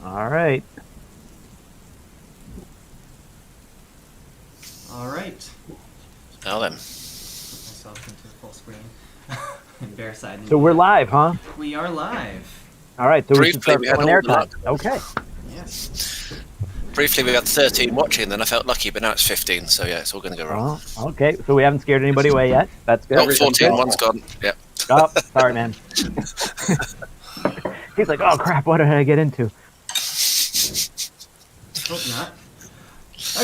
All right. All right. Now then. Put myself into full screen. And bear side. So we're live, huh? We are live. All right. So we should start Briefly, we had filling all the airtime. luck. Okay. Yes. Briefly, we had 13 watching, then I felt lucky, but now it's 15, so yeah, it's all going to go wrong. Oh, okay. So we haven't scared anybody away yet. That's good. Oh, 14, one's gone. Yeah. Oh, sorry, man. He's like, oh, crap, what did I get into? Hope not.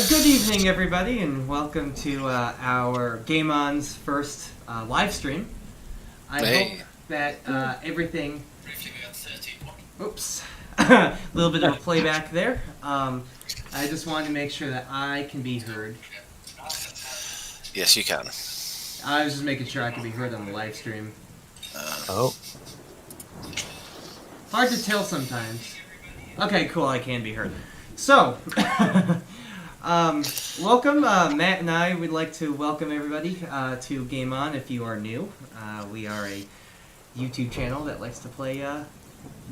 Good evening, everybody, and welcome to our Game On's first live stream. I hope that everything... Oops. A little bit of a playback there. I just wanted to make sure that I can be heard. Yes, you can. I was just making sure I could be heard on the live stream. Oh. Hard to tell sometimes. Okay, cool, I can be heard. So, welcome. Matt and I would like to welcome everybody to Game On if you are new. We are a YouTube channel that likes to play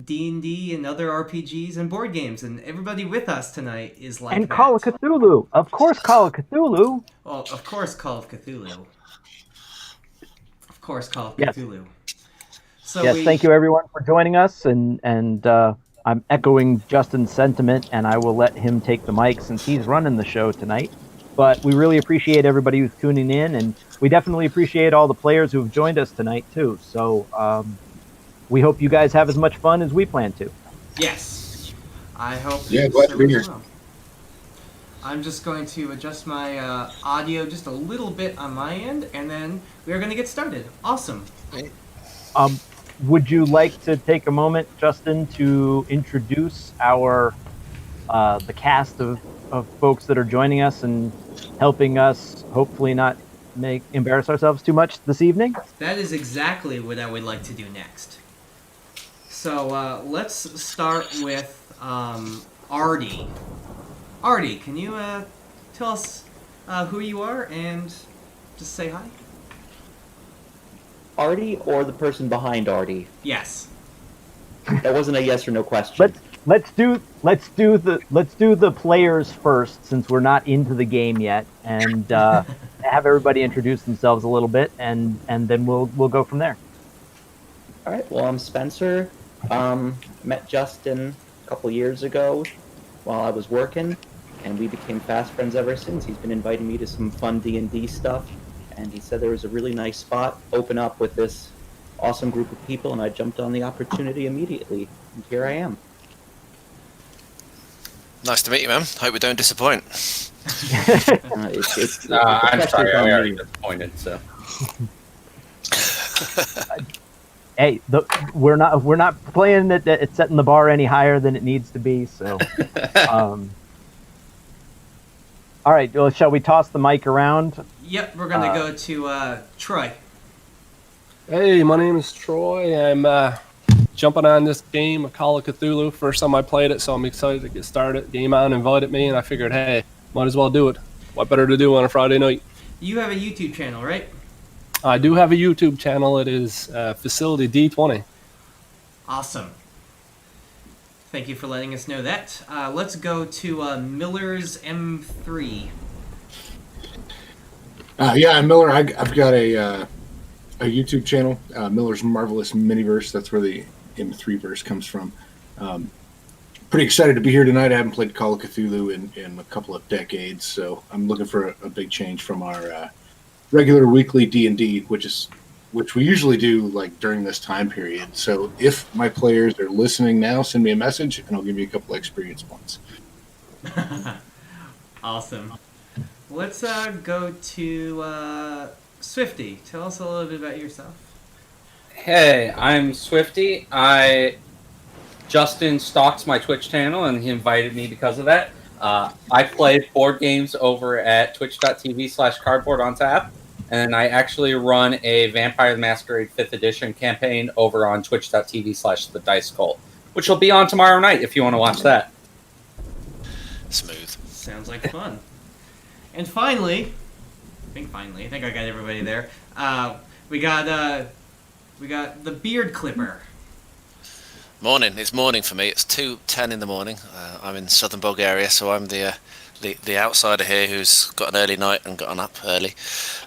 D&D and other RPGs and board games, and everybody with us tonight is like And Call of Cthulhu. Of course, Call of Cthulhu. Well, of course, Call of Cthulhu. Of course, Call of Yes. Cthulhu. So Yes, thank you everyone for joining us, and I'm echoing Justin's sentiment, and I will let him take the mic since he's running the show tonight. But we really appreciate everybody who's tuning in, and we definitely appreciate all the players who have joined us tonight too. So we hope you guys have as much fun as we plan to. Yes, I hope. Yeah, glad to be here. Well. I'm just going to adjust my audio just a little bit on my end, and then we're going to get started. Awesome. Would you like to take a moment, Justin, to introduce our the cast of folks that are joining us and helping us hopefully not embarrass ourselves too much this evening? That is exactly what I would like to do next. So let's start with Artie. Artie, can you tell us who you are and just say hi? Artie or the person behind Artie? Yes. That wasn't a yes or no question. Let's do the players first, since we're not into the game yet, and have everybody introduce themselves a little bit, and then we'll go from there. All right. Well, I'm Spencer. Met Justin a couple years ago while I was working, and we became fast friends ever since. He's been inviting me to some fun D&D stuff, and he said there was a really nice spot open up with this awesome group of people, and I jumped on the opportunity immediately, and here I am. Nice to meet you, man. Hope we don't disappoint. I'm sorry, I'm already disappointed, so. Hey, we're not playing that it's setting the bar any higher than it needs to be. So, all right. Well, shall we toss the mic around? Yep, we're going to go to Troy. Hey, my name is Troy. I'm jumping on this game, Call of Cthulhu. First time I played it, so I'm excited to get started. Game On invited me, and I figured, hey, might as well do it. What better to do on a Friday night? You have a YouTube channel, right? I do have a YouTube channel. It is Facility D20. Awesome. Thank you for letting us know that. Let's go to Miller's M3. Yeah, I'm Miller. I've got a YouTube channel, Miller's Marvelous Miniverse. That's where the M3 verse comes from. Pretty excited to be here tonight. I haven't played Call of Cthulhu in a couple of decades, so I'm looking for a big change from our regular weekly D&D, which we usually do like during this time period. So if my players are listening now, send me a message and I'll give you a couple of experience points. Awesome. Let's go to Swifty. Tell us a little bit about yourself. Hey, I'm Swifty. Justin stalks my Twitch channel and he invited me because of that. I play board games over at twitch.tv/cardboard on tap. And I actually run a Vampire the Masquerade 5th edition campaign over on twitch.tv/the Dice Cult, which will be on tomorrow night if you want to watch that. Smooth. Sounds like fun. And finally, I think I got everybody there. We got the beard clipper. Morning. It's morning for me. It's 2:10 in the morning. I'm in southern Bulgaria, so I'm the outsider here who's got an early night and gotten up early.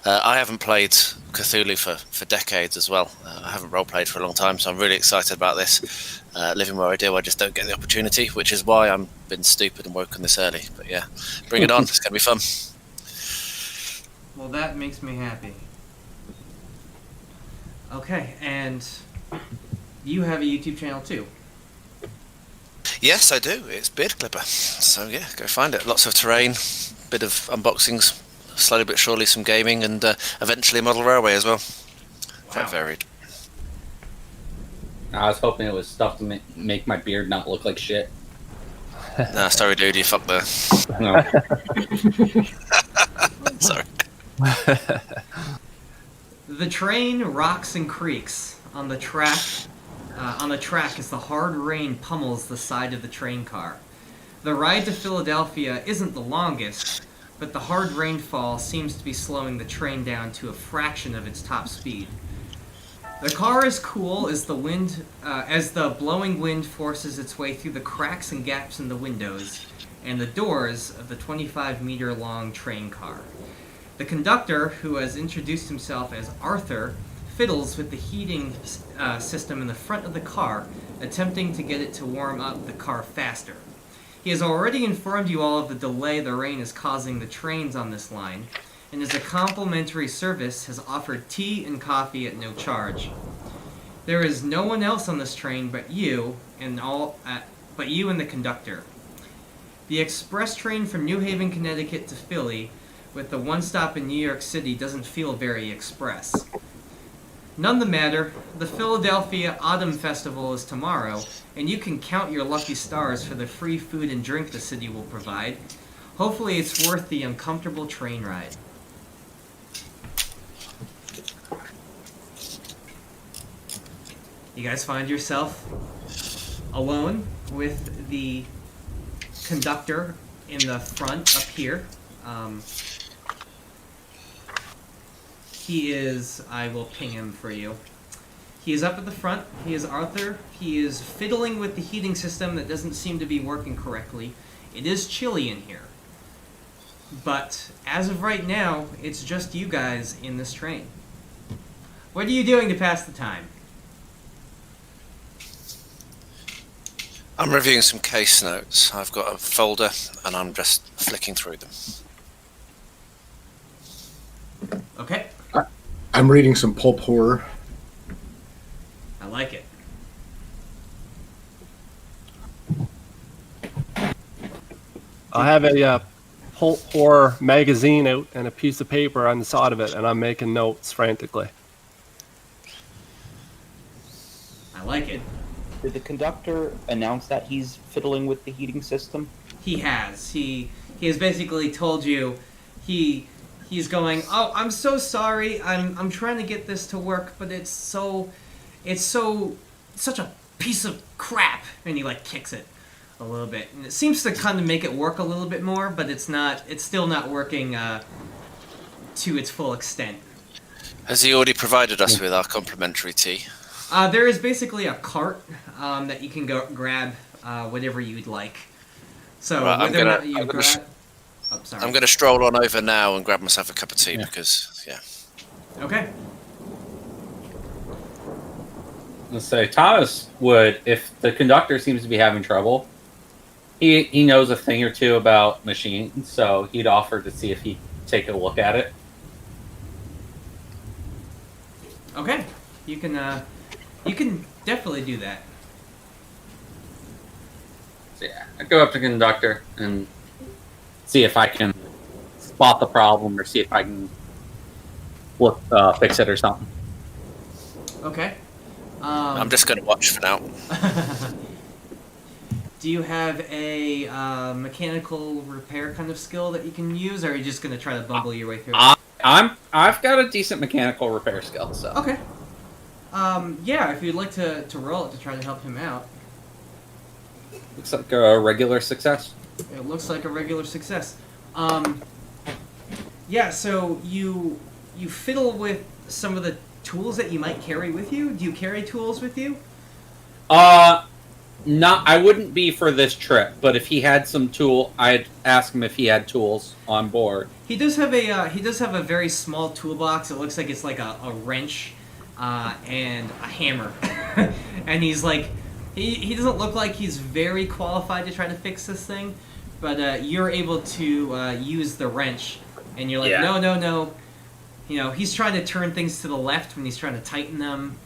I haven't played Cthulhu for decades as well. I haven't role-played for a long time, so I'm really excited about this. Living where I do, I just don't get the opportunity, which is why I'm been stupid and woken this early. But yeah, bring it on. It's going to be fun. Well, that makes me happy. Okay, and you have a YouTube channel too. Yes, I do. It's Beard Clipper. So yeah, go find it. Lots of terrain, bit of unboxings, slowly but surely some gaming, and eventually model railway as well. Quite varied. I was hoping it was stuff to make my beard not look like shit. Nah, sorry, dude, you fucked there. No. Sorry. The train rocks and creaks on the track. As the hard rain pummels the side of the train car. The ride to Philadelphia isn't the longest, but the hard rainfall seems to be slowing the train down to a fraction of its top speed. The car is cool as the blowing wind forces its way through the cracks and gaps in the windows and the doors of the 25-meter-long train car. The conductor, who has introduced himself as Arthur, fiddles with the heating system in the front of the car, attempting to get it to warm up the car faster. He has already informed you all of the delay the rain is causing the trains on this line, and as a complimentary service has offered tea and coffee at no charge. There is no one else on this train but you and the conductor. The express train from New Haven, Connecticut to Philly, with the one stop in New York City, doesn't feel very express. None the matter, the Philadelphia Autumn Festival is tomorrow, and you can count your lucky stars for the free food and drink the city will provide. Hopefully it's worth the uncomfortable train ride. You guys find yourself alone with the conductor in the front up here. He is, I will ping him for you. He is up at the front. He is Arthur. He is fiddling with the heating system that doesn't seem to be working correctly. It is chilly in here. But as of right now, it's just you guys in this train. What are you doing to pass the time? I'm reviewing some case notes. I've got a folder and I'm just flicking through them. Okay. I'm reading some pulp horror. I like it. I have a pulp horror magazine out and a piece of paper on the side of it, and I'm making notes frantically. I like it. Did the conductor announce that he's fiddling with the heating system? He has. He has basically told you he's going, "Oh, I'm so sorry. I'm trying to get this to work, but it's such a piece of crap." And he like kicks it a little bit. And it seems to kind of make it work a little bit more, but it's still not working to its full extent. Has he already provided us with our complimentary tea? There is basically a cart that you can go grab whatever you'd like. So Right, whether or not you grab... Oh, sorry. I'm going to stroll on over now and grab myself a cup of tea because, yeah. Okay. Let's say Thomas would, if the conductor seems to be having trouble, he knows a thing or two about machines, so he'd offer to see if he'd take a look at it. Okay. You can definitely do that. So yeah, I'd go up to the conductor and see if I can spot the problem or see if I can fix it or something. Okay. I'm just going to watch for now. Do you have a mechanical repair kind of skill that you can use, or are you just going to try to bumble your way through it? I've got a decent mechanical repair skill, so. Okay. Yeah, if you'd like to roll it to try to help him out. Looks like a regular success. It looks like a regular success. Yeah, so you fiddle with some of the tools that you might carry with you. Do you carry tools with you? I wouldn't be for this trip, but if he had some tool, I'd ask him if he had tools on board. He does have a very small toolbox. It looks like it's like a wrench and a hammer, and he's like, he doesn't look like he's very qualified to try to fix this thing, but you're able to use the wrench, and you're like, no. You know, he's trying to turn things to the left when he's trying to tighten them,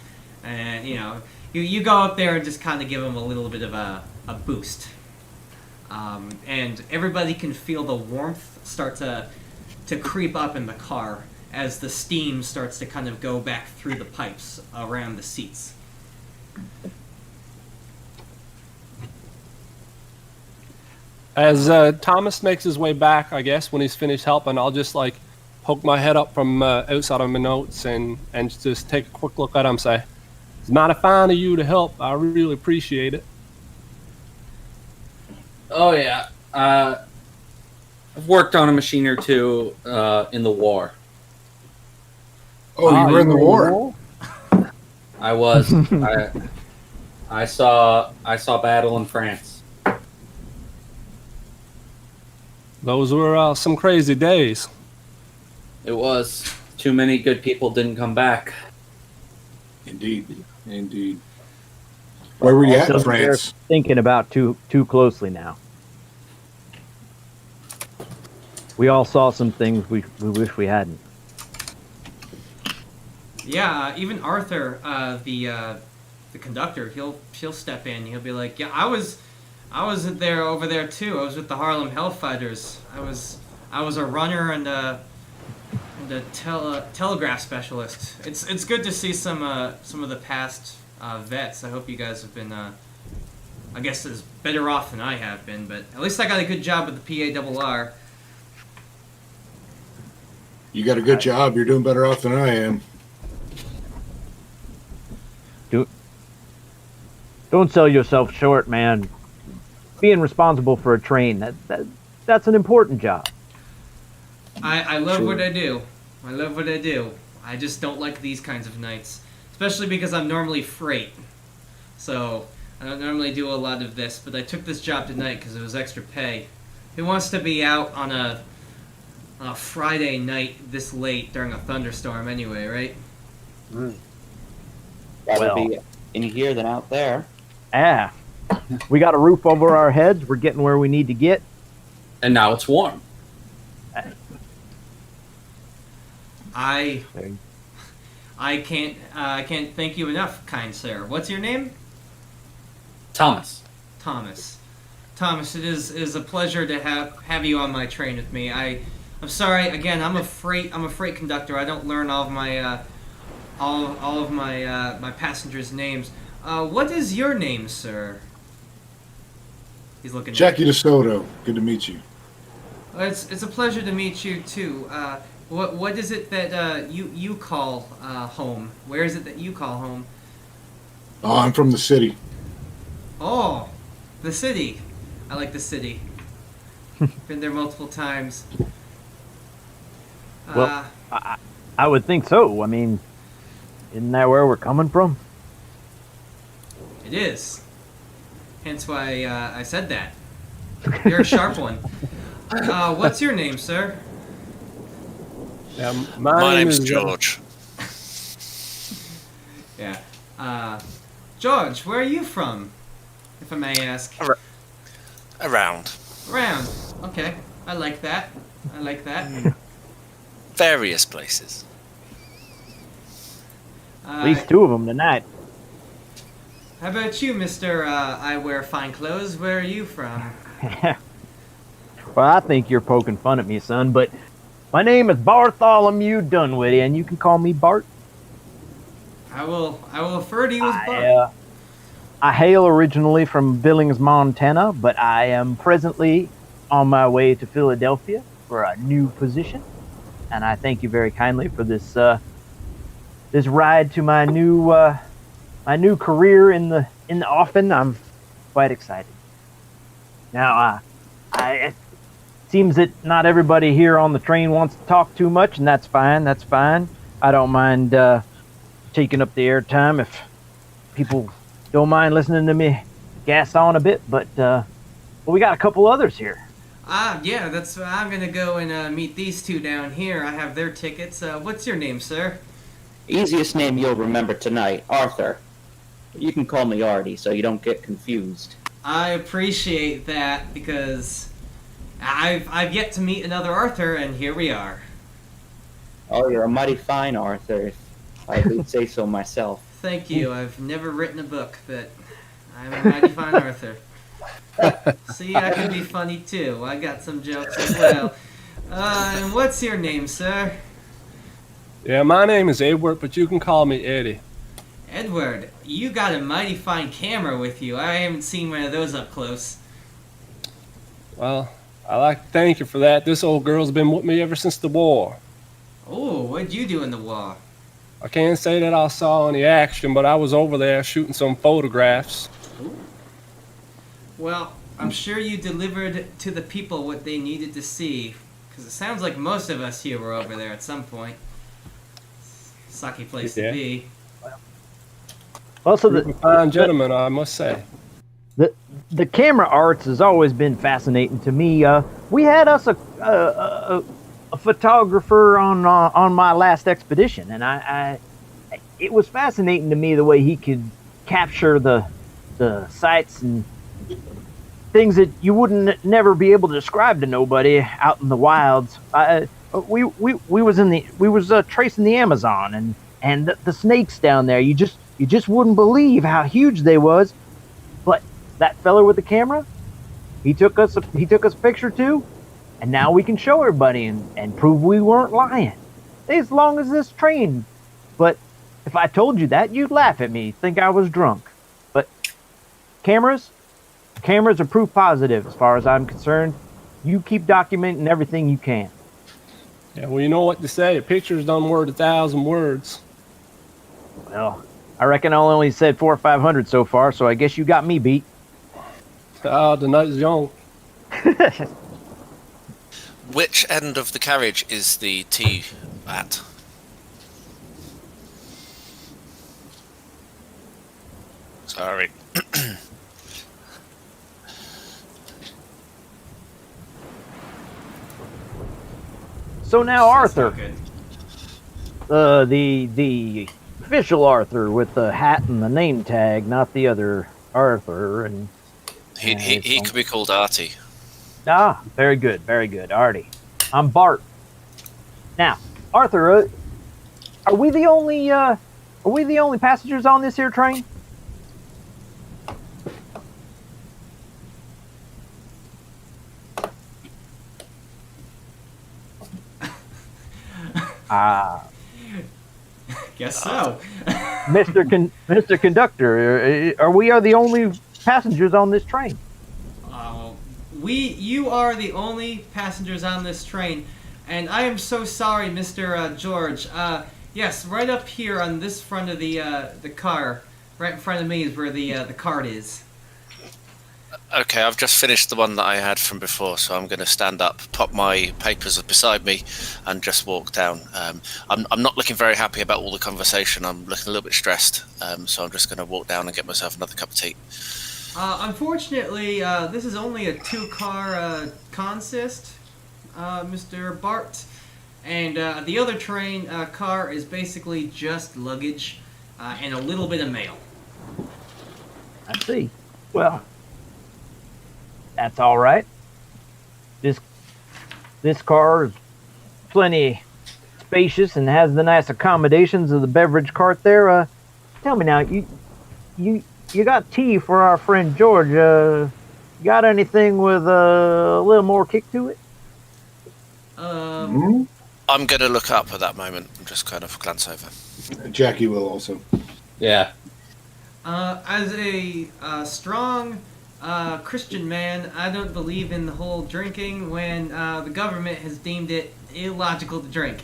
and you go up there and just kind of give him a little bit of a boost, and everybody can feel the warmth start to creep up in the car as the steam starts to kind of go back through the pipes around the seats. As Thomas makes his way back, I guess, when he's finished helping, I'll just like poke my head up from outside of my notes and just take a quick look at him and say, "It's mighty fine of you to help. I really appreciate it." Oh yeah, I've worked on a machine or two in the war. Oh, you were in the war? I was. I saw battle in France. Those were some crazy days. It was. Too many good people didn't come back. Indeed. Where were you at in Also, France? we're thinking about too closely now. We all saw some things we wish we hadn't. Yeah, even Arthur, the conductor, he'll step in. He'll be like, "Yeah, I was over there too. I was with the Harlem Hellfighters. I was a runner and a telegraph specialist. It's good to see some of the past vets. I hope you guys have been, I guess, as better off than I have been. But at least I got a good job with the PARR. You got a good job. You're doing better off than I am. Don't sell yourself short, man. Being responsible for a train, that's an important job. I love what I do. I love what I do. I just don't like these kinds of nights. Especially because I'm normally freight. So, I don't normally do a lot of this, but I took this job tonight because it was extra pay. Who wants to be out on a Friday night this late during a thunderstorm anyway, right? Rather be in here than out there. Ah, we got a roof over our heads. We're getting where we need to get. And now it's warm. I can't thank you enough, kind sir. What's your name? Thomas. Thomas. Thomas, it is a pleasure to have you on my train with me. I'm sorry again. I'm a freight conductor. I don't learn all of my my passengers' names. What is your name, sir? He's looking. Jackie DeSoto. Good to meet you. It's a pleasure to meet you too. What is it that you call home? Where is it that you call home? Oh, I'm from the city. Oh, the city. I like the city. Been there multiple times. Well, I would think so. I mean, isn't that where we're coming from? It is. Hence why I said that. You're a sharp one. What's your name, sir? Yeah, My name's is, George. Yeah. George, where are you from? If I may ask. Around. Around. Okay. I like that. Various places. At least two of them tonight. How about you, Mr. I wear fine clothes? Where are you from? Well, I think you're poking fun at me, son, but my name is Bartholomew Dunwitty, and you can call me Bart. I will refer to you as Bart. I hail originally from Billings, Montana, but I am presently on my way to Philadelphia for a new position, and I thank you very kindly for this this ride to my new career in the offing. I'm quite excited. Now, it seems that not everybody here on the train wants to talk too much, and that's fine. That's fine. I don't mind taking up the airtime if people don't mind listening to me gas on a bit, but we got a couple others here. Yeah, that's. I'm gonna go and meet these two down here. I have their tickets. What's your name, sir? Easiest name you'll remember tonight, Arthur. You can call me Artie, so you don't get confused. I appreciate that because I've yet to meet another Arthur, and here we are. Oh, you're a mighty fine Arthur, if I would say so myself. Thank you. I've never written a book, but I'm a mighty fine Arthur. See, I can be funny too. I got some jokes as well. And what's your name, sir? Yeah, my name is Edward, but you can call me Eddie. Edward, you got a mighty fine camera with you. I haven't seen one of those up close. Well, I'd like to thank you for that. This old girl's been with me ever since the war. Oh, what'd you do in the war? I can't say that I saw any action, but I was over there shooting some photographs. Ooh. Well, I'm sure you delivered to the people what they needed to see, because it sounds like most of us here were over there at some point. Sucky place to be. Also, Fine gentleman, I must say. the camera arts has always been fascinating to me. We had us a photographer on my last expedition, and it was fascinating to me the way he could capture the sights and things that you wouldn't never be able to describe to nobody out in the wilds. We was tracing the Amazon and the snakes down there. You just wouldn't believe how huge they was. But that feller with the camera, he took us a picture too, and now we can show everybody and prove we weren't lying. As long as this train. But if I told you that, you'd laugh at me, think I was drunk. But cameras are proof positive as far as I'm concerned. You keep documenting everything you can. Yeah, well, you know what to say. A picture's done worth 1,000 words. Well, I reckon I only said 400 or 500 so far, so I guess you got me beat. Oh, the night's young. Which end of the carriage is the tea at? Sorry. So now Arthur, Good. the official Arthur with the hat and the name tag, not the other Arthur. And He could be called Artie. very good, Artie. I'm Bart. Now, Arthur, are we the only passengers on this here train? Guess so. Mr. Conductor, are we the only passengers on this train? You are the only passengers on this train, and I am so sorry, Mr. George. Yes, right up here on this front of the car, right in front of me is where the cart is. Okay, I've just finished the one that I had from before, so I'm going to stand up, pop my papers beside me, and just walk down. I'm not looking very happy about all the conversation. I'm looking a little bit stressed, so I'm just going to walk down and get myself another cup of tea. Unfortunately, this is only a two-car consist, Mr. Bart, and the other train car is basically just luggage and a little bit of mail. I see. Well, that's all right. This car is plenty spacious and has the nice accommodations of the beverage cart there. Tell me now, you got tea for our friend George. Got anything with a little more kick to it? I'm going to look up at that moment and just kind of glance over. Jackie will also. Yeah. As a strong Christian man, I don't believe in the whole drinking when the government has deemed it illogical to drink.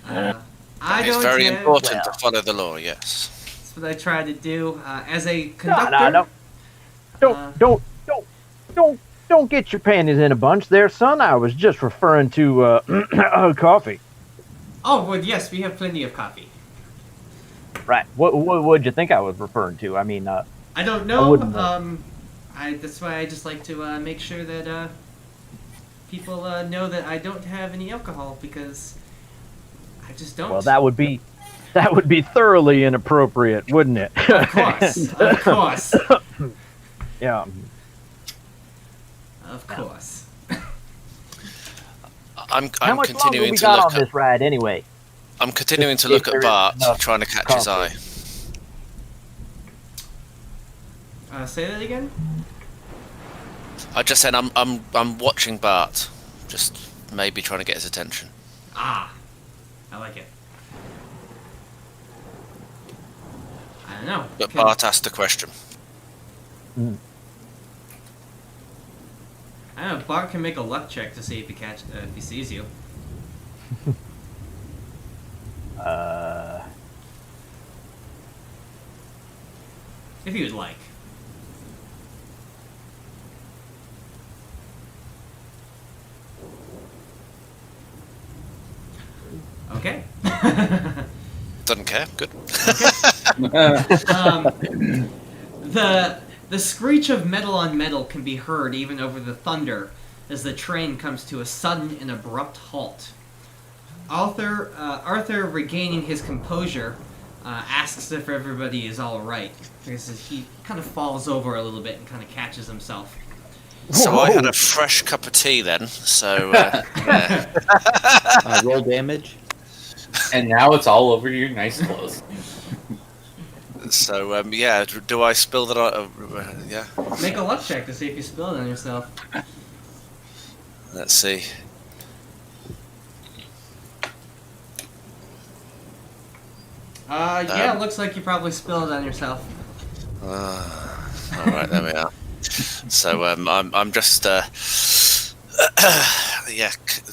It's very important to follow the law, yes. That's what I try to do. As a conductor... Don't get your panties in a bunch there, son. I was just referring to coffee. Oh, well, yes, we have plenty of coffee. Right. What would you think I was referring to? I mean, I don't I know. wouldn't know. That's why I just like to make sure that people know that I don't have any alcohol, because I just don't. Well, that would be thoroughly inappropriate, wouldn't it? Of course, of course, Yeah. of course. I'm How much longer continuing we to got look on at. this ride anyway? I'm continuing to If look there at is Bart, enough trying to catch his eye. coffee. Say that again. I just said I'm watching Bart, just maybe trying to get his attention. Ah, I like it. I don't know. But Bart asked a question. Mm. I don't know. Bart can make a luck check to see if he sees you. If you would like. Okay. Doesn't care. Good. The screech of metal on metal can be heard even over the thunder as the train comes to a sudden and abrupt halt. Arthur, regaining his composure, asks if everybody is all right, because he kind of falls over a little bit and kind of catches himself. So I had a fresh cup of tea then. So yeah. Roll damage. And now it's all over your nice clothes. So yeah. Do I spill that? Yeah. Make a luck check to see if you spill it on yourself. Let's see. Yeah, it looks like you probably spilled it on yourself. All right, there we are. So I'm just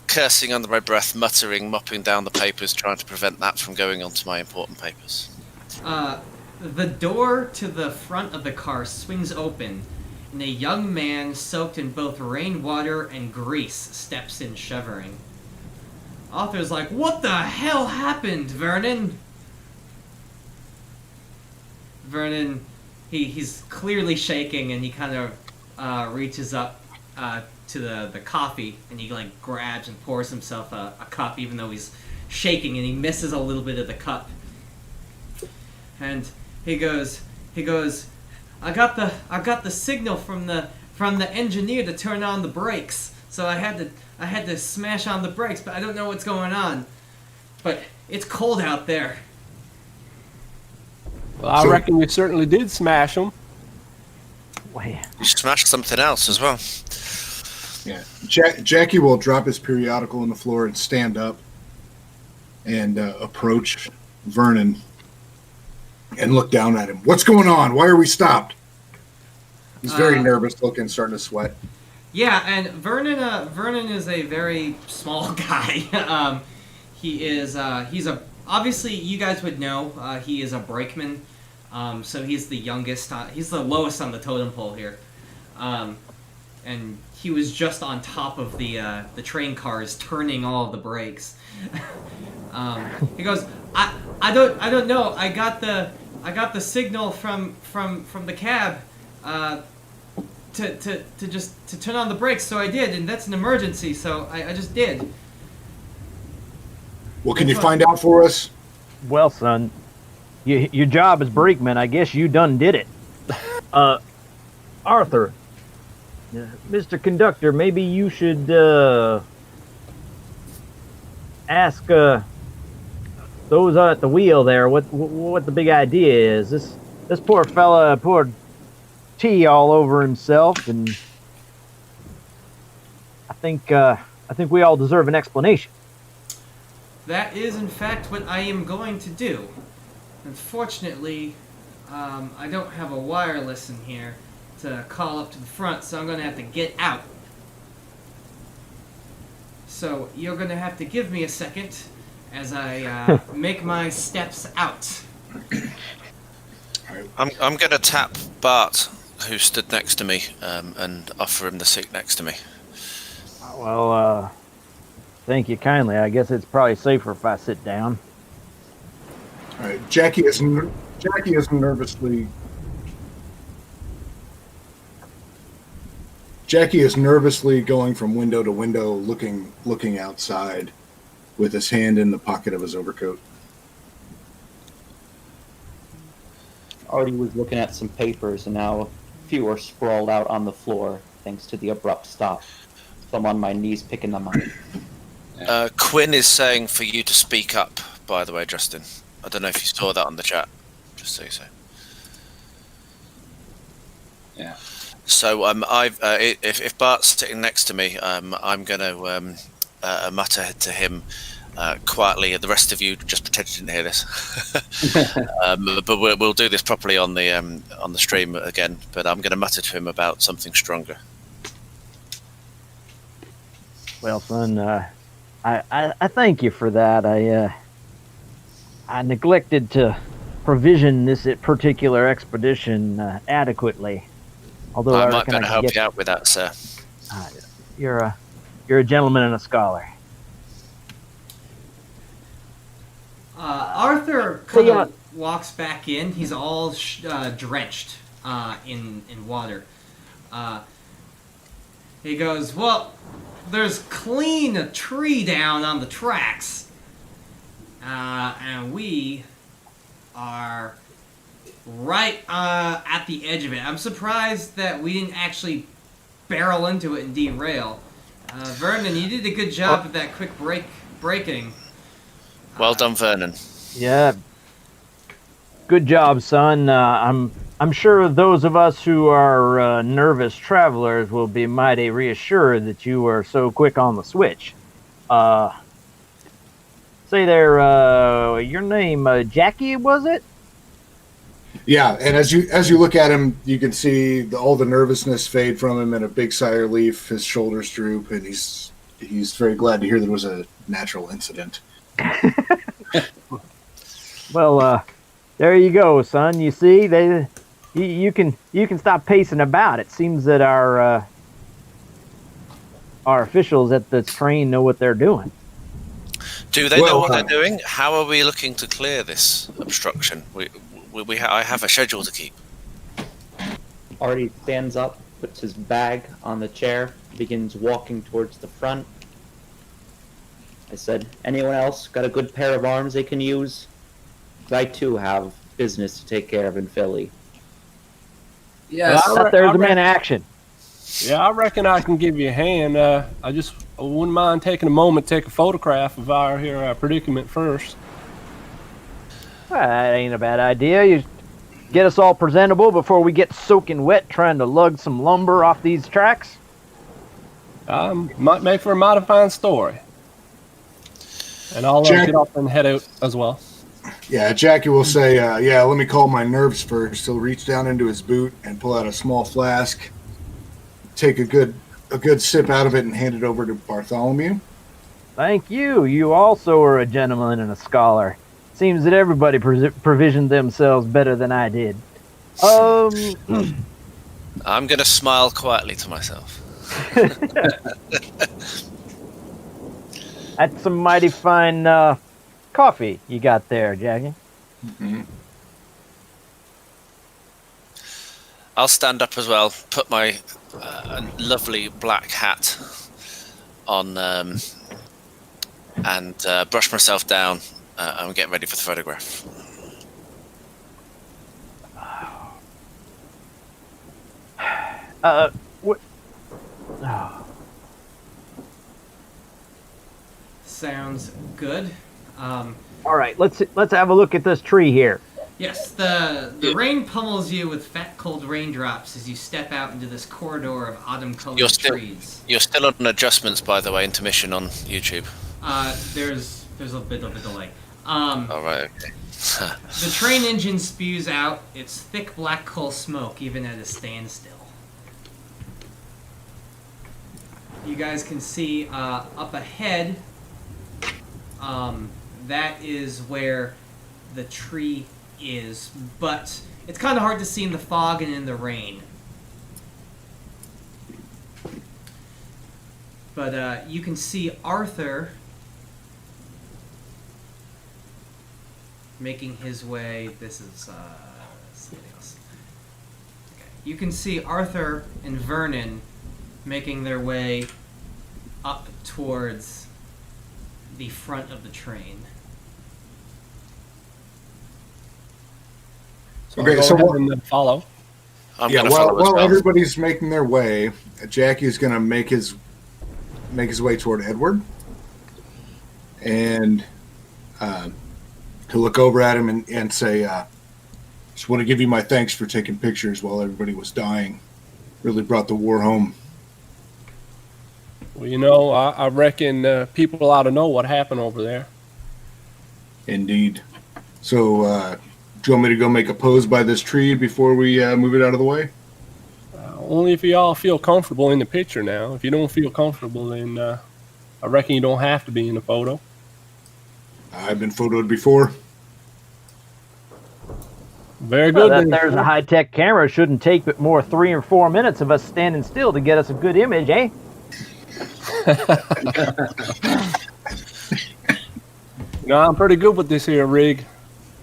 cursing under my breath, muttering, mopping down the papers, trying to prevent that from going onto my important papers. The door to the front of the car swings open, and a young man soaked in both rainwater and grease steps in, shivering. Arthur's like, "What the hell happened, Vernon?" Vernon, he's clearly shaking, and he kind of reaches up to the coffee, and he like grabs and pours himself a cup, even though he's shaking, and he misses a little bit of the cup. And he goes, I got the signal from the engineer to turn on the brakes, so I had to smash on the brakes, but I don't know what's going on. But it's cold out there. Well, I reckon you certainly did smash them. Wait. You smashed something else as well. Yeah, Jackie will drop his periodical on the floor and stand up and approach Vernon and look down at him. What's going on? Why are we stopped? He's very nervous looking, starting to sweat. Yeah, and Vernon is a very small guy. He's obviously, you guys would know, he is a brakeman. So he's the youngest, he's the lowest on the totem pole here. And he was just on top of the train cars, turning all of the brakes. He goes, I don't know. I got the signal from the cab to turn on the brakes, so I did, and that's an emergency, so I just did. Well, can you find out for us? Well, son, your job as brakeman, I guess you done did it. Arthur, Mr. Conductor, maybe you should ask those at the wheel there what the big idea is. This poor fella poured tea all over himself, and I think we all deserve an explanation. That is, in fact, what I am going to do. Unfortunately, I don't have a wireless in here to call up to the front, so I'm going to have to get out. So you're going to have to give me a second as I make my steps out. I'm going to tap Bart, who stood next to me, and offer him the seat next to me. Well, thank you kindly. I guess it's probably safer if I sit down. All right, Jackie is nervously Jackie is nervously going from window to window, looking outside, with his hand in the pocket of his overcoat. Artie was looking at some papers, and now a few are sprawled out on the floor, thanks to the abrupt stop. So I'm on my knees picking them up. Quinn is saying for you to speak up, by the way, Justin. I don't know if you saw that on the chat. Just so you say. Yeah. So if Bart's sitting next to me, I'm going to mutter to him quietly. The rest of you just pretend you didn't hear this. But we'll do this properly on the stream again. But I'm going to mutter to him about something stronger. Well, son, I thank you for that. I neglected to provision this particular expedition adequately. Although I I might reckon better I can help get... you out with that, sir. You're a gentleman and a scholar. Arthur kind of walks back in. He's all drenched in water. He goes, well, there's clean a tree down on the tracks. And we are right at the edge of it. I'm surprised that we didn't actually barrel into it and derail. Vernon, you did a good job of that quick braking. Well done, Vernon. Yeah. Good job, son. I'm sure those of us who are nervous travelers will be mighty reassured that you were so quick on the switch. Say there, your name, Jackie, was it? Yeah, and as you look at him, you can see all the nervousness fade from him, and a big sigh of relief. His shoulders droop, and he's very glad to hear that it was a natural incident. Well, there you go, son. You see, you can stop pacing about. It seems that our officials at the train know what they're doing. Do they know what they're doing? How are we looking to clear this obstruction? I have a schedule to keep. Artie stands up, puts his bag on the chair, begins walking towards the front. I said, anyone else got a good pair of arms they can use? I too have business to take care of in Philly. Yes, There's a man in action. Yeah, I reckon I can give you a hand. I wouldn't mind taking a moment to take a photograph of our predicament first. Well, that ain't a bad idea. You get us all presentable before we get soaking wet trying to lug some lumber off these tracks. Might make for a mighty fine story. And I'll get up and head out as well. Yeah, Jackie will say, yeah, let me call my nerves first. He'll reach down into his boot and pull out a small flask, take a good sip out of it, and hand it over to Bartholomew. Thank you. You also are a gentleman and a scholar. Seems that everybody provisioned themselves better than I did. I'm going to smile quietly to myself. That's some mighty fine coffee you got there, Jackie. Mm-hmm. I'll stand up as well, put my lovely black hat on, and brush myself down. I'm getting ready for the photograph. What? Oh. Sounds good. All right, let's have a look at this tree here. Yes, the rain pummels you with fat, cold raindrops as you step out into this corridor of autumn-colored trees. You're still on adjustments, by the way, intermission on YouTube. There's a bit of a delay. All right. Okay. The train engine spews out its thick black coal smoke, even at a standstill. You guys can see up ahead. That is where the tree is, but it's kind of hard to see in the fog and in the rain. But you can see Arthur making his way. This is something else. Okay. You can see Arthur and Vernon making their way up towards the front of the train. So Okay, go so ahead what- and follow. I'm Yeah, going to follow as while well. everybody's making their way, Jackie's going to make his way toward Edward, and he'll look over at him and say, "Just want to give you my thanks for taking pictures while everybody was dying. Really brought the war home." Well, I reckon people ought to know what happened over there. Indeed. So, do you want me to go make a pose by this tree before we move it out of the way? Only if you all feel comfortable in the picture now. If you don't feel comfortable, then I reckon you don't have to be in the photo. I've been photoed before. Very Well, good. that then. there's a high-tech camera. Shouldn't take but more 3 or 4 minutes of us standing still to get us a good image, eh? I'm pretty good with this here rig.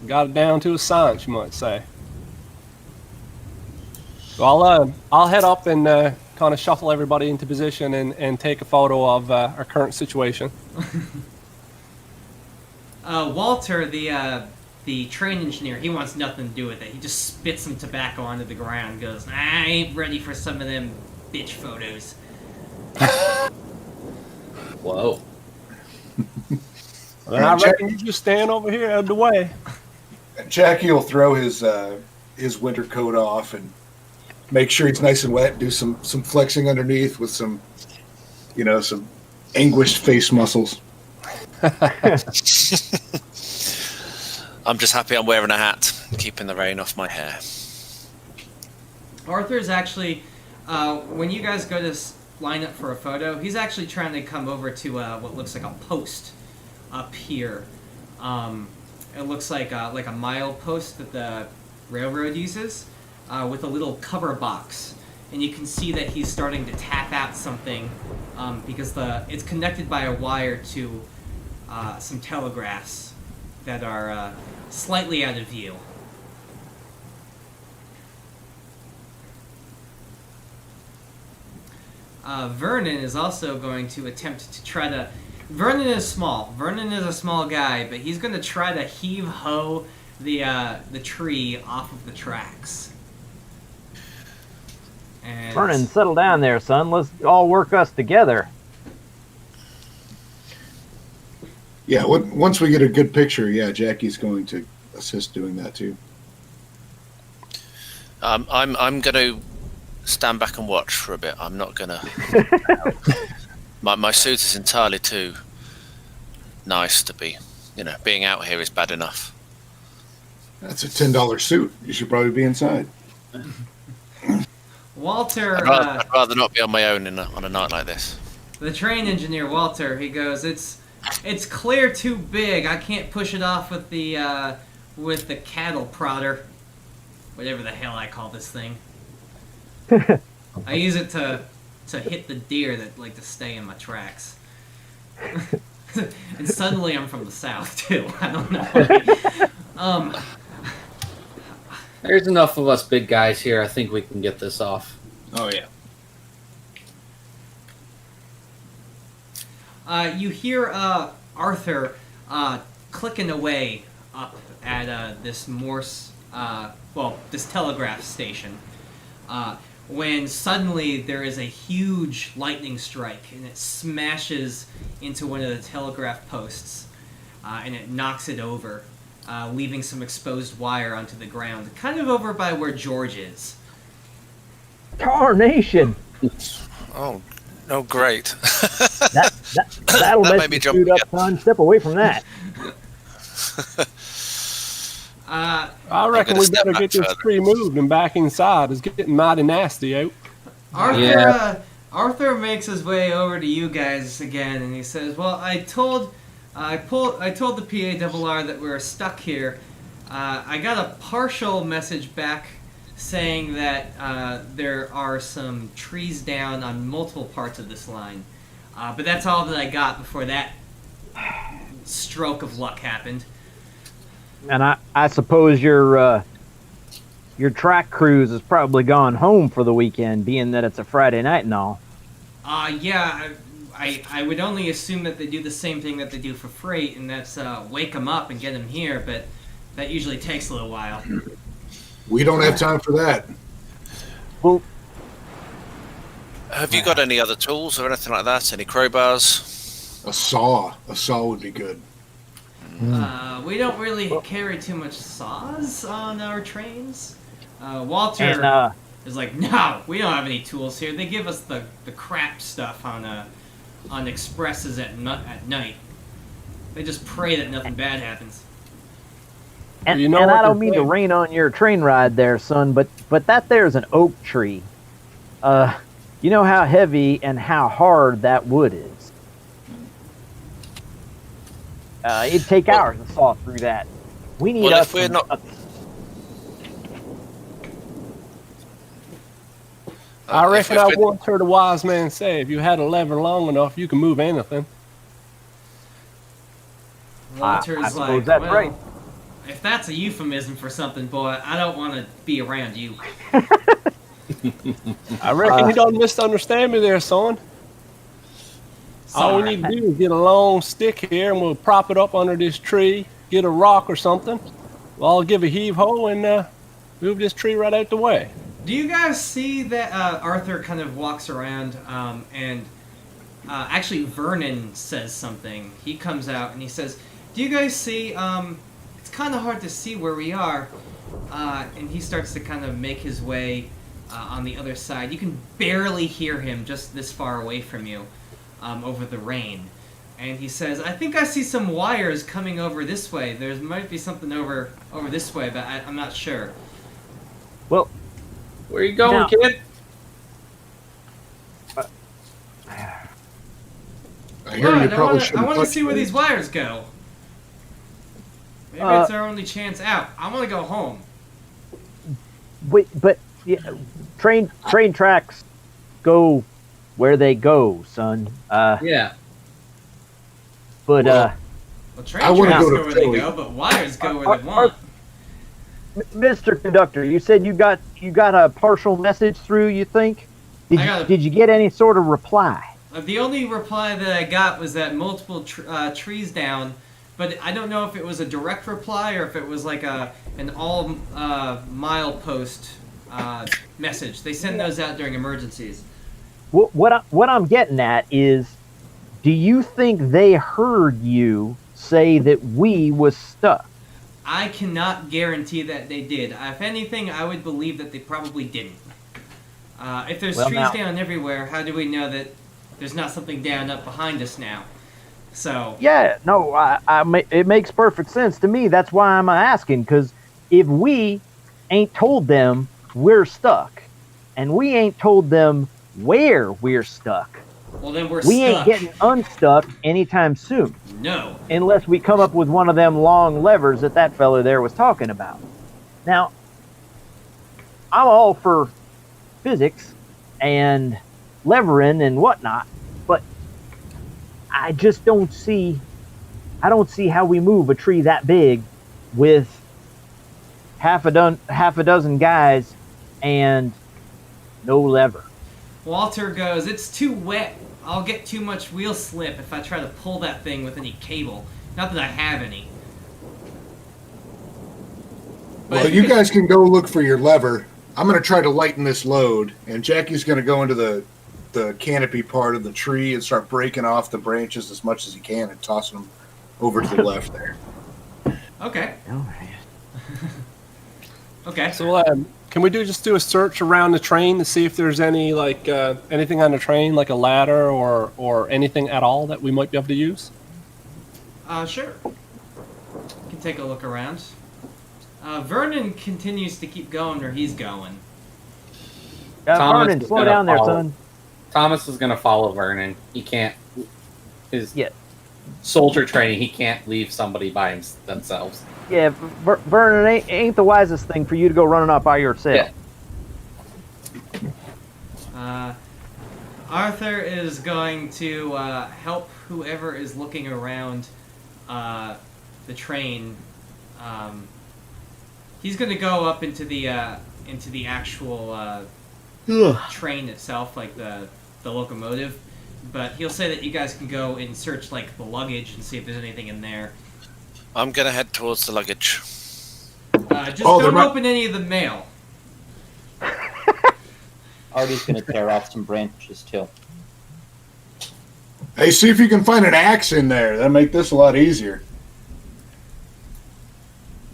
Got it down to a science, you might say. So I'll head up and kind of shuffle everybody into position and take a photo of our current situation. Walter, the train engineer, he wants nothing to do with it. He just spits some tobacco onto the ground and goes, I ain't ready for some of them bitch photos. Whoa. And I reckon you just stand over here out of the way. Jackie will throw his winter coat off and make sure he's nice and wet. Do some flexing underneath with some anguished face muscles. I'm just happy I'm wearing a hat, keeping the rain off my hair. Arthur's actually, when you guys go to line up for a photo, he's actually trying to come over to what looks like a post up here. It looks like a mile post that the railroad uses, with a little cover box, and you can see that he's starting to tap out something because it's connected by a wire to some telegraphs that are slightly out of view. Vernon is also going to attempt to try to... Vernon is small. Vernon is a small guy, but he's going to try to heave-ho the tree off of the tracks. And Vernon, settle down there, son. Let's all work us together. Yeah, once we get a good picture, Jackie's going to assist doing that too. I'm going to stand back and watch for a bit. I'm not going to... my suit is entirely too nice to be... being out here is bad enough. That's a $10 suit. You should probably be inside. Walter... I'd rather not be on my own on a night like this. The train engineer, Walter, he goes, It's clear too big. I can't push it off with the cattle prodder. Whatever the hell I call this thing. I use it to hit the deer that like to stay in my tracks. And suddenly I'm from the south too. I don't know. There's enough of us big guys here. I think we can get this off. Oh yeah. You hear Arthur clicking away up at this Morse, this telegraph station, when suddenly there is a huge lightning strike and it smashes into one of the telegraph posts and it knocks it over, leaving some exposed wire onto the ground, kind of over by where George is. Tarnation! Oh, great. That'll That let made me you jump shoot up, again. son. Step away from that. I reckon gonna we step better back get this further. tree moved and back inside. It's getting mighty nasty out. Arthur, Yeah. Arthur makes his way over to you guys again, and he says, "Well, I told the PARR that we were stuck here. I got a partial message back saying that there are some trees down on multiple parts of this line, but that's all that I got before that stroke of luck happened." And I suppose your track cruise has probably gone home for the weekend, being that it's a Friday night and all. Yeah, I would only assume that they do the same thing that they do for freight, and that's wake them up and get them here, but that usually takes a little while. We don't have time for that. Well, Have you got any other tools or anything like that? Any crowbars? A saw would be good. We don't really carry too much saws on our trains. Walter and is like, no, we don't have any tools here. They give us the crap stuff on expresses at night. They just pray that nothing bad happens. and, You know and what I don't they mean to say. rain on your train ride there, son, but that there's an oak tree. You know how heavy and how hard that wood is. It'd take hours to saw through that. We need Well, us if we're some- not- I reckon if I we're- once heard a wise man say, if you had a lever long enough, you can move anything. Walter's I suppose like, that's well, right. if that's a euphemism for something, boy, I don't want to be around you. I reckon you don't misunderstand me there, son. All we Sorry. need to do is get a long stick here and we'll prop it up under this tree, get a rock or something. Well, I'll give a heave-ho and move this tree right out the way. Do you guys see that Arthur kind of walks around and actually Vernon says something. He comes out and he says, do you guys see, it's kind of hard to see where we are, and he starts to kind of make his way on the other side. You can barely hear him just this far away from you over the rain. And he says, I think I see some wires coming over this way. There might be something over this way, but I'm not sure. Well, Where you going, Now- kid? I hear you Good, probably I shouldn't want to touch see where those. these wires go. Maybe Uh, it's our only chance out. I want to go home. wait, but yeah, train tracks go where they go, son. Yeah. But Well, Well, train I wanna tracks go to go where Philly. they go, but wires go where they want. Mr. Conductor, you said you got a partial message through. You think? I got a- Did you get any sort of reply? The only reply that I got was that multiple trees down, but I don't know if it was a direct reply or if it was like an all milepost message. They send those out during emergencies. What I'm getting at is, do you think they heard you say that we was stuck? I cannot guarantee that they did. If anything, I would believe that they probably didn't. If there's Well, trees now- down everywhere, how do we know that there's not something down up behind us now? So, Yeah, no, it makes perfect sense to me. That's why I'm asking, because if we ain't told them we're stuck, and we ain't told them where we're stuck, well then we're we stuck. ain't getting unstuck anytime soon, No. unless we come up with one of them long levers that fella there was talking about. Now, I'm all for physics and levering and whatnot, but I just don't see how we move a tree that big with half a dozen guys and no lever. Walter goes, it's too wet. I'll get too much wheel slip if I try to pull that thing with any cable. Not that I have any. But Well, if you could- guys can go look for your lever. I'm going to try to lighten this load, and Jackie's going to go into the canopy part of the tree and start breaking off the branches as much as he can and tossing them over to the left there. Okay. Okay. So, can we just do a search around the train to see if there's any anything on the train, like a ladder or anything at all that we might be able to use? Sure. Can take a look around. Vernon continues to keep going where he's going. Thomas Vernon, is slow gonna down there, follow. son. Thomas is going to follow Vernon. He can't. His Yeah. soldier training, he can't leave somebody by themselves. Yeah, Vernon, ain't the wisest thing for you to go running up by yourself. Yeah. Arthur is going to help whoever is looking around the train. He's going to go up into the actual train itself, like the the locomotive, but he'll say that you guys can go and search like the luggage and see if there's anything in there. I'm gonna head towards the luggage. Just don't open any of the mail. Artie's gonna tear off some branches too. Hey, see if you can find an axe in there. That'll make this a lot easier.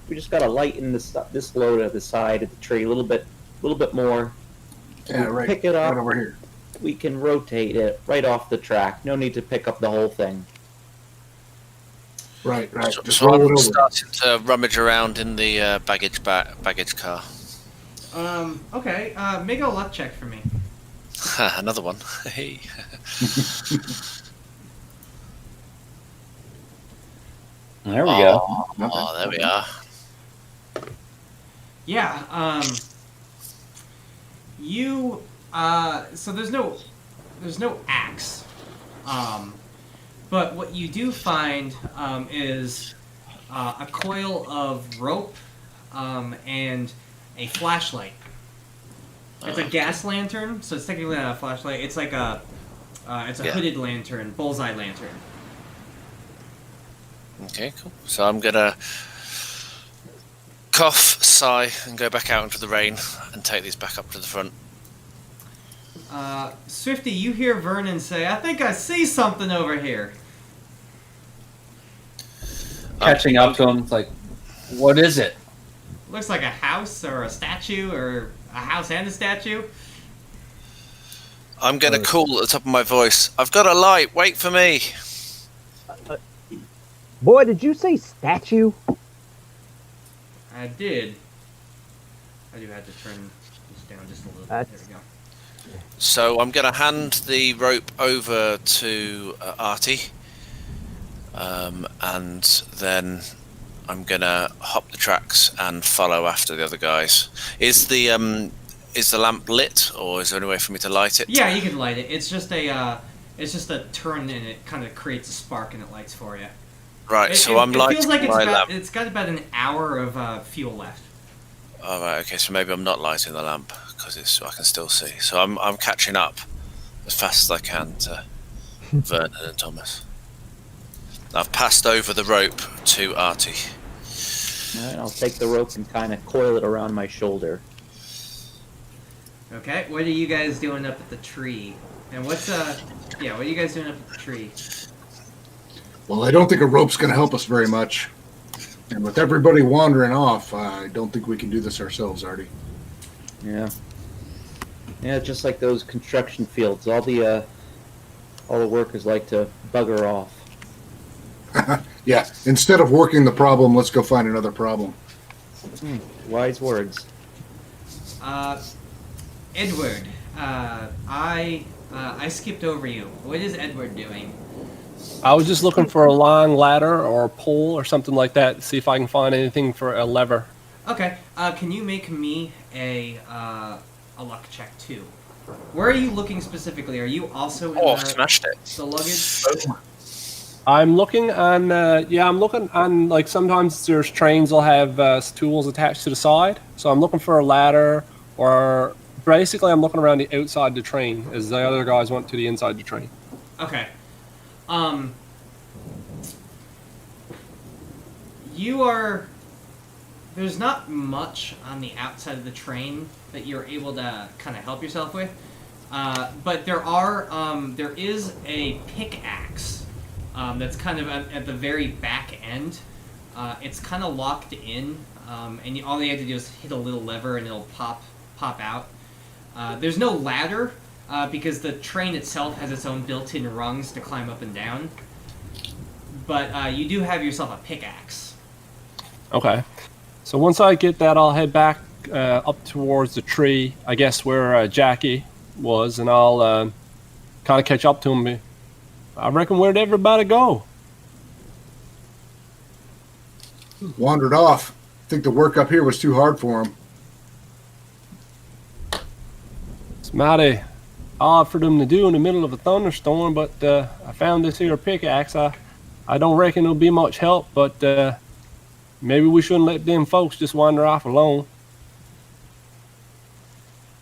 We just gotta lighten this load at the side of the tree a little bit more. Yeah, right. Pick it up. Right over here. We can rotate it right off the track. No need to pick up the whole thing. Right. Just So roll it I'm over. starting to rummage around in the baggage car. Okay. Make a luck check for me. Another one. Hey. There we go. Oh, there we are. Yeah. You. So there's no axe. But what you do find is a coil of rope and a flashlight. It's a gas lantern, so it's technically not a flashlight. It's like a hooded lantern, bullseye lantern. Okay, cool. So I'm gonna cough, sigh, and go back out into the rain and take these back up to the front. Swifty, you hear Vernon say, "I think I see something over here." Catching up to him, it's like, what is it? Looks like a house or a statue or a house and a statue. I'm gonna call at the top of my voice. I've got a light. Wait for me. Boy, did you say statue? I did. I do have to turn this down just a little bit. There we go. So I'm gonna hand the rope over to Artie, and then I'm gonna hop the tracks and follow after the other guys. Is the lamp lit, or is there any way for me to light it? Yeah, you can light it. It's just a turn, and it kind of creates a spark, and it lights for you. Right. So I'm lighting feels like my lamp. it's got about an hour of fuel left. Oh, right. Okay. So maybe I'm not lighting the lamp because I can still see. So I'm catching up as fast as I can to Vernon and Thomas. I've passed over the rope to Artie. All right, I'll take the rope and kind of coil it around my shoulder. Okay, what are you guys doing up at the tree? And what are you guys doing up at the tree? Well, I don't think a rope's going to help us very much. And with everybody wandering off, I don't think we can do this ourselves, Artie. Yeah. Yeah, just like those construction fields, all the workers like to bugger off. Yeah, instead of working the problem, let's go find another problem. Wise words. Edward, I skipped over you. What is Edward doing? I was just looking for a long ladder or a pole or something like that to see if I can find anything for a lever. Okay, can you make me a luck check too? Where are you looking specifically? Are you also in Smashed it. the luggage? I'm looking on, like sometimes there's trains will have tools attached to the side. So I'm looking for a ladder, or basically I'm looking around the outside the train as the other guys went to the inside the train. Okay. There's not much on the outside of the train that you're able to kind of help yourself with, but there is a pickaxe that's kind of at the very back end. It's kind of locked in, and all you have to do is hit a little lever and it'll pop out. There's no ladder because the train itself has its own built-in rungs to climb up and down, but you do have yourself a pickaxe. Okay. So once I get that, I'll head back up towards the tree, I guess where Jackie was, and I'll kind of catch up to him. I reckon, where'd everybody go? Wandered off. I think the work up here was too hard for him. It's mighty odd for them to do in the middle of a thunderstorm, but I found this here pickaxe. I don't reckon it'll be much help, but maybe we shouldn't let them folks just wander off alone.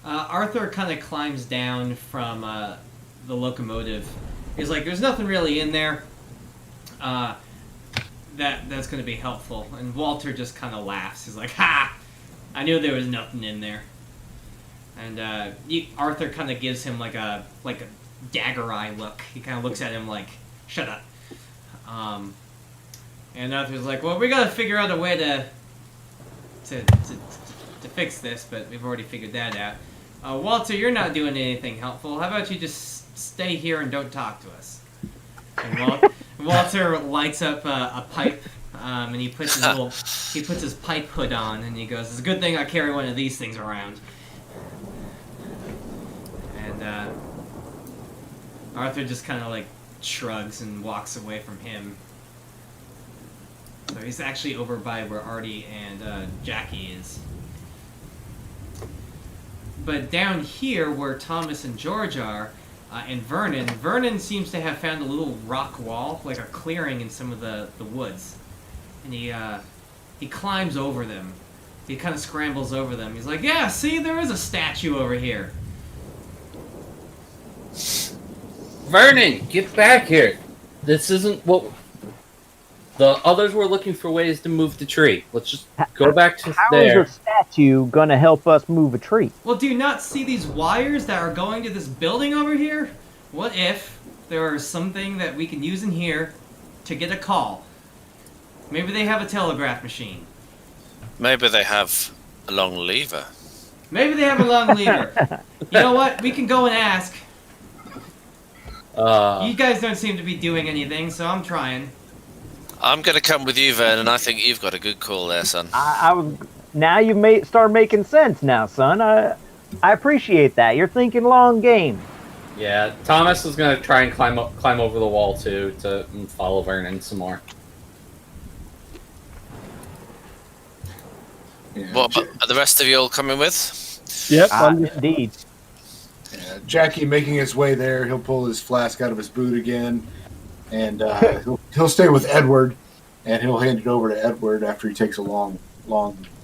Arthur kind of climbs down from the locomotive. He's like, there's nothing really in there that's going to be helpful. And Walter just kind of laughs. He's like, ha! I knew there was nothing in there. And Arthur kind of gives him like a dagger eye look. He kind of looks at him like, shut up. And Arthur's like, well, we got to figure out a way to fix this, but we've already figured that out. Walter, you're not doing anything helpful. How about you just stay here and don't talk to us? And Walter lights up a pipe, and he puts his pipe hood on, and he goes, "It's a good thing I carry one of these things around." And Arthur just kind of like shrugs and walks away from him. So he's actually over by where Artie and Jackie is. But down here, where Thomas and George are, and Vernon seems to have found a little rock wall, like a clearing in some of the woods. And he climbs over them. He kind of scrambles over them. He's like, yeah, see, there is a statue over here. Vernon, get back here. This isn't what... The others were looking for ways to move the tree. Let's just go back to there. How is a statue gonna help us move a tree? Well, do you not see these wires that are going to this building over here? What if there is something that we can use in here to get a call? Maybe they have a telegraph machine. Maybe they have a long lever. Maybe they have a long lever. You know what? We can go and ask. You guys don't seem to be doing anything, so I'm trying. I'm going to come with you, Vernon. I think you've got a good call there, son. Now you've start making sense now, son. I appreciate that. You're thinking long game. Yeah, Thomas is going to try and climb over the wall, too, to follow Vernon some more. Yeah, What about the rest of you all coming with? Yep, Indeed. yeah, Jackie making his way there. He'll pull his flask out of his boot again, and he'll stay with Edward, and he'll hand it over to Edward after he takes a long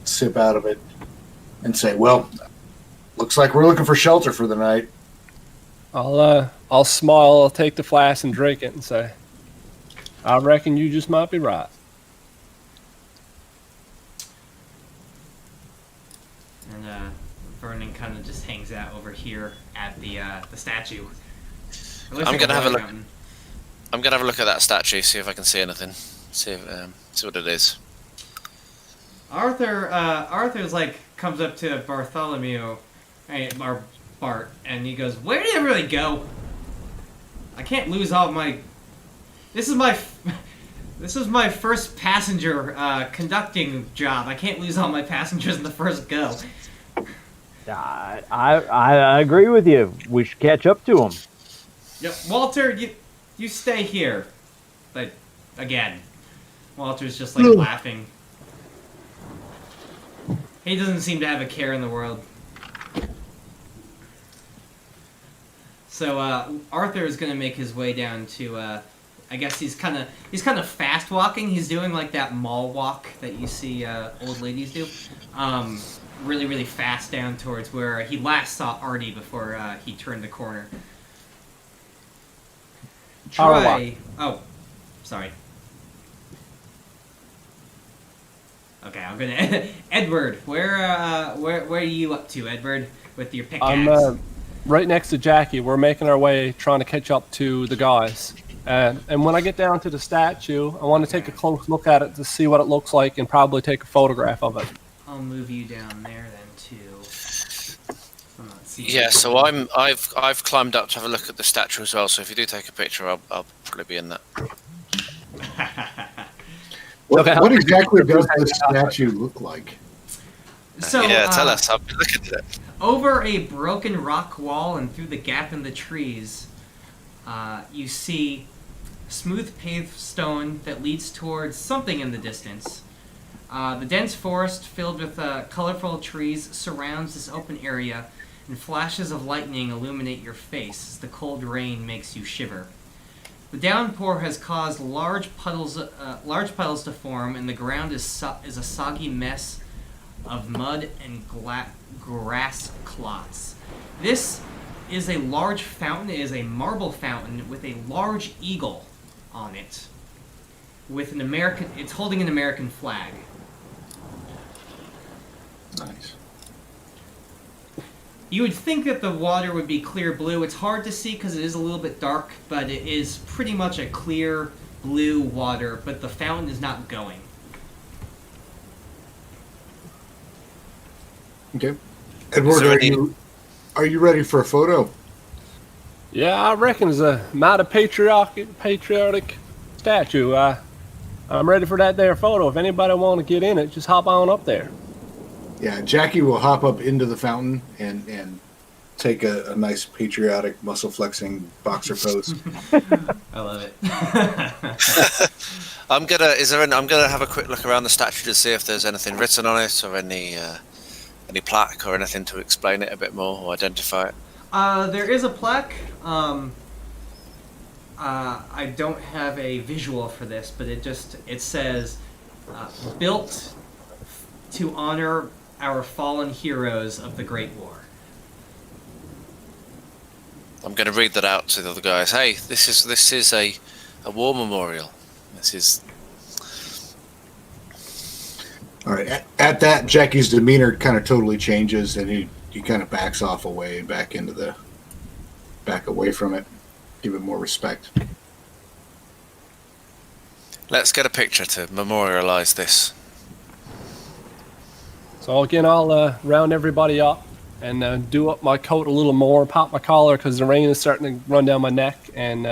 sip out of it, and say, "Well, looks like we're looking for shelter for the night." I'll smile. I'll take the flask and drink it and say, "I reckon you just might be right." And Vernon kind of just hangs out over here at the statue. I'm gonna have a look. I'm gonna have a look at that statue, see if I can see anything. See what it is. Arthur's like comes up to Bartholomew, or Bart, and he goes, "Where did everybody go? I can't lose all my. This is my first passenger conducting job. I can't lose all my passengers in the first go." I agree with you. We should catch up to him. Yep, Walter, you stay here. But again, Walter's just like laughing. He doesn't seem to have a care in the world. So Arthur is gonna make his way down to. I guess he's kind of fast walking. He's doing like that mall walk that you see old ladies do. Really, really fast down towards where he last saw Artie before he turned the corner. Troy. Oh, sorry. Okay, I'm gonna. Edward, where are you up to, Edward, with your pickaxe? I'm right next to Jackie. We're making our way, trying to catch up to the guys. And when I get down to the statue, I want to take a close look at it to see what it looks like and probably take a photograph of it. I'll move you down there then too. Yeah, so I've climbed up to have a look at the statue as well. So if you do take a picture, I'll probably be in that. What exactly does this statue look like? So yeah, tell us. I'll be looking at it. Over a broken rock wall and through the gap in the trees, you see smooth paved stone that leads towards something in the distance. The dense forest filled with colorful trees surrounds this open area, and flashes of lightning illuminate your face as the cold rain makes you shiver. The downpour has caused large puddles to form, and the ground is a soggy mess of mud and grass clots. This is a large fountain. It is a marble fountain with a large eagle on it. With an American, it's holding an American flag. Nice. You would think that the water would be clear blue. It's hard to see because it is a little bit dark, but it is pretty much a clear blue water, but the fountain is not going. Okay. Edward, are you ready for a photo? Yeah, I reckon it's a mighty patriotic statue. I'm ready for that there photo. If anybody want to get in it, just hop on up there. Yeah, Jackie will hop up into the fountain and take a nice patriotic muscle flexing boxer pose. I love it. I'm gonna have a quick look around the statue to see if there's anything written on it or any plaque or anything to explain it a bit more or identify it. There is a plaque. I don't have a visual for this, but it says, built to honor our fallen heroes of the Great War. I'm going to read that out to the other guys. Hey, this is a war memorial. This is. All right. At that, Jackie's demeanor kind of totally changes, and he kind of backs off away, back away from it, give it more respect. Let's get a picture to memorialize this. So again, I'll round everybody up and do up my coat a little more, pop my collar because the rain is starting to run down my neck, and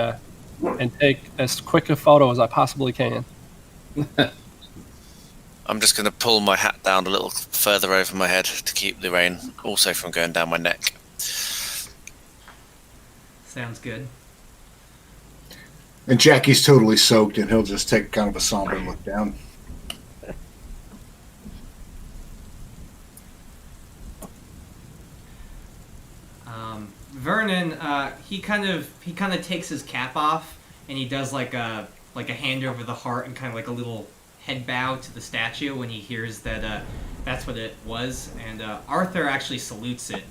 take as quick a photo as I possibly can. I'm just going to pull my hat down a little further over my head to keep the rain also from going down my neck. Sounds good. And Jackie's totally soaked, and he'll just take kind of a somber look down. Vernon, he kind of takes his cap off, and he does like a hand over the heart and kind of like a little head bow to the statue when he hears that that's what it was. And Arthur actually salutes it,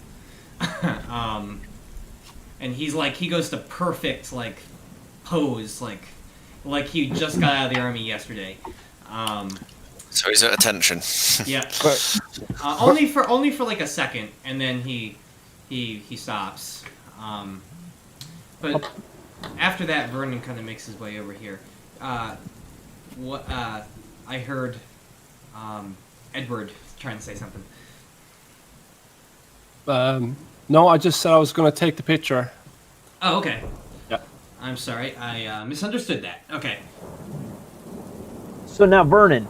and he goes to perfect like pose, like he just got out of the army yesterday. So he's at attention. Yeah, only for like a second, and then he stops. But after that, Vernon kind of makes his way over here. What I heard Edward trying to say something. No, I just said I was going to take the picture. Oh, okay. Yeah. I'm sorry, I misunderstood that. Okay. So now, Vernon,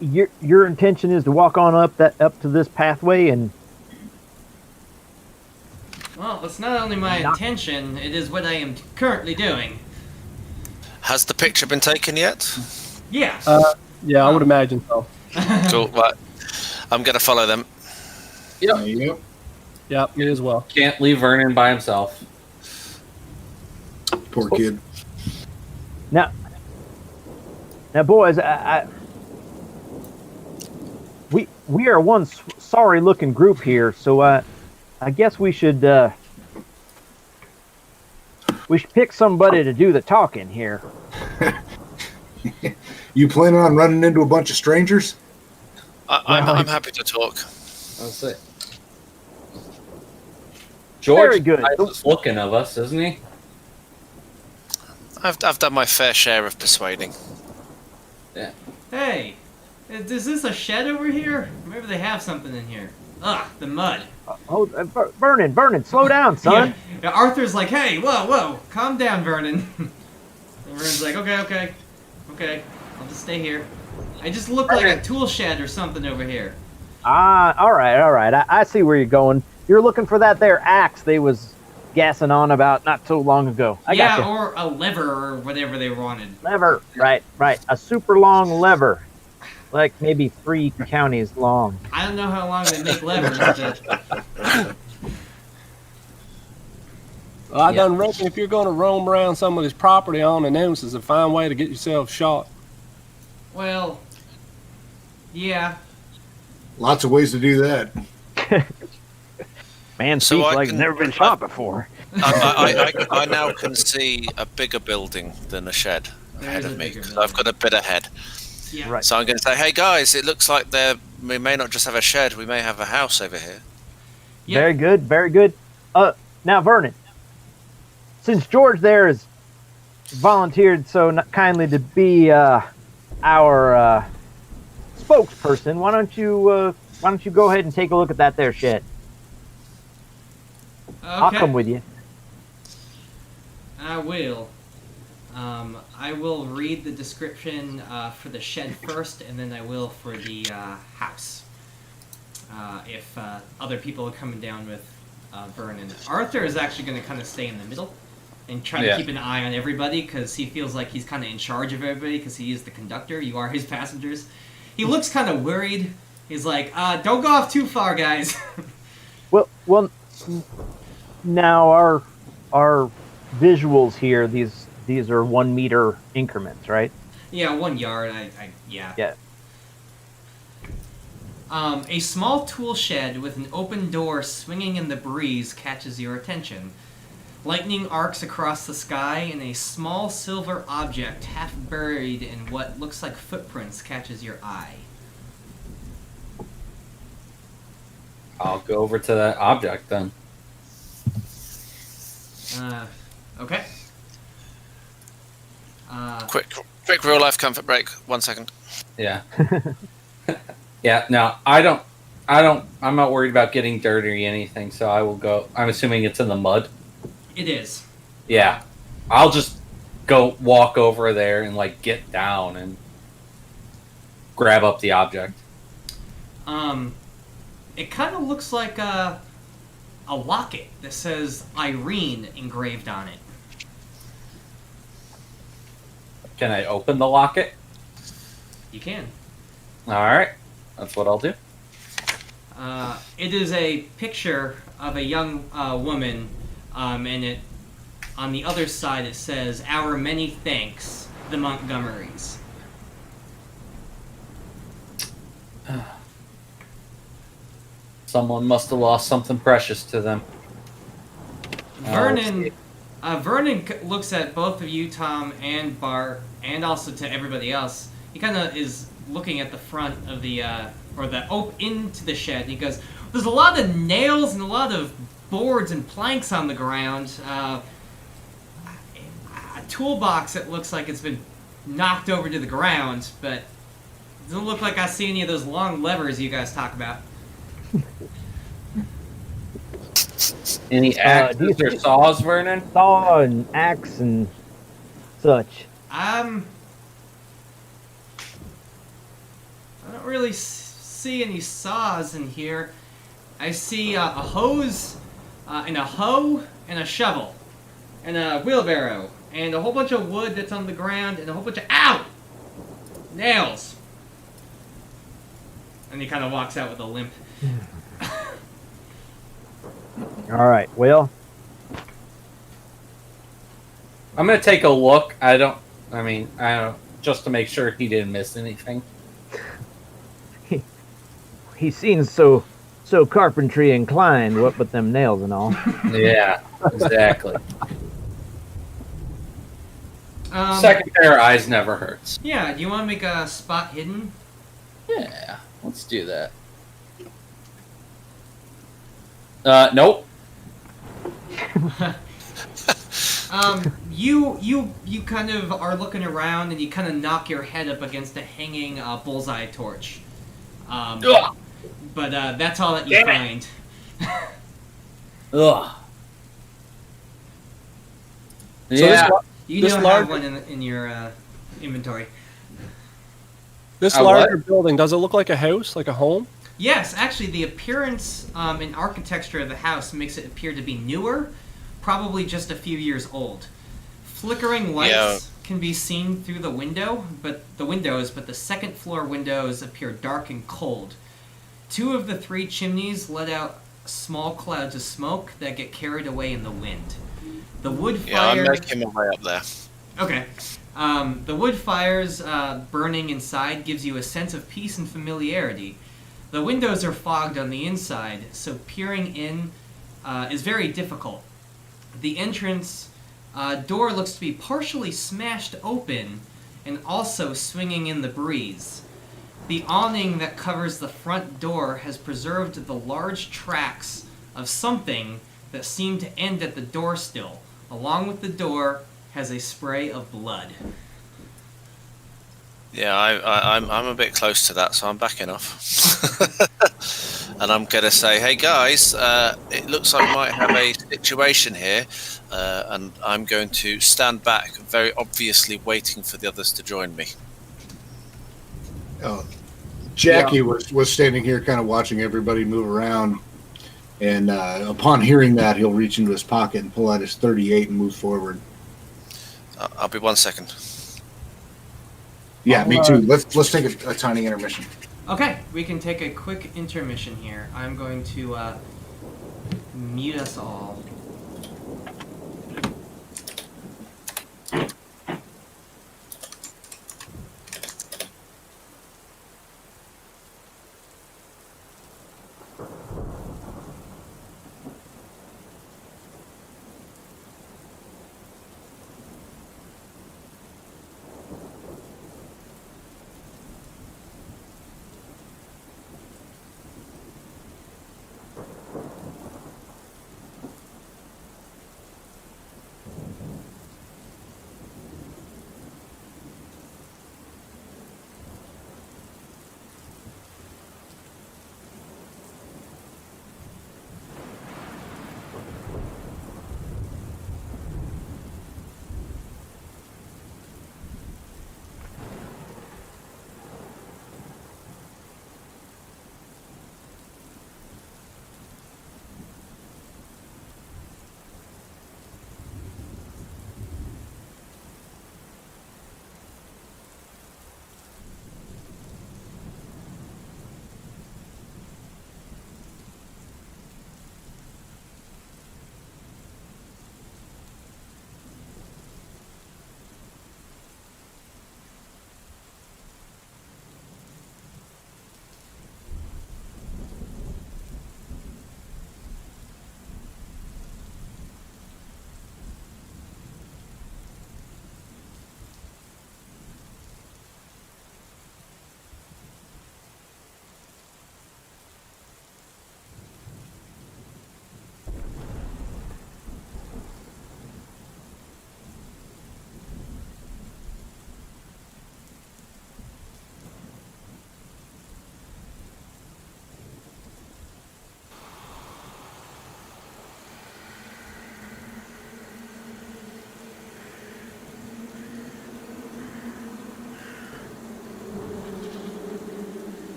your intention is to walk on up to this pathway and. Well, it's not only my intention; it is what I am currently doing. Has the picture been taken yet? Yes. Yeah, I would imagine so. Cool. Right. I'm going to follow them. Yep. Yeah, me as well. Can't leave Vernon by himself. Poor kid. Now, boys, we are one sorry-looking group here, so I guess we should pick somebody to do the talking here. You planning on running into a bunch of strangers? I'm happy to talk. That's it. George Very good. is looking of us, isn't he? I've done my fair share of persuading. Yeah. Hey, is this a shed over here? Maybe they have something in here. Ugh, the mud. Oh, Vernon, slow down, son. Yeah, Arthur's like, hey, whoa, calm down, Vernon. And Vernon's like, okay, I'll just stay here. I just look like a tool shed or something over here. All right. I see where you're going. You're looking for that there axe they was gassing on about not so long ago. I yeah, gotcha. or a lever or whatever they wanted. Lever, right. A super long lever. Like maybe 3 counties long. I don't know how long they make levers, but... Well, I done reckon if you're going to roam around somebody's property unannounced, is a fine way to get yourself shot. Well, yeah. Lots of ways to do that. Man So speaks I like can- he's never been shot before. I now can see a bigger building than a shed ahead There's of a me bigger because I've got a bit ahead. Yeah. Right. So I'm going to say, hey guys, it looks like we may not just have a shed, we may have a house over here. Yeah. Very good, very good. Now Vernon, since George there has volunteered so kindly to be our spokesperson, why don't you go ahead and take a look at that there shed? I'll come with you. I will. I will read the description for the shed first, and then I will for the house. If other people are coming down with Vernon. Arthur is actually going to kind of stay in the middle and try to keep an eye on everybody because he feels like he's kind of in charge of everybody because he is the conductor. You are his passengers. He looks kind of worried. He's like, don't go off too far, guys. Well, now our visuals here, these are 1 meter increments, right? Yeah, 1 yard. Yeah. Yeah. A small tool shed with an open door swinging in the breeze catches your attention. Lightning arcs across the sky, and a small silver object half buried in what looks like footprints catches your eye. I'll go over to that object then. Okay. Quick real life comfort break. 1 second. Yeah. Yeah, no, I'm not worried about getting dirty or anything, so I will go. I'm assuming it's in the mud. It is. Yeah. I'll just go walk over there and, like, get down and grab up the object. It kind of looks like a locket that says Irene engraved on it. Can I open the locket? You can. Alright. That's what I'll do. It is a picture of a young woman, and it on the other side it says, "Our many thanks, the Montgomerys." Someone must have lost something precious to them. Vernon looks at both of you, Tom and Bart, and also to everybody else. He kind of is looking at the front of the into the shed. And he goes, "There's a lot of nails and a lot of boards and planks on the ground. A toolbox that looks like it's been knocked over to the ground, but it doesn't look like I see any of those long levers you guys talk about." Any axes or saws, Vernon? Saw and axe and such. I don't really see any saws in here. I see a hose, and a hoe, and a shovel, and a wheelbarrow, and a whole bunch of wood that's on the ground, and a whole bunch of nails. And he kind of walks out with a limp. All right. Well, I'm gonna take a look. I don't just to make sure he didn't miss anything. he seems so carpentry inclined. What with them nails and all. Yeah, exactly. Second pair of eyes never hurts. Yeah, do you want to make a spot hidden? Yeah, let's do that. Nope. You kind of are looking around and you kind of knock your head up against a hanging bullseye torch. But that's all that you find. Ugh. Yeah. You This don't large- have one in your inventory. This A larger what? building, does it look like a house, like a home? Yes, actually, the appearance and architecture of the house makes it appear to be newer, probably just a few years old. Flickering lights can be seen through the windows, but the second floor windows appear dark and cold. 2 of the 3 chimneys let out small clouds of smoke that get carried away in the wind. The wood fire... Yeah, I'm making my way up there. Okay. The wood fires burning inside gives you a sense of peace and familiarity. The windows are fogged on the inside, so peering in is very difficult. The entrance door looks to be partially smashed open and also swinging in the breeze. The awning that covers the front door has preserved the large tracks of something that seem to end at the door still. Along with the door has a spray of blood. Yeah, I'm a bit close to that, so I'm backing off. And I'm going to say, hey guys, it looks like we might have a situation here, and I'm going to stand back, very obviously waiting for the others to join me. Jackie was standing here kind of watching everybody move around, and upon hearing that, he'll reach into his pocket and pull out his 38 and move forward. I'll be 1 second. Yeah, me too. Let's take a tiny intermission. Okay, we can take a quick intermission here. I'm going to mute us all.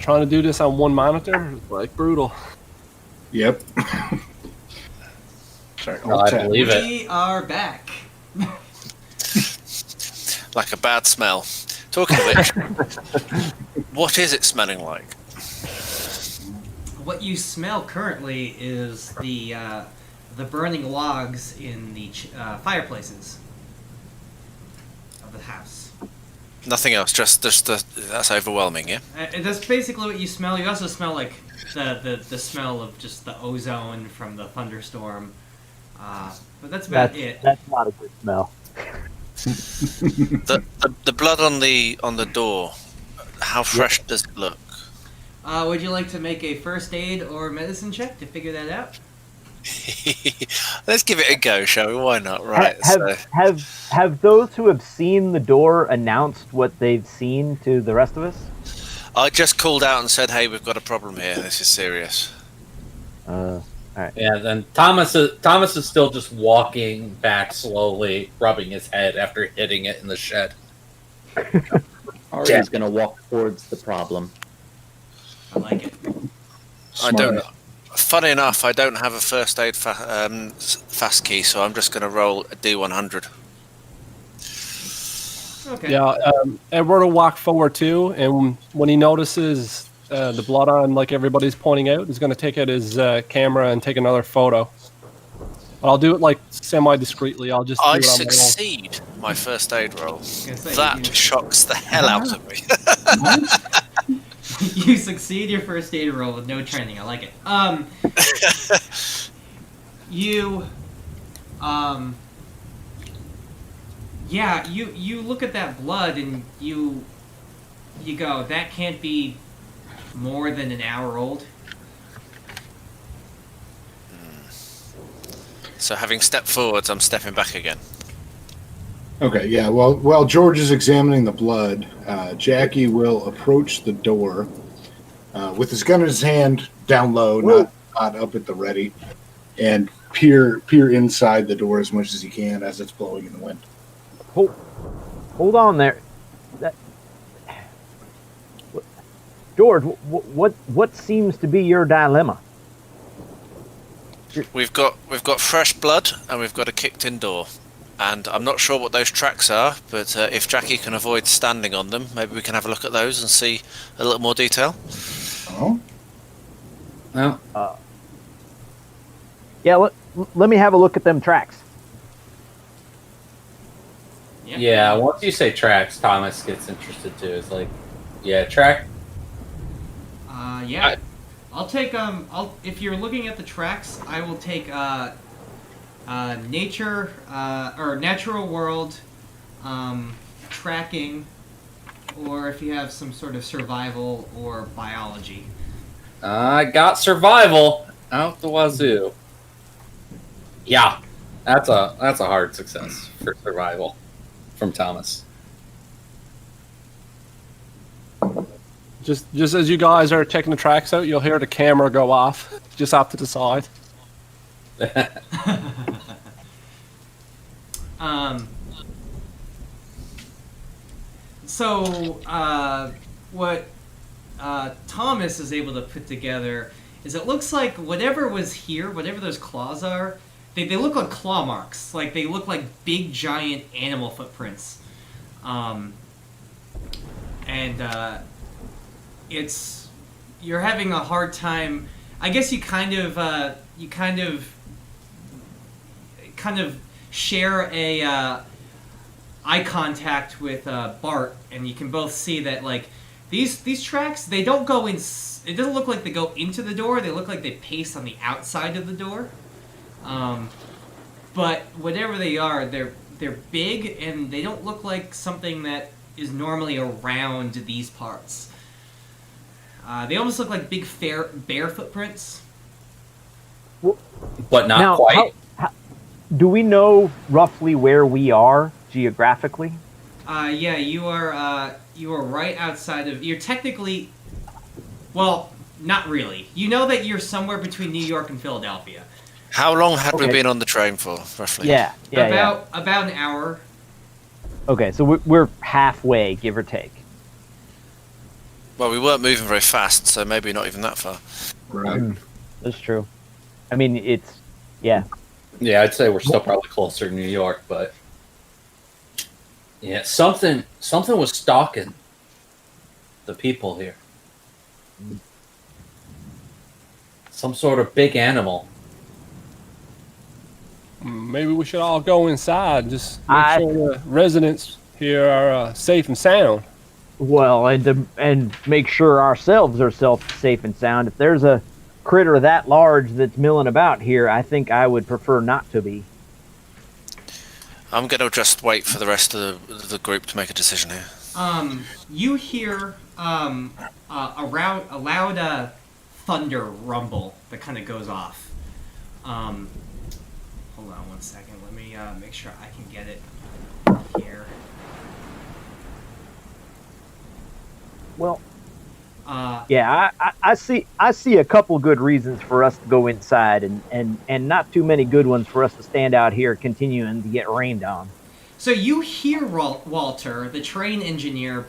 trying to do this on one monitor is like brutal. Yep. Sorry. No, I believe it. We are back. Like a bad smell. Talking of which, what is it smelling like? What you smell currently is the burning logs in the fireplaces of the house. Nothing else, just that's overwhelming, yeah? And that's basically what you smell. You also smell like the smell of just the ozone from the thunderstorm. But that's about it. That's not a good smell. The blood on the door, how fresh does it look? Would you like to make a first aid or medicine check to figure that out? Let's give it a go, shall we? Why not? Right. Have those who have seen the door announced what they've seen to the rest of us? I just called out and said, "Hey, we've got a problem here. This is serious." All right. Yeah, then Thomas is still just walking back slowly, rubbing his head after hitting it in the shed. Ari's gonna walk towards the problem. I like it. I don't. Funny enough, I don't have a first aid fast key, so I'm just going to roll a D100. Okay. Yeah, Edward will walk forward too, and when he notices the blood on, like everybody's pointing out, he's going to take out his camera and take another photo. But I'll do it like semi-discreetly. I'll just. I do it on my own. succeed my first aid roll. Say, That shocks the hell out of me. You succeed your first aid roll with no training. I like it. You look at that blood and you go, that can't be more than an hour old. So having stepped forwards, I'm stepping back again. Okay, yeah. Well, while George is examining the blood, Jackie will approach the door with his gun in his hand, down low, not up at the ready, and peer inside the door as much as he can as it's blowing in the wind. Hold on there. George, what seems to be your dilemma? We've got fresh blood and we've got a kicked-in door. And I'm not sure what those tracks are, but if Jackie can avoid standing on them, maybe we can have a look at those and see a little more detail. Oh? No. Yeah, let me have a look at them tracks. Yeah, once you say tracks, Thomas gets interested too. It's like, yeah, track. Yeah. I'll take if you're looking at the tracks, I will take nature or natural world tracking, or if you have some sort of survival or biology. I got survival out the wazoo. Yeah, that's a hard success for survival from Thomas. Just as you guys are taking the tracks out, you'll hear the camera go off just off to the side. What Thomas is able to put together is it looks like whatever was here, whatever those claws are, they look like claw marks. Like they look like big giant animal footprints. It's you're having a hard time. I guess you kind of share a eye contact with Bart, and you can both see that like these tracks, they don't go in. It doesn't look like they go into the door. They look like they pace on the outside of the door. But whatever they are, they're big, and they don't look like something that is normally around these parts. They almost look like big bear footprints. But not Now, quite. Do we know roughly where we are geographically? Yeah, you are right outside of. You're technically, well, not really. You know that you're somewhere between New York and Philadelphia. How long had we Okay. been on the train for, roughly? Yeah. About an hour. Okay, so we're halfway, give or take. Well, we weren't moving very fast, so maybe not even that far. Right. That's true. I mean, yeah. Yeah, I'd say we're still probably closer to New York, but yeah, something was stalking the people here. Some sort of big animal. Maybe we should all go inside. Just make sure the residents here are safe and sound. Well, and make sure ourselves are safe and sound. If there's a critter that large that's milling about here, I think I would prefer not to be. I'm going to just wait for the rest of the group to make a decision here. You hear a loud thunder rumble that kind of goes off. Hold on one second. Let me make sure I can get it here. Well, yeah, I see a couple good reasons for us to go inside, and not too many good ones for us to stand out here continuing to get rained on. So you hear Walter, the train engineer.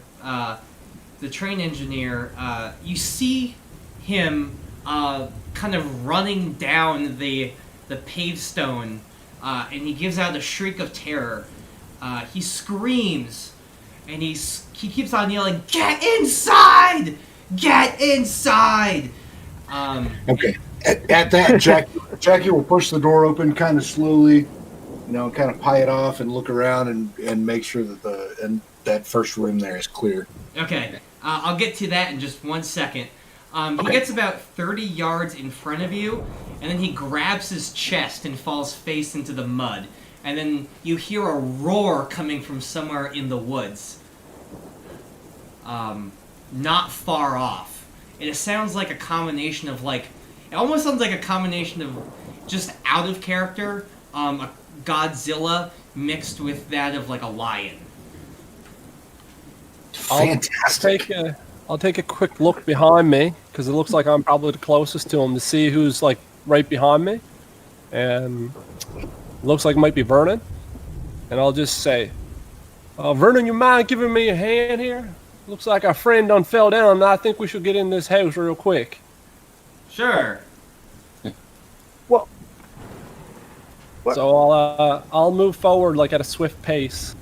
You see him kind of running down the paved stone, and he gives out a shriek of terror. He screams, and he keeps on yelling, "Get inside! Get inside!" Okay. At that, Jackie will push the door open kind of slowly, kind of pie it off and look around and make sure that that first room there is clear. Okay, I'll get to that in just 1 second. He gets about 30 yards in front of you, and then he grabs his chest and falls face into the mud. And then you hear a roar coming from somewhere in the woods. Not far off. It sounds like a combination of it almost sounds like a combination of just out of character, a Godzilla mixed with that of a lion. Fantastic. I'll take a quick look behind me because it looks like I'm probably the closest to him to see who's right behind me, and looks like it might be Vernon. And I'll just say, "Vernon, you mind giving me a hand here? Looks like our friend done fell down, and I think we should get in this house real quick." Sure. Well, so I'll move forward at a swift pace.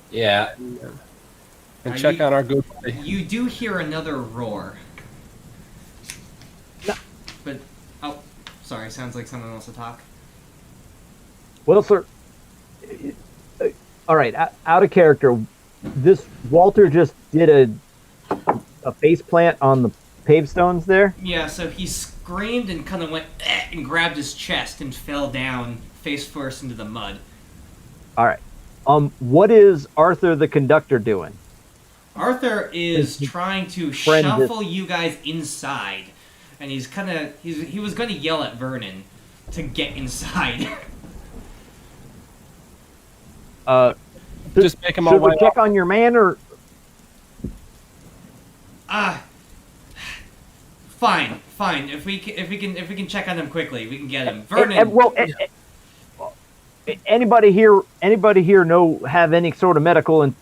Yeah. And check on our good buddy. You do hear another roar. No. But, sorry, sounds like someone wants to talk. well, sir. All right, out of character. This Walter just did a face plant on the paved stones there. Yeah, so he screamed and kind of went and grabbed his chest and fell down face first into the mud. All right. What is Arthur the conductor doing? Arthur is trying to shuffle you guys inside, and he was going to yell at Vernon to get inside. Just make him all Should we way check up. on your man, or Fine. If we can check on him quickly, we can get him. Vernon. anybody here have any sort of medical and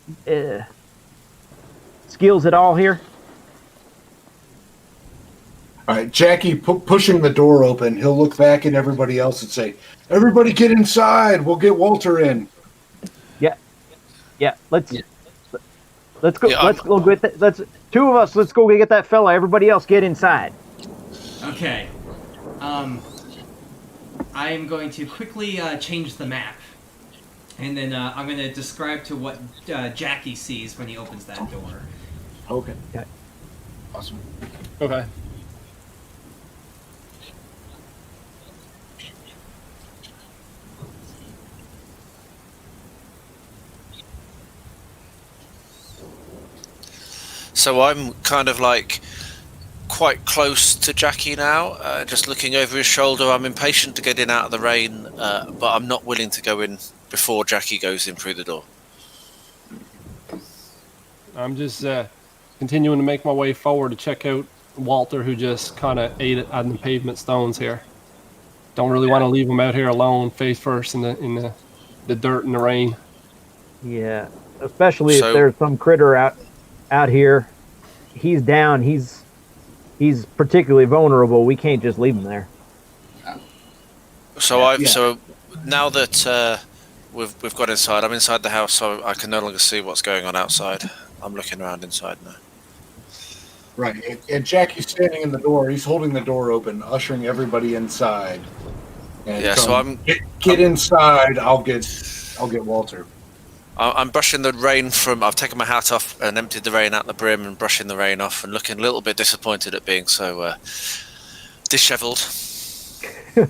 skills at all here? All right, Jackie pushing the door open. He'll look back at everybody else and say, "Everybody get inside. We'll get Walter in." Yeah. Let's go. Yeah, let's go get that. Let's two of us. Let's go get that fella. Everybody else get inside. Okay. I am going to quickly change the map, and then I'm going to describe to what Jackie sees when he opens that door. Okay. Awesome. Okay. So I'm kind of quite close to Jackie now, just looking over his shoulder. I'm impatient to get in out of the rain, but I'm not willing to go in before Jackie goes in through the door. I'm just continuing to make my way forward to check out Walter, who just kind of ate it on the pavement stones here. Don't really want to leave him out here alone, face first in the dirt and the rain. Yeah, especially So- if there's some critter out here. he's down. He's particularly vulnerable. We can't just leave him there. So so now that we've got inside, I'm inside the house, so I can no longer see what's going on outside. I'm looking around inside now. Right, and Jackie's standing in the door. He's holding the door open, ushering everybody inside. And Yeah, so I'm get inside. I'll get Walter. I'm brushing the rain from. I've taken my hat off and emptied the rain out the brim and brushing the rain off and looking a little bit disappointed at being so dishevelled. And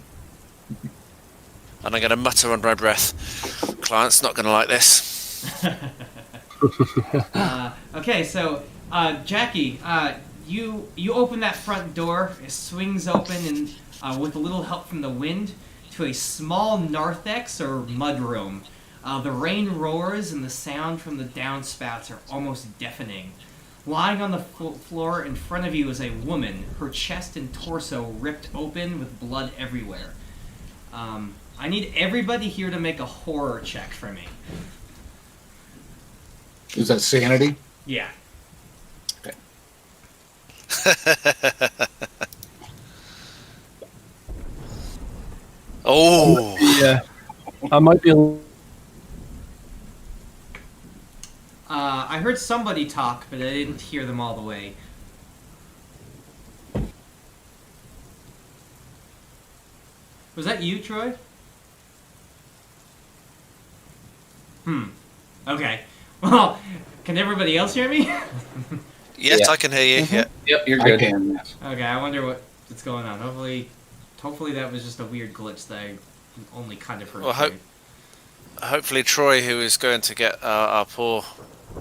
I'm going to mutter under my breath, "Client's not going to like this." Okay, so Jackie, you open that front door. It swings open, and with a little help from the wind, to a small narthex or mudroom. The rain roars, and the sound from the downspouts are almost deafening. Lying on the floor in front of you is a woman, her chest and torso ripped open with blood everywhere. I need everybody here to make a horror check for me. Is that sanity? Yeah. Okay. Oh, Yeah. I might be. I heard somebody talk, but I didn't hear them all the way. Was that you, Troy? Okay. Well, can everybody else hear me? yes, Yeah. I can hear you. Yeah. Yep, you're I good. can. Yes. Okay, I wonder what's going on. Hopefully that was just a weird glitch that I only kind of heard. Well, hopefully Troy, who is going to get our poor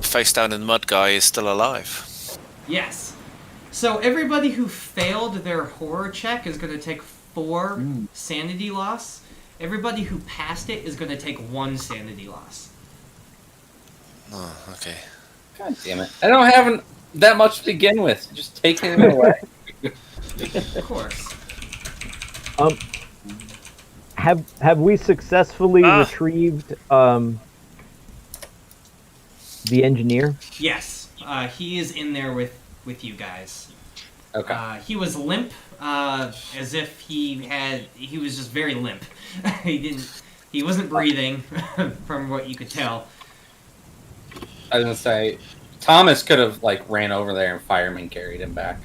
face down in the mud guy, is still alive. Yes. So everybody who failed their horror check is going to take 4 sanity loss. Everybody who passed it is going to take 1 sanity loss. Oh, okay. God damn it! I don't have that much to begin with. Just taking it away. Of course. Have we successfully retrieved the engineer? Yes. He is in there with you guys. Okay. He was limp, as if he was just very limp. He wasn't breathing, from what you could tell. I was gonna say, Thomas could have ran over there and fireman carried him back.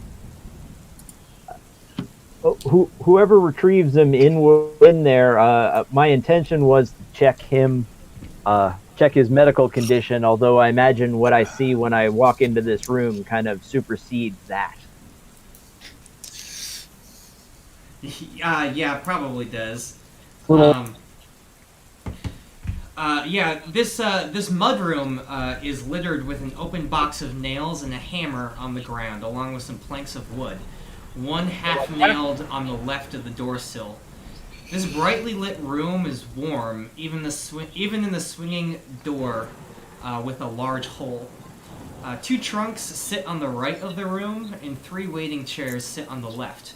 Whoever retrieves him in there, my intention was to check his medical condition, although I imagine what I see when I walk into this room kind of supersedes that. Yeah, probably does. This mudroom is littered with an open box of nails and a hammer on the ground, along with some planks of wood. One half nailed on the left of the door sill. This brightly lit room is warm, even in the swinging door with a large hole. 2 trunks sit on the right of the room, and 3 waiting chairs sit on the left.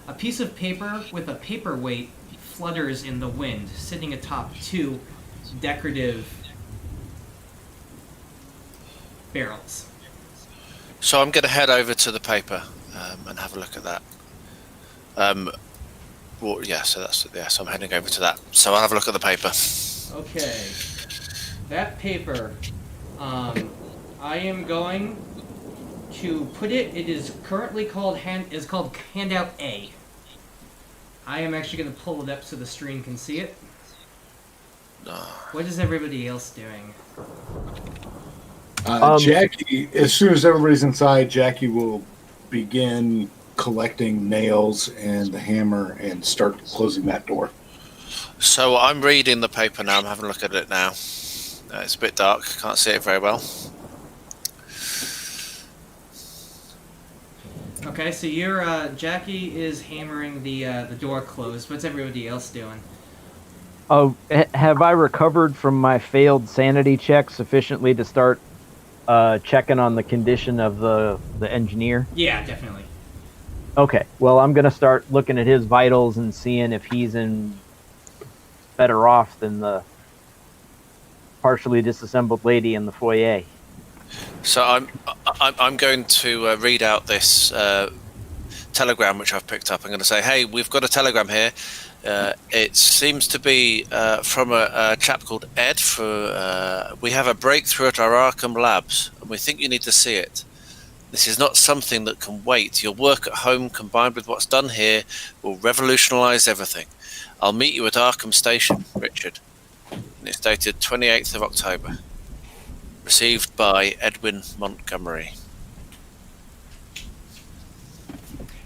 A piece of paper with a paperweight flutters in the wind, sitting atop 2 decorative barrels. So I'm going to head over to the paper and have a look at that. So I'm heading over to that. So I'll have a look at the paper. Okay. That paper, I am going to put it is currently called Handout A. I am actually going to pull it up so the stream can see it. What is everybody else doing? Jackie, as soon as everybody's inside, Jackie will begin collecting nails and the hammer and start closing that door. So I'm reading the paper now. I'm having a look at it now. It's a bit dark. Can't see it very well. Okay, so Jackie is hammering the door closed. What's everybody else doing? Oh, have I recovered from my failed sanity check sufficiently to start checking on the condition of the engineer? Yeah, definitely. Okay, well, I'm going to start looking at his vitals and seeing if he's in better off than the partially disassembled lady in the foyer. So I'm going to read out this telegram which I've picked up. I'm going to say, hey, we've got a telegram here. It seems to be from a chap called Ed. We have a breakthrough at our Arkham labs, and we think you need to see it. This is not something that can wait. Your work at home combined with what's done here will revolutionise everything. I'll meet you at Arkham Station, Richard. And it's dated 28th of October. Received by Edwin Montgomery.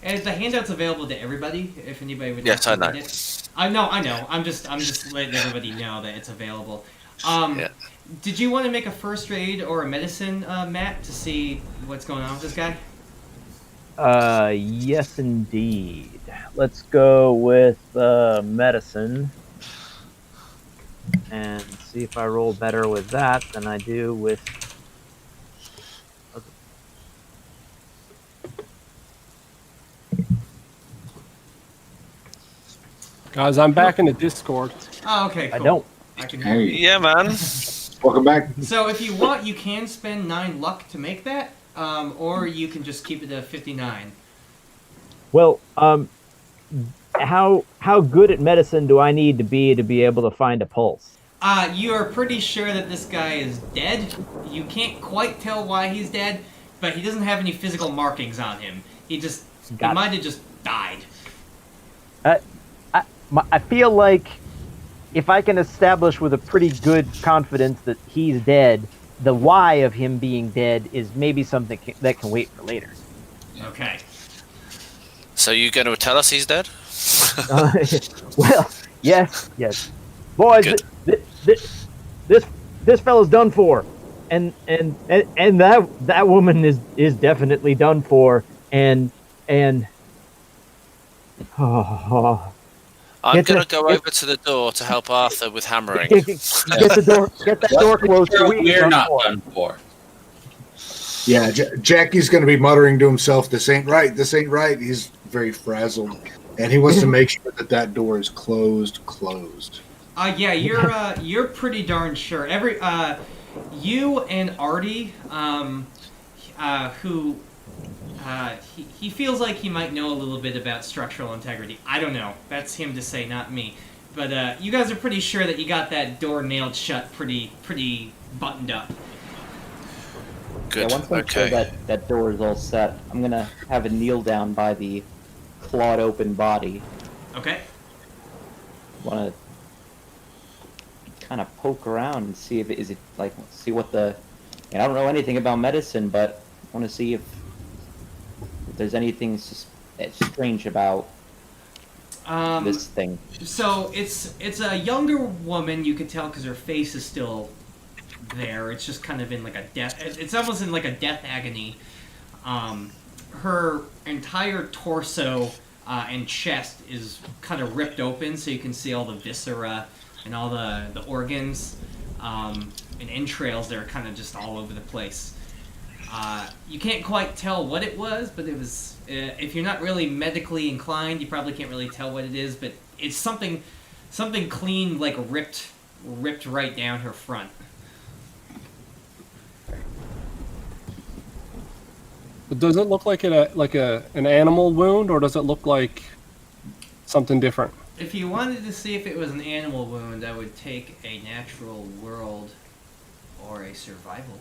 And the handout's available to everybody if anybody would Yes, like to I know. read it. I know. I'm just letting everybody know that it's available. Yeah. Did you want to make a first aid or a medicine, Matt, to see what's going on with this guy? Yes, indeed. Let's go with medicine and see if I roll better with that than I do with. Guys, I'm back in the Discord. Oh, okay, cool. I don't. I can hear you. Hey, Yeah, man. welcome back. So if you want, you can spend 9 luck to make that, or you can just keep it at 59. Well, how good at medicine do I need to be able to find a pulse? You are pretty sure that this guy is dead. You can't quite tell why he's dead, but he doesn't have any physical markings on him. He might have just died. I feel like if I can establish with a pretty good confidence that he's dead, the why of him being dead is maybe something that can wait for later. Okay. So you going to tell us he's dead? Well, yes, boys, this fellow's done for, and that woman is definitely done for, and oh. I'm going to go over to the door to help Arthur with hammering. Get that door closed. We're not done for. Yeah, Jackie's going to be muttering to himself, "This ain't right. This ain't right." He's very frazzled, and he wants to make sure that door is closed. Yeah, you're pretty darn sure. You and Artie, who he feels like he might know a little bit about structural integrity. I don't know. That's him to say, not me. But you guys are pretty sure that you got that door nailed shut, pretty buttoned up. Good. Yeah, once I'm sure that door is all set, I'm gonna have a kneel down by the clawed open body. Okay. Want to kind of poke around and see if see what the. And I don't know anything about medicine, but I want to see if there's anything strange about this thing. So it's a younger woman. You can tell because her face is still there. It's just kind of in like a death. It's almost in like a death agony. Her entire torso and chest is kind of ripped open, so you can see all the viscera and all the organs and entrails that are kind of just all over the place. You can't quite tell what it was, but it was. If you're not really medically inclined, you probably can't really tell what it is. But it's something clean, like ripped right down her front. But does it look like an animal wound, or does it look like something different? If you wanted to see if it was an animal wound, I would take a natural world or a survival.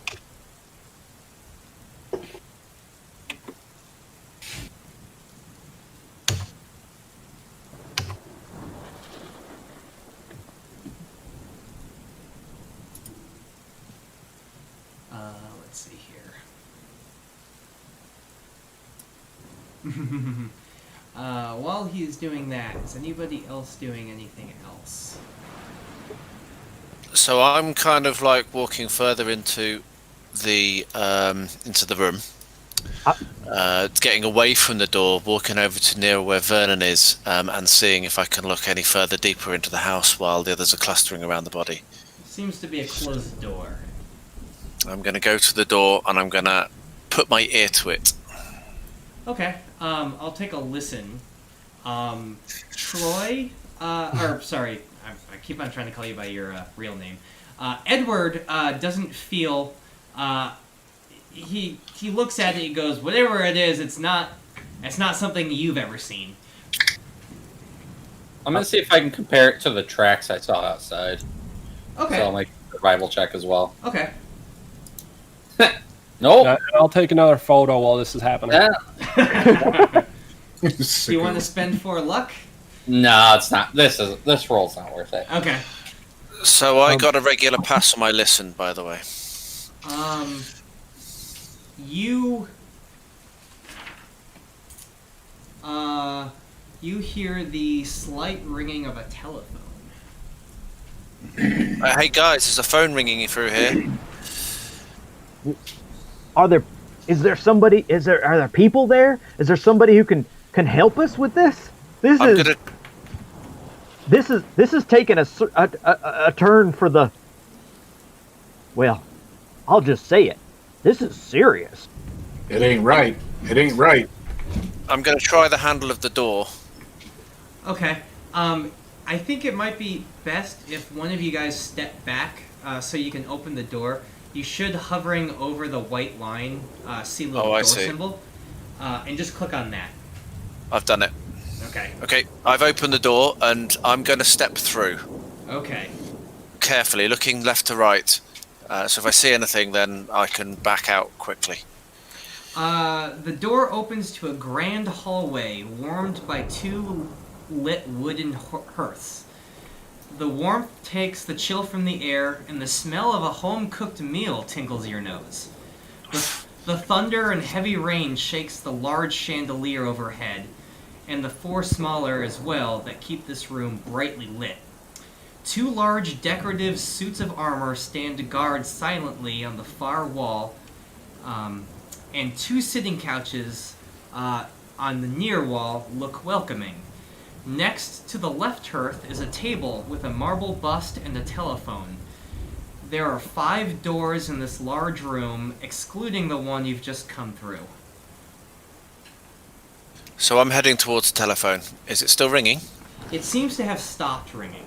Let's see here. While he's doing that, is anybody else doing anything else? So I'm kind of like walking further into the room, getting away from the door, walking over to near where Vernon is, and seeing if I can look any further deeper into the house while the others are clustering around the body. Seems to be a closed door. I'm going to go to the door and I'm going to put my ear to it. Okay, I'll take a listen. Troy, or sorry, I keep on trying to call you by your real name. Edward doesn't feel he looks at it. He goes, "Whatever it is, it's not something you've ever seen." I'm gonna see if I can compare it to the tracks I saw outside. Okay. So I'll make a survival check as well. Okay. Nope. I'll take another photo while this is happening. Yeah. Do you want to spend 4 luck? No, it's not. This roll's not worth it. Okay. So I got a regular pass on my listen, by the way. You hear the slight ringing of a telephone. Hey guys, there's a phone ringing through here. Are there people there? Is there somebody who can help us with this? This is taking a turn for the. Well, I'll just say it. This is serious. It ain't right. It ain't right. I'm gonna try the handle of the door. Okay. I think it might be best if one of you guys step back so you can open the door. You should, hovering over the white line, see the little door symbol, and just click on that. I've done it. Okay. Okay, I've opened the door and I'm going to step through. Okay. Carefully, looking left to right. So if I see anything, then I can back out quickly. The door opens to a grand hallway warmed by 2 lit wooden hearths. The warmth takes the chill from the air, and the smell of a home-cooked meal tinkles your nose. The thunder and heavy rain shakes the large chandelier overhead, and the 4 smaller as well that keep this room brightly lit. 2 large decorative suits of armor stand guard silently on the far wall, and 2 sitting couches on the near wall look welcoming. Next to the left hearth is a table with a marble bust and a telephone. There are 5 doors in this large room, excluding the one you've just come through. So I'm heading towards the telephone. Is it still ringing? It seems to have stopped ringing.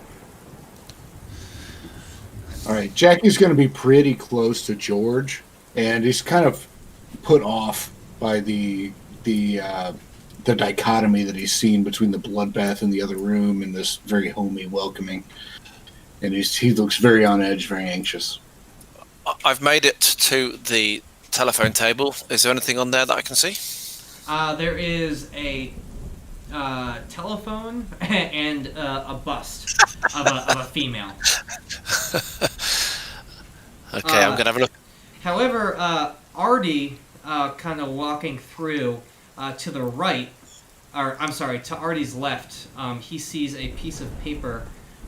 All right, Jackie's going to be pretty close to George, and he's kind of put off by the dichotomy that he's seen between the bloodbath in the other room and this very homey welcoming. And he looks very on edge, very anxious. I've made it to the telephone table. Is there anything on there that I can see? There is a telephone and a bust of a female. Okay, I'm going to have a look. However, Artie, kind of walking through to the right, or I'm sorry, to Artie's left, he sees a piece of paper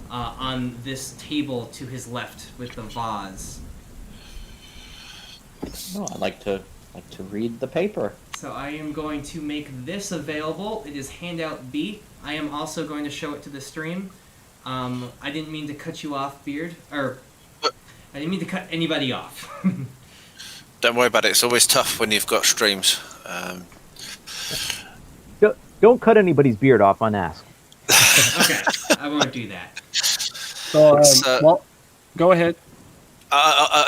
on this table to his left with the vase. Oh, I'd like to read the paper. So I am going to make this available. It is handout B. I am also going to show it to the stream. I didn't mean to cut you off, Beard, or I didn't mean to cut anybody off. Don't worry about it. It's always tough when you've got streams. Don't cut anybody's beard off unasked. Okay, I won't do that. So, well, go ahead.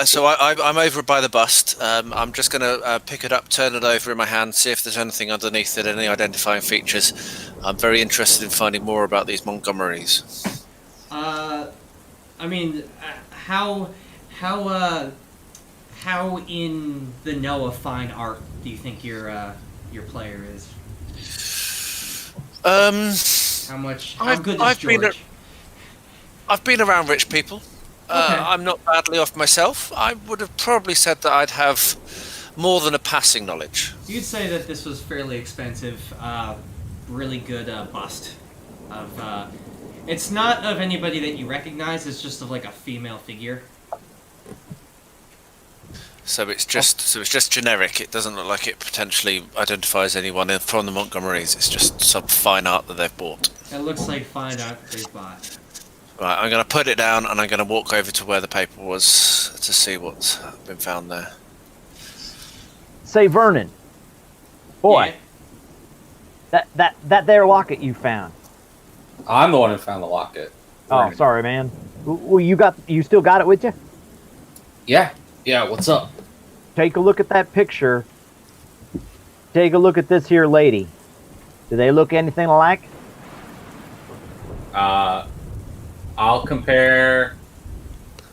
So I'm over by the bust. I'm just going to pick it up, turn it over in my hand, see if there's anything underneath it, any identifying features. I'm very interested in finding more about these Montgomerys. I mean, how in the know of fine art do you think your player is? How good is George? I've been around rich people. Okay. I'm not badly off myself. I would have probably said that I'd have more than a passing knowledge. You'd say that this was fairly expensive, really good bust. It's not of anybody that you recognize. It's just of like a female figure. So it's just generic. It doesn't look like it potentially identifies anyone from the Montgomerys. It's just some fine art that they've bought. It looks like fine art that they've bought. Right, I'm going to put it down and I'm going to walk over to where the paper was to see what's been found there. Say, Vernon. Boy, Yeah. that there locket you found. I'm the one who found the locket. Oh, sorry, man. Well, you still got it with you? Yeah. Yeah, what's up? take a look at that picture. Take a look at this here lady. Do they look anything alike? I'll compare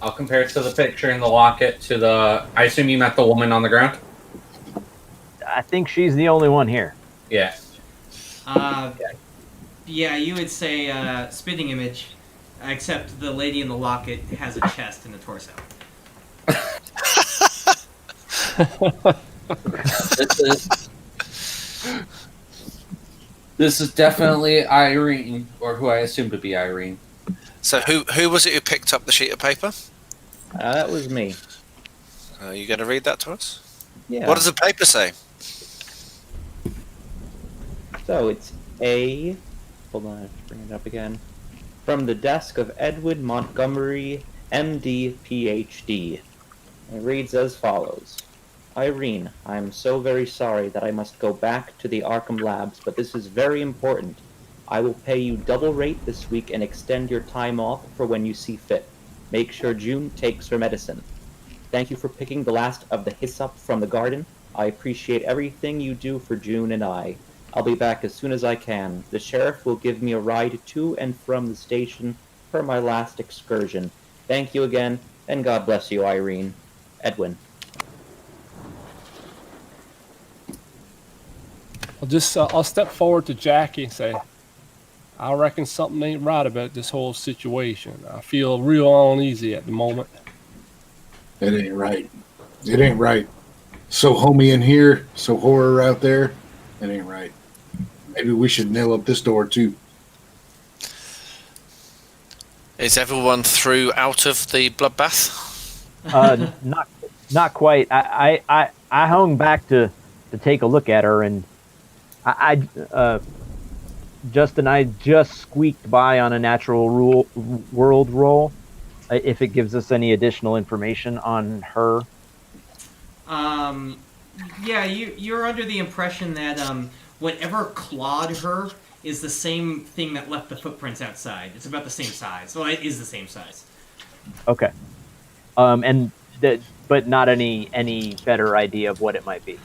to the picture in the locket to the. I assume you meant the woman on the ground. I think she's the only one here. Yeah. Yeah, you would say spitting image, except the lady in the locket has a chest and a torso. This is definitely Irene, or who I assume to be Irene. So who was it who picked up the sheet of paper? That was me. Are you going to read that to us? Yeah. What does the paper say? So it's a. Hold on, I have to bring it up again. From the desk of Edwin Montgomery, MD, PhD. It reads as follows. Irene, I'm so very sorry that I must go back to the Arkham Labs, but this is very important. I will pay you double rate this week and extend your time off for when you see fit. Make sure June takes her medicine. Thank you for picking the last of the hyssop from the garden. I appreciate everything you do for June and I. I'll be back as soon as I can. The sheriff will give me a ride to and from the station for my last excursion. Thank you again, and God bless you, Irene. Edwin. I'll step forward to Jackie and say, I reckon something ain't right about this whole situation. I feel real uneasy at the moment. It ain't right. It ain't right. So homey in here, so horror out there. It ain't right. Maybe we should nail up this door too. Is everyone through out of the bloodbath? Not quite. I hung back to take a look at her, and Justin, I just squeaked by on a natural world roll. If it gives us any additional information on her. Yeah, you're under the impression that whatever clawed her is the same thing that left the footprints outside. It's about the same size. Well, it is the same size. Okay. But not any better idea of what it might be.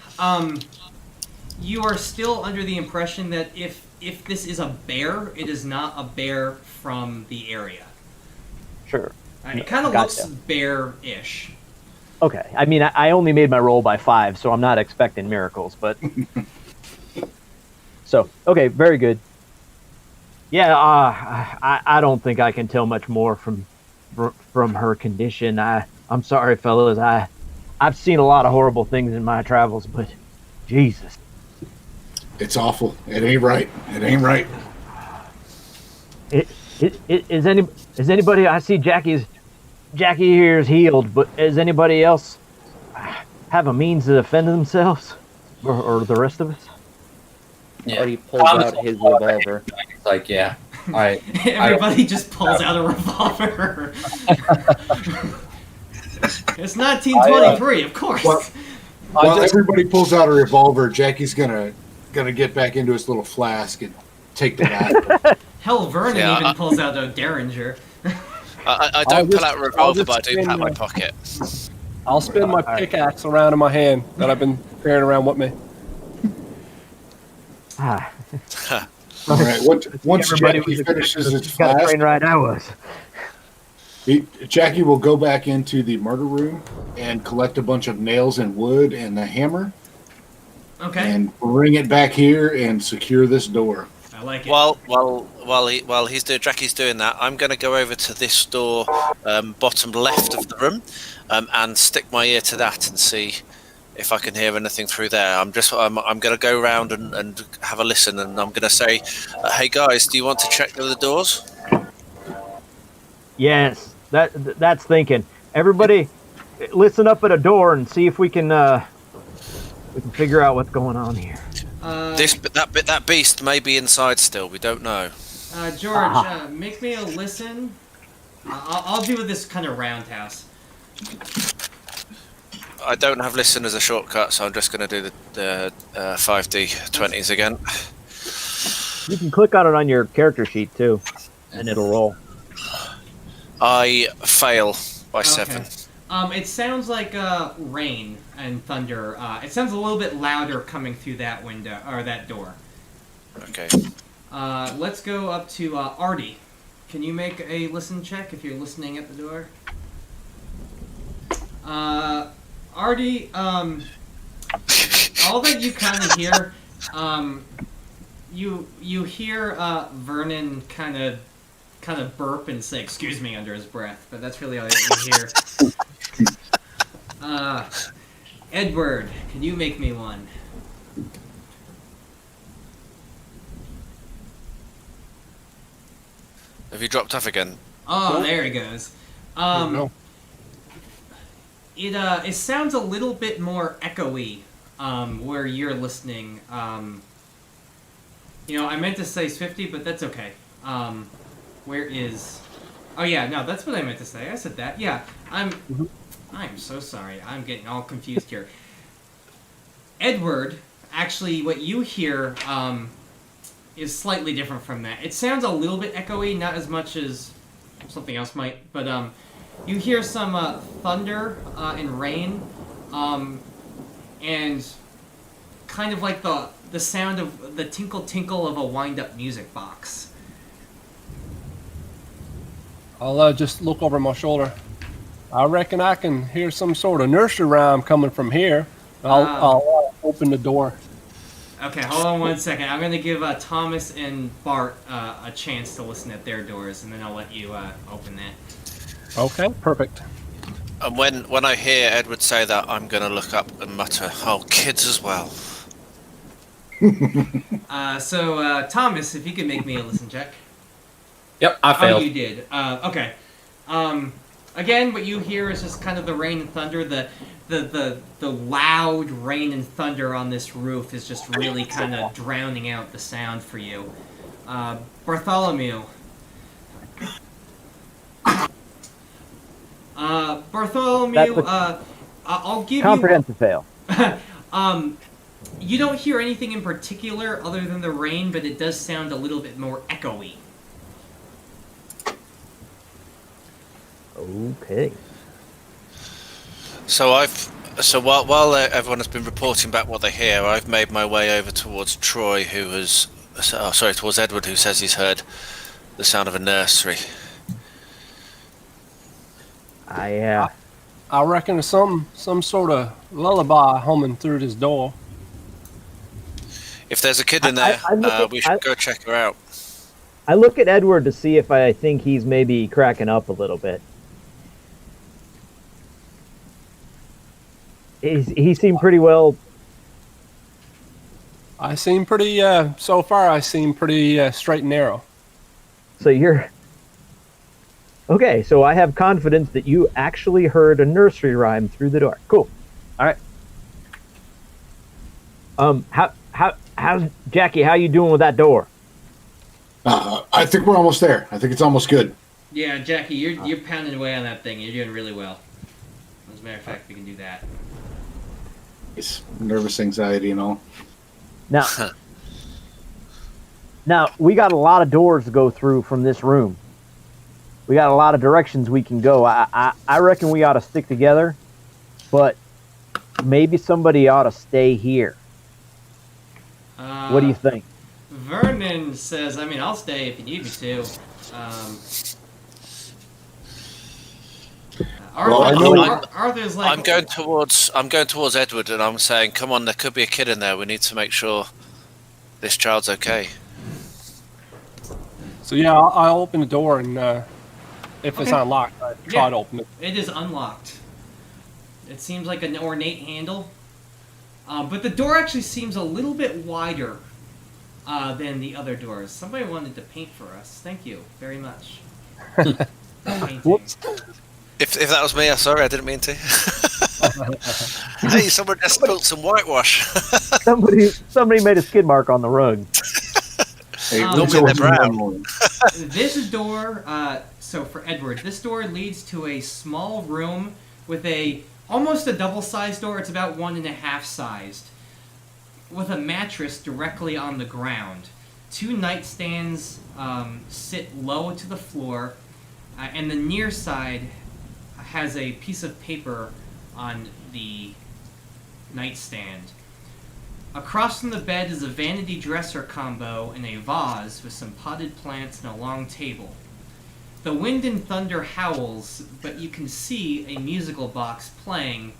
You are still under the impression that if this is a bear, it is not a bear from the area. Sure. It kind of looks bear-ish. Okay. I mean, I only made my roll by 5, so I'm not expecting miracles, but... So, okay, very good. Yeah, I don't think I can tell much more from her condition. I'm sorry, fellas. I've seen a lot of horrible things in my travels, but Jesus. It's awful. It ain't right. It ain't right. Is anybody? I see Jackie here is healed, but is anybody else have a means to defend themselves, or the rest of us? Yeah. Or he pulls out his revolver. It's like, yeah. Everybody just pulls out a revolver. It's 1923, of course. While everybody pulls out a revolver, Jackie's gonna get back into his little flask and take the bat. Hell, Vernon even pulls out a Derringer. I don't pull out a revolver, but I do pat my pocket. I'll spin my pickaxe around in my hand that I've been carrying around with me. All right. Once Jackie finishes his flask, train ride I was. Jackie will go back into the murder room and collect a bunch of nails and wood and the hammer. Okay. And bring it back here and secure this door. I like it. While Jackie's doing that, I'm going to go over to this door, bottom left of the room, and stick my ear to that and see if I can hear anything through there. I'm going to go around and have a listen, and I'm going to say, "Hey guys, do you want to check the other doors?" Yes, that's thinking. Everybody, listen up at a door and see if we can figure out what's going on here. That beast may be inside still. We don't know. George, make me a listen. I'll do this kind of roundhouse. I don't have listen as a shortcut, so I'm just going to do the 5d20s again. You can click on it on your character sheet too, and it'll roll. I fail by 7. It sounds like rain and thunder. It sounds a little bit louder coming through that window or that door. Okay. Let's go up to Artie. Can you make a listen check if you're listening at the door? Artie, all that you kind of hear, you hear Vernon kind of burp and say "excuse me" under his breath, but that's really all you hear. Edward, can you make me one? Have you dropped off again? Oh, there he goes. No. It sounds a little bit more echoey where you're listening. I meant to say 50, but that's okay. Where is? Oh yeah, no, that's what I meant to say. I said that. Yeah, I'm so sorry. I'm getting all confused here. Edward, actually, what you hear is slightly different from that. It sounds a little bit echoey, not as much as something else might, but you hear some thunder and rain, and kind of like the sound of the tinkle of a wind-up music box. I'll just look over my shoulder. I reckon I can hear some sort of nursery rhyme coming from here. I'll open the door. Okay, hold on one second. I'm going to give Thomas and Bart a chance to listen at their doors, and then I'll let you open that. Okay, perfect. And when I hear Edward say that, I'm going to look up and mutter, "Oh, kids as well." So Thomas, if you could make me a listen check. Yep, I failed. Oh, you did. Okay. Again, what you hear is just kind of the rain and thunder. The loud rain and thunder on this roof is just really kind of drowning out the sound for you. Bartholomew. Bartholomew, I'll give Comprehensive fail. you don't hear anything in particular other than the rain, but it does sound a little bit more echoey. Okay. So while everyone has been reporting back what they hear, I've made my way over towards Troy, towards Edward, who says he's heard the sound of a nursery. I reckon there's some sort of lullaby humming through this door. If there's a kid in there, we should go check her out. I look at Edward to see if I think he's maybe cracking up a little bit. He seemed pretty well. I seem pretty, so far I seem pretty straight and narrow. So you're... Okay, so I have confidence that you actually heard a nursery rhyme through the door. Cool. All right. How's Jackie? How you doing with that door? I think we're almost there. I think it's almost good. Yeah, Jackie, you're pounding away on that thing. You're doing really well. As a matter of fact, we can do that. It's nervous anxiety and all. Now we got a lot of doors to go through from this room. We got a lot of directions we can go. I reckon we ought to stick together, but maybe somebody ought to stay here. What do you think? Vernon says, I'll stay if you need me to. Arthur's like, I'm going towards Edward, and I'm saying, "Come on, there could be a kid in there. We need to make sure this child's okay." So yeah, I'll open the door, and if it's unlocked, I try to open it. It is unlocked. It seems like an ornate handle, but the door actually seems a little bit wider than the other doors. Somebody wanted to paint for us. Thank you very much. Whoops. If that was me, I'm sorry, I didn't mean to. Hey, someone just spilled some whitewash. Somebody made a skid mark on the rug. This door, so for Edward, this door leads to a small room with almost a double-sized door. It's about 1.5 sized, with a mattress directly on the ground. 2 nightstands sit low to the floor, and the near side has a piece of paper on the nightstand. Across from the bed is a vanity dresser combo and a vase with some potted plants and a long table. The wind and thunder howls, but you can see a musical box playing,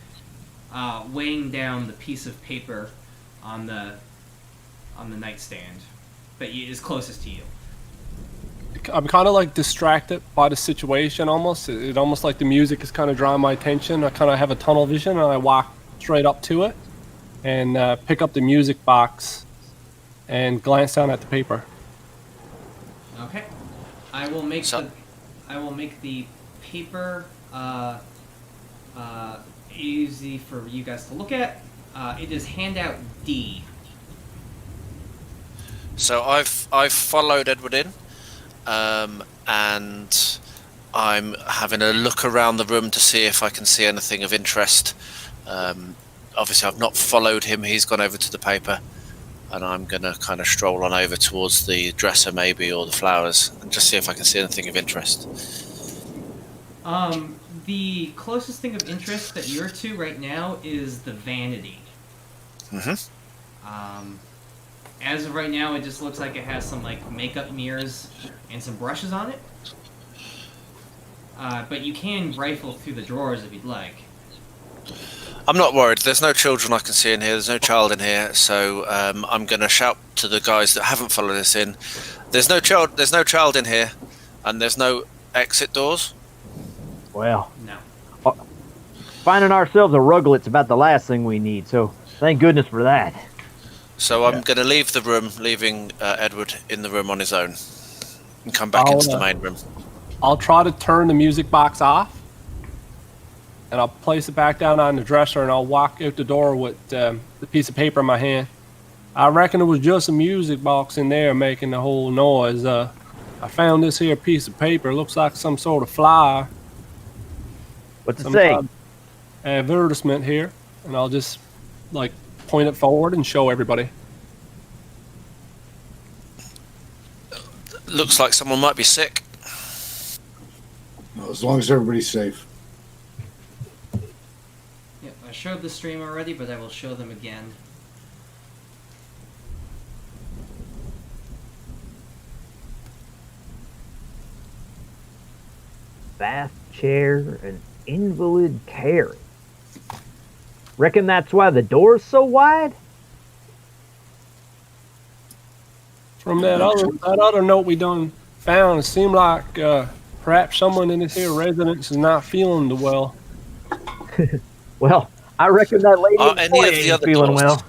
weighing down the piece of paper on the nightstand, but is closest to you. I'm kind of like distracted by the situation almost. It almost like the music is kind of drawing my attention. I kind of have a tunnel vision and I walk straight up to it and pick up the music box and glance down at the paper. Okay. I will make the paper easy for you guys to look at. It is handout D. So I've followed Edward in, and I'm having a look around the room to see if I can see anything of interest. Obviously, I've not followed him. He's gone over to the paper, and I'm going to kind of stroll on over towards the dresser maybe, or the flowers, and just see if I can see anything of interest. The closest thing of interest that you're to right now is the vanity. Mm-hmm. As of right now, it just looks like it has some like makeup mirrors and some brushes on it. But you can rifle through the drawers if you'd like. I'm not worried. There's no children I can see in here. There's no child in here. So I'm going to shout to the guys that haven't followed us in. There's no child. There's no child in here, and there's no exit doors. Well, No. Finding ourselves a ruglet's about the last thing we need, so thank goodness for that. So I'm going to leave the room, leaving Edward in the room on his own, and come back into the main room. I'll try to turn the music box off, and I'll place it back down on the dresser, and I'll walk out the door with the piece of paper in my hand. I reckon it was just a music box in there making the whole noise. I found this here piece of paper. It looks like some sort of flyer. What's it say? Advertisement here, and I'll just like point it forward and show everybody. Looks like someone might be sick. Well, as long as everybody's safe. Yep, I showed the stream already, but I will show them again. Bath chair and invalid carry. Reckon that's why the door's so wide? From that other note we done found, it seemed like perhaps someone in this here residence is not feeling the well. Well, I reckon that lady Are any of the ain't other feeling doors?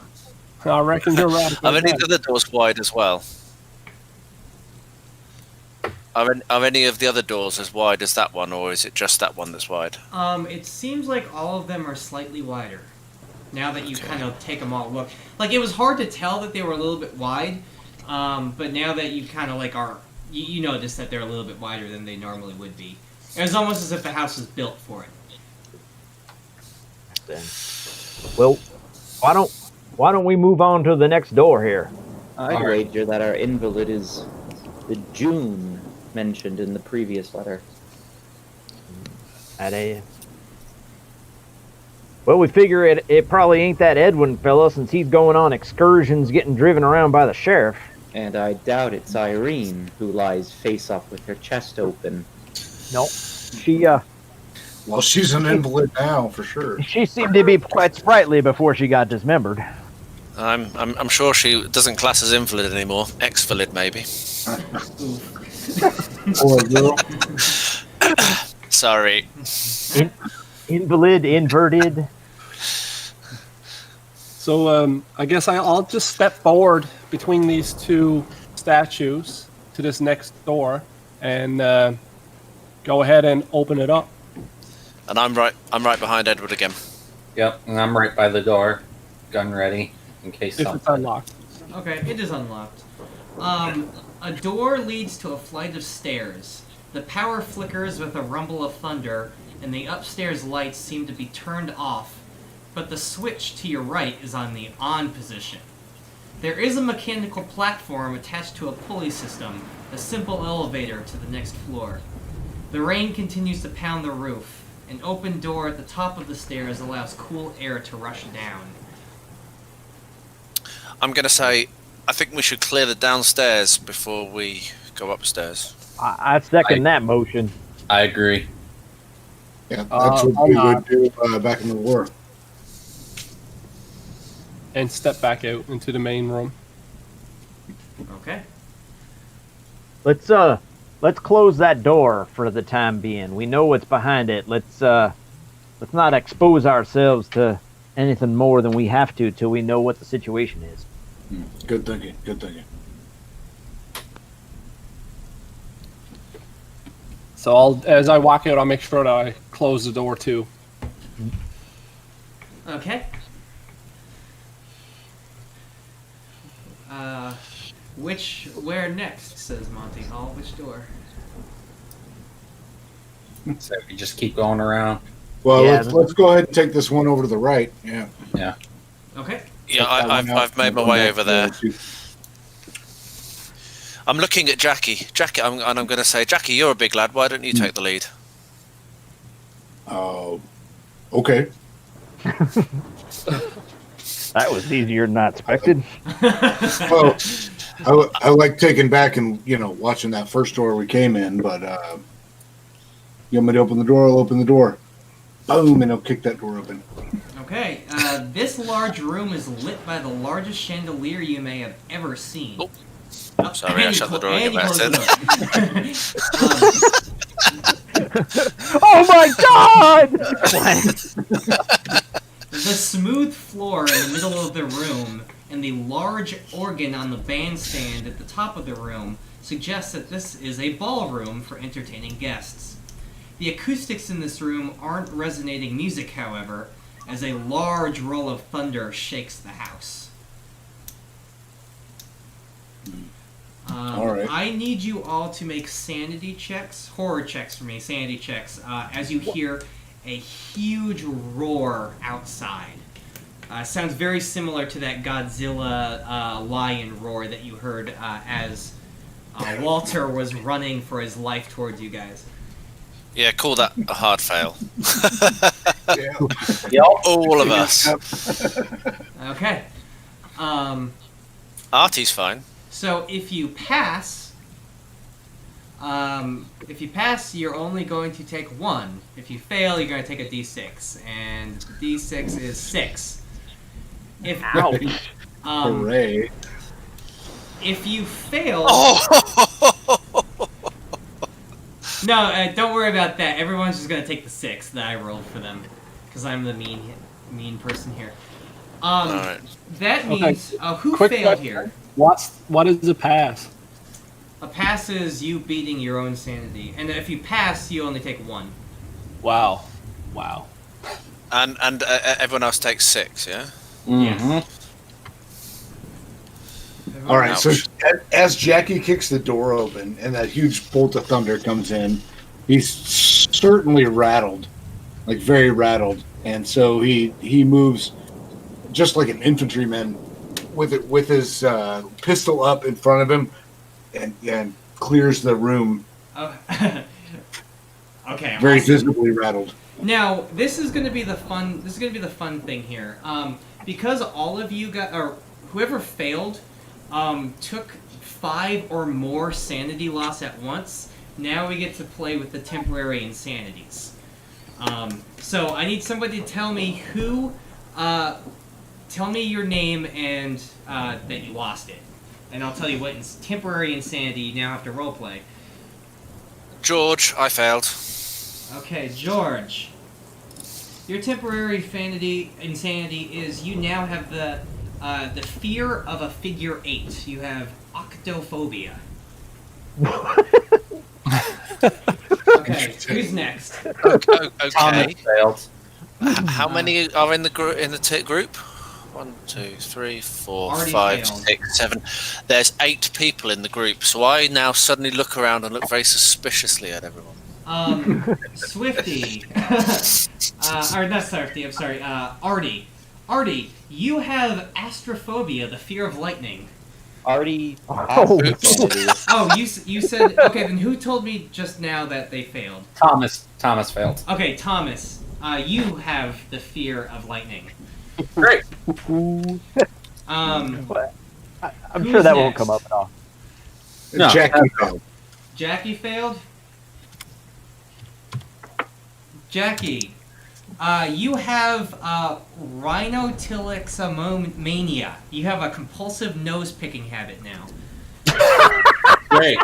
well. I reckon you're right. Are any of the other doors wide as well? Are any of the other doors as wide as that one, or is it just that one that's wide? It seems like all of them are slightly wider. Now that you kind of take them all look, like it was hard to tell that they were a little bit wide, but now that you kind of like are, you notice that they're a little bit wider than they normally would be. It was almost as if the house was built for it. Then, well, why don't we move on to the next door here? I'd wager that our invalid is the June mentioned in the previous letter. Well, we figure it probably ain't that Edwin fella, since he's going on excursions getting driven around by the sheriff. And I doubt it's Irene who lies face up with her chest open. Nope. Well, she's an invalid now, for sure. She seemed to be quite sprightly before she got dismembered. I'm sure she doesn't class as invalid anymore. Ex-valid, maybe. Or a girl. Sorry. Invalid, inverted. So I guess I'll just step forward between these two statues to this next door and go ahead and open it up. And I'm right behind Edward again. Yep, and I'm right by the door, gun ready, in case If something. it's unlocked. Okay, it is unlocked. A door leads to a flight of stairs. The power flickers with a rumble of thunder, and the upstairs lights seem to be turned off, but the switch to your right is on the on position. There is a mechanical platform attached to a pulley system, a simple elevator to the next floor. The rain continues to pound the roof. An open door at the top of the stairs allows cool air to rush down. I'm going to say, I think we should clear the downstairs before we go upstairs. I second that motion. I agree. Yeah, that's what we would do back in the war. And step back out into the main room. Okay. Let's close that door for the time being. We know what's behind it. Let's not expose ourselves to anything more than we have to till we know what the situation is. Good thinking. Good thinking. So as I walk out, I'll make sure that I close the door too. Okay. Where next, says Monty Hall. Which door? So you just keep going around. Well, Yeah, let's go ahead and take this one over to the right. Yeah. Yeah. Okay. Yeah, I've made my way over there. I'm looking at Jackie. I'm going to say, Jackie, you're a big lad. Why don't you take the lead? Oh, okay. That was easier than I expected. Well, I like taking back and watching that first door we came in, but you want me to open the door? I'll open the door. Boom, and I'll kick that door open. Okay. This large room is lit by the largest chandelier you may have ever seen. Oh, sorry, I shut the door again. Oh my god! The smooth floor in the middle of the room and the large organ on the bandstand at the top of the room suggests that this is a ballroom for entertaining guests. The acoustics in this room aren't resonating music, however, as a large roll of thunder shakes the house. All right. I need you all to make sanity checks, horror checks for me, sanity checks, as you hear a huge roar outside. Sounds very similar to that Godzilla lion roar that you heard as Walter was running for his life towards you guys. Yeah, call that a hard fail. Yeah. All of us. Okay. Artie's fine. So if you pass, you're only going to take 1. If you fail, you're going to take a d6, and d6 is 6. If Hooray! If you fail, Oh! no, don't worry about that. Everyone's just going to take the 6 that I rolled for them, because I'm the mean person here. Alright. That means who Quick failed question. here? What is a pass? A pass is you beating your own sanity, and if you pass, you only take 1. Wow. And everyone else takes 6, yeah? Yes. All right, so Ouch. as Jackie kicks the door open and that huge bolt of thunder comes in, he's certainly rattled, like very rattled, and so he moves just like an infantryman with his pistol up in front of him and clears the room. Oh. Okay. Very awesome. visibly rattled. Now, this is going to be the fun. This is going to be the fun thing here, because all of you got, or whoever failed, took 5 or more sanity loss at once. Now we get to play with the temporary insanities. So I need somebody to tell me who. Tell me your name and that you lost it, and I'll tell you what temporary insanity you now have to roleplay. George, I failed. Okay, George. Your temporary insanity is you now have the fear of a figure 8. You have octophobia. Okay, who's next? Okay. Failed. How many are in the group? 1, 2, 3, 4, Already 5, failed. 6, 7. There's 8 people in the group, so I now suddenly look around and look very suspiciously at everyone. Swifty. Or not Swifty, I'm sorry. Artie. Artie, you have astrophobia, the fear of lightning. already passed Oh. insanity. Oh, you said okay. Then who told me just now that they failed? Thomas failed. Okay, Thomas. You have the fear of lightning. Great. I'm Who's sure that won't next? come up at all. No, Jackie. Jackie failed. Jackie, you have rhinotillexomania. You have a compulsive nose-picking habit now. Great.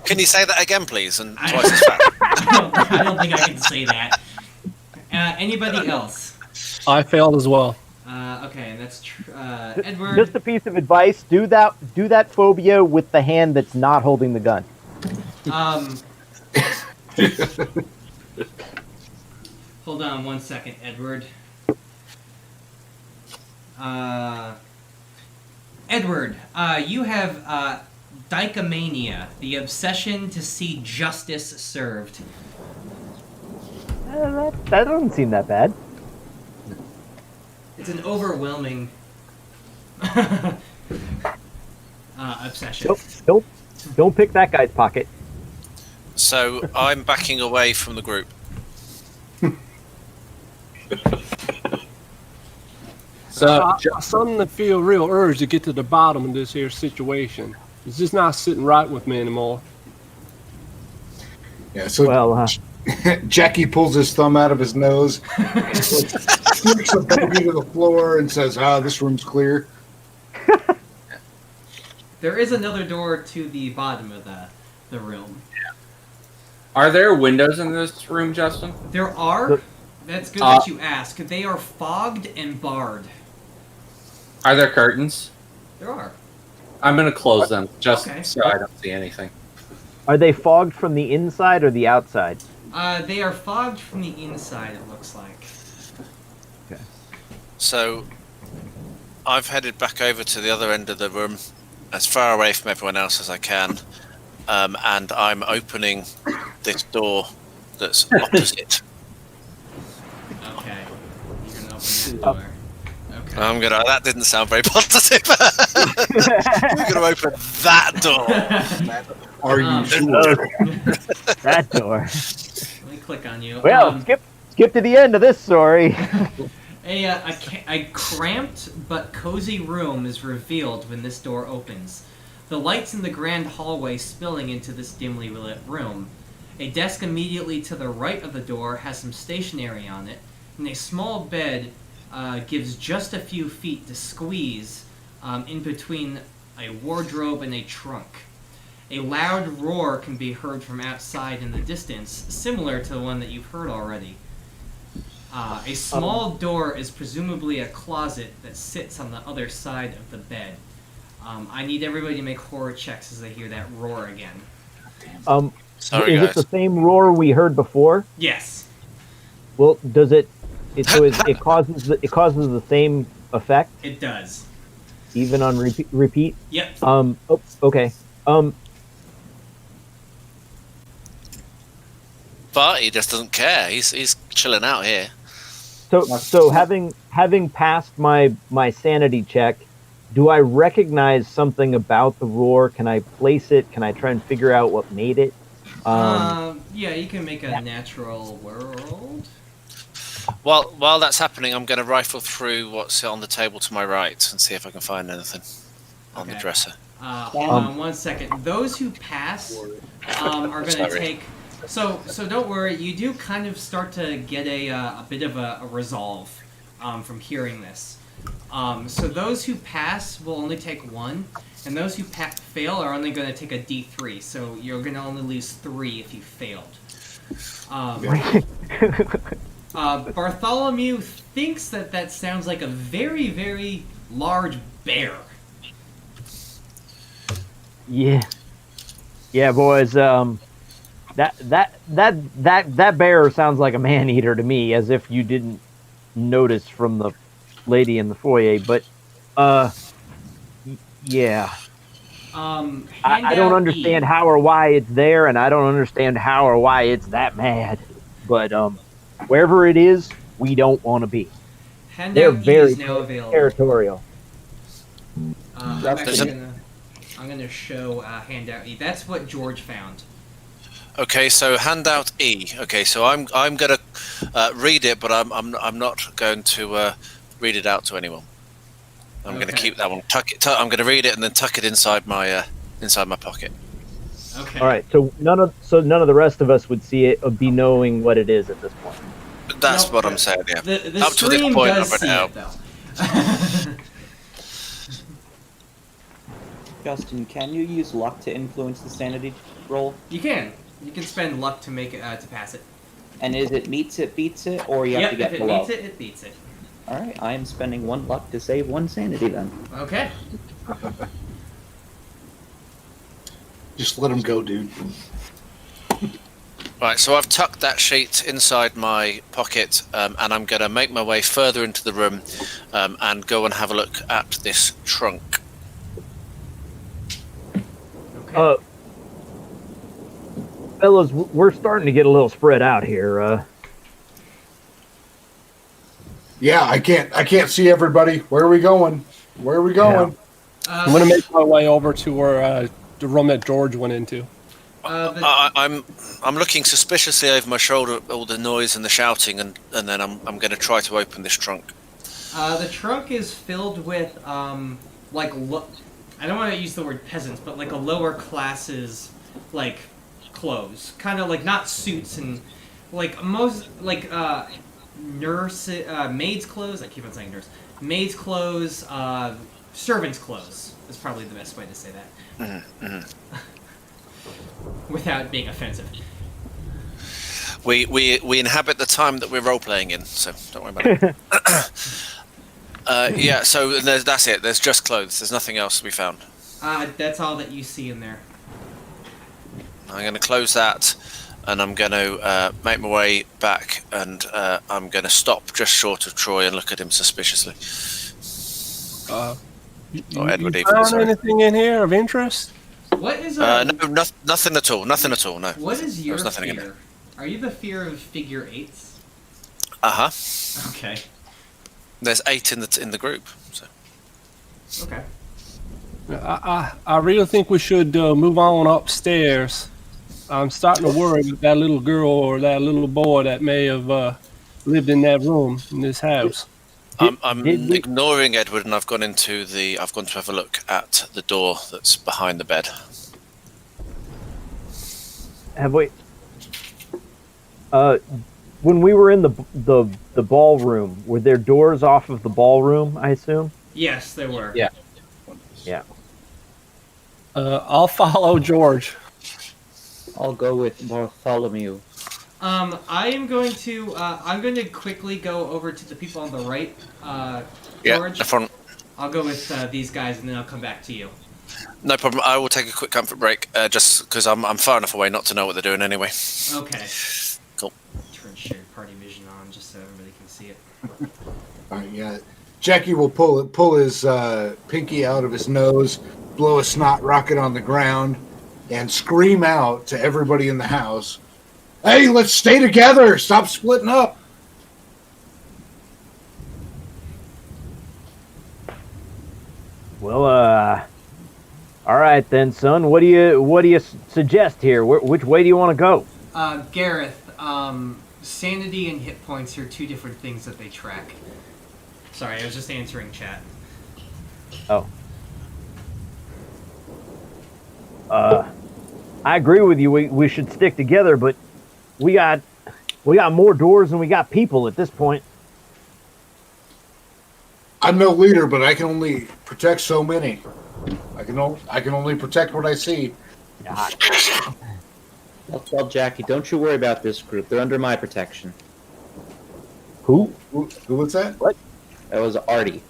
Can you say that again, please? And I- twice as fast. I don't think I can say that. Anybody else? I failed as well. Okay, and that's Edward. Just a piece of advice: do that phobia with the hand that's not holding the gun. Hold on 1 second, Edward. Edward, you have dicomania, the obsession to see justice served. That doesn't seem that bad. It's an overwhelming obsession. Don't pick that guy's pocket. So I'm backing away from the group. So I'm starting to feel real urge to get to the bottom of this here situation. It's just not sitting right with me anymore. Yeah, so Well, Jackie pulls his thumb out of his nose, flicks a bogey to the floor, and says, this room's clear. There is another door to the bottom of the room. Are there windows in this room, Justin? There are. That's good that you ask. They are fogged and barred. Are there curtains? There are. I'm going to close them just Okay. so I don't see anything. are they fogged from the inside or the outside? They are fogged from the inside, it looks like. So I've headed back over to the other end of the room, as far away from everyone else as I can, and I'm opening this door that's opposite. Okay. You're gonna open that door. Okay. I'm gonna. That didn't sound very positive. We're gonna open that door. Are you sure? That door. Let me click on you. Well, skip to the end of this story. A cramped but cozy room is revealed when this door opens. The lights in the grand hallway spilling into this dimly lit room. A desk immediately to the right of the door has some stationery on it, and a small bed gives just a few feet to squeeze in between a wardrobe and a trunk. A loud roar can be heard from outside in the distance, similar to the one that you've heard already. A small door is presumably a closet that sits on the other side of the bed. I need everybody to make horror checks as they hear that roar again. Sorry, Is guys. it the same roar we heard before? Yes. Well, does it causes the same effect It does. even on repeat? Yep. Okay. But he just doesn't care. He's chilling out here. So having passed my sanity check, do I recognize something about the roar? Can I place it? Can I try and figure out what made it? Yeah, you can make a natural world. While that's happening, I'm going to rifle through what's on the table to my right and see if I can find anything on the Okay. dresser. Hold on 1 second. Those who pass are going to Sorry. take. So don't worry. You do kind of start to get a bit of a resolve from hearing this. So those who pass will only take 1, and those who fail are only going to take a D3. So you're going to only lose 3 if you failed. Bartholomew thinks that sounds like a very, very large bear. Yeah, boys. That bear sounds like a man eater to me, as if you didn't notice from the lady in the foyer. But yeah. I don't understand how or why it's there, and I don't understand how or why it's that mad. But wherever it is, we don't want to be. They're Handout E very is now available. territorial. I'm gonna show handout E. That's what George found. Okay, so handout E. Okay, so I'm gonna read it, but I'm not going to read it out to anyone. I'm going to keep that one. I'm going to read it and then tuck it inside my pocket. Okay. All right. So none of the rest of us would see it or be knowing what it is at this point. That's what I'm saying. Yeah. The Up to this stream point, does I've see read it, though. Justin, can you use luck to influence the sanity roll? You can. You can spend luck to make it to pass it. And is it meets it, beats it, or you have to get if it below? beats it, it beats it. All right, I am spending 1 luck to save 1 sanity then. Okay. Just let him go, dude. Right, so I've tucked that sheet inside my pocket, and I'm going to make my way further into the room and go and have a look at this trunk. Okay. Fellas, we're starting to get a little spread out here. Yeah, I can't see everybody. Where are we going? Where are we going? I'm going to make my way over to where the room that George went into. I'm looking suspiciously over my shoulder at all the noise and the shouting, and then I'm going to try to open this trunk. The trunk is filled with I don't want to use the word peasants, but like a lower classes like clothes, kind of like not suits and like most like nurse maid's clothes. I keep on saying nurse. Maid's clothes, servant's clothes is probably the best way to say that. Without being offensive. We inhabit the time that we're role playing in, so don't worry about it. Yeah, so that's it. There's just clothes. There's nothing else to be found. That's all that you see in there. I'm going to close that, and I'm going to make my way back, and I'm going to stop just short of Troy and look at him suspiciously. You Edward even, found sorry. anything in here of interest? What is No, nothing at all. Nothing at all. No. What is your There's nothing in fear? Are you the fear of figure eights? Okay. There's 8 in the group. So. Okay. I really think we should move on upstairs. I'm starting to worry about that little girl or that little boy that may have lived in that room in this house. I'm ignoring Edward, and I've gone to have a look at the door that's behind the bed. Have we? When we were in the ballroom, were there doors off of the ballroom? I assume. Yes, there were. Yeah. Yeah. I'll follow George. I'll go with Bartholomew. I'm going to quickly go over to the people on the right. George. The front. I'll go with these guys, and then I'll come back to you. No problem. I will take a quick comfort break, just because I'm far enough away not to know what they're doing anyway. Okay. Cool. Turn shared party vision on just so everybody can see it. All right, yeah. Jackie will pull his pinky out of his nose, blow a snot rocket on the ground, and scream out to everybody in the house, "Hey, let's stay together! Stop splitting up!" Well, all right then, son. What do you suggest here? Which way do you want to go? Gareth, sanity and hit points are 2 different things that they track. Sorry, I was just answering chat. Oh. I agree with you. We should stick together, but we got more doors than we got people at this point. I'm no leader, but I can only protect so many. I can only protect what I see. I'll tell Jackie, don't you worry about this group. They're under my protection. Who? Who was that? What? That was Artie.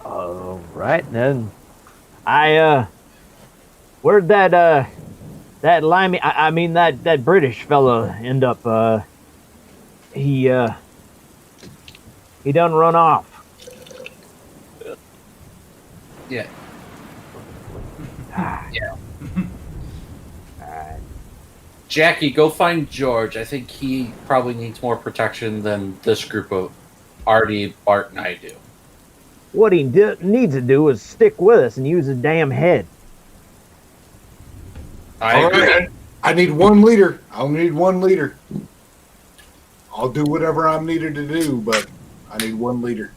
All right then. Where'd that limey? I mean that British fella end up? He done run off. Yeah. Yeah. Alright. Jackie, go find George. I think he probably needs more protection than this group of Artie, Bart, and I do. What he needs to do is stick with us and use his damn head. I All agree. right, I need one leader. I'll need one leader. I'll do whatever I'm needed to do, but I need one leader.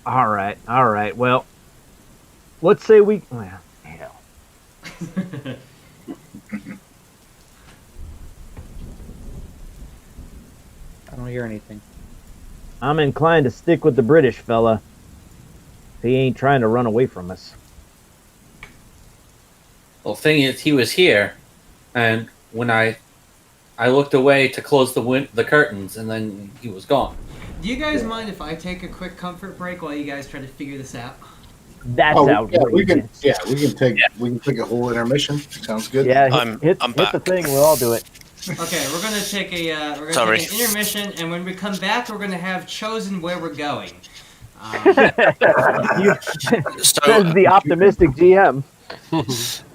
All right. Well, let's say we. Well, hell. I don't hear anything. I'm inclined to stick with the British fella. If he ain't trying to run away from us. Well, the thing is, he was here, and when I looked away to close the curtains, and then he was gone. Do you guys mind if I take a quick comfort break while you guys try to figure this out? That's Yeah, outrageous. we can take a whole intermission. Sounds good. Yeah, I'm hit the back. thing. We'll all do it. Okay, we're gonna take Sorry. take an intermission, and when we come back, we're gonna have chosen where we're going. Says the optimistic GM.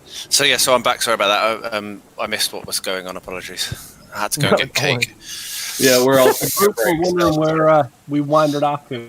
So I'm back. Sorry about that. I missed what was going on. Apologies. I had to go and get cake. Yeah, we're all We're wondering where we wandered off to.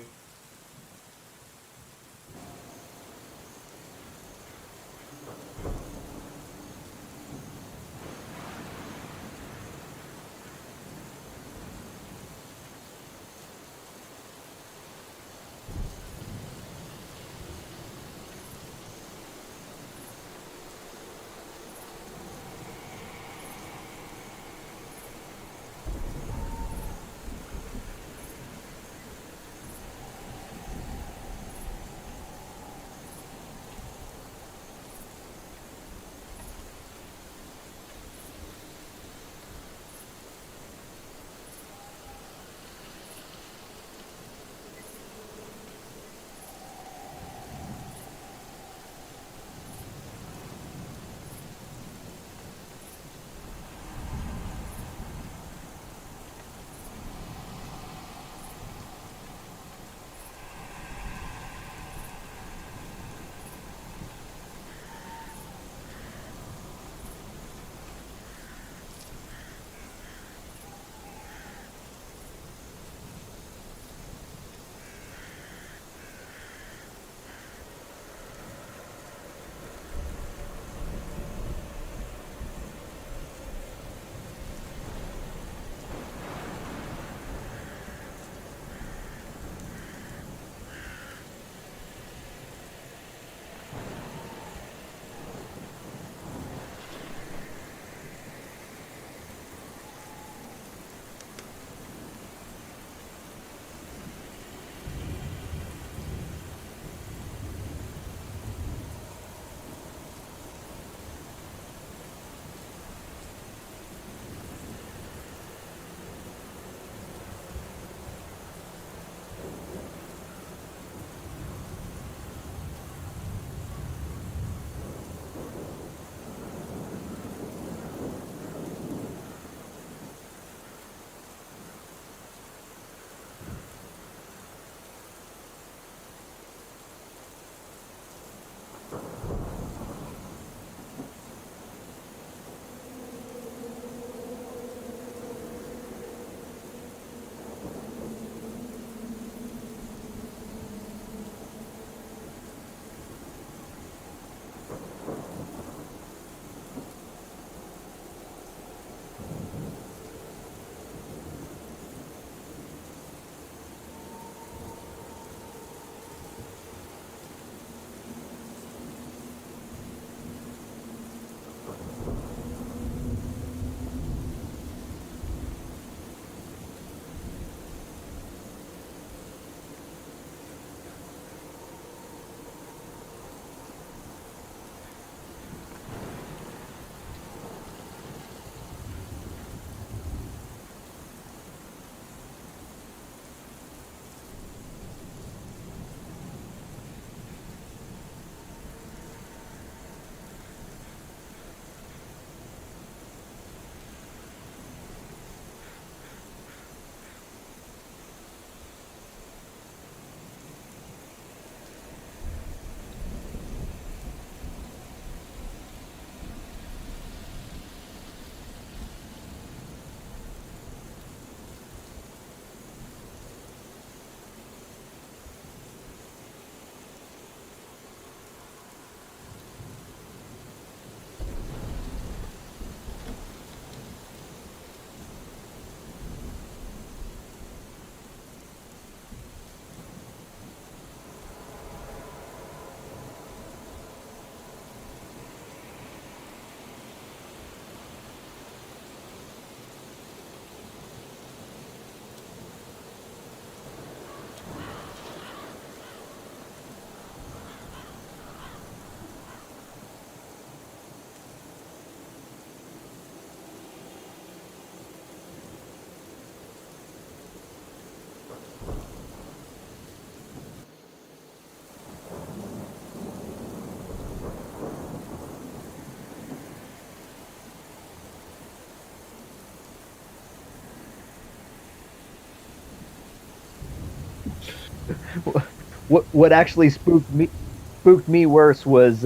What actually spooked me worse was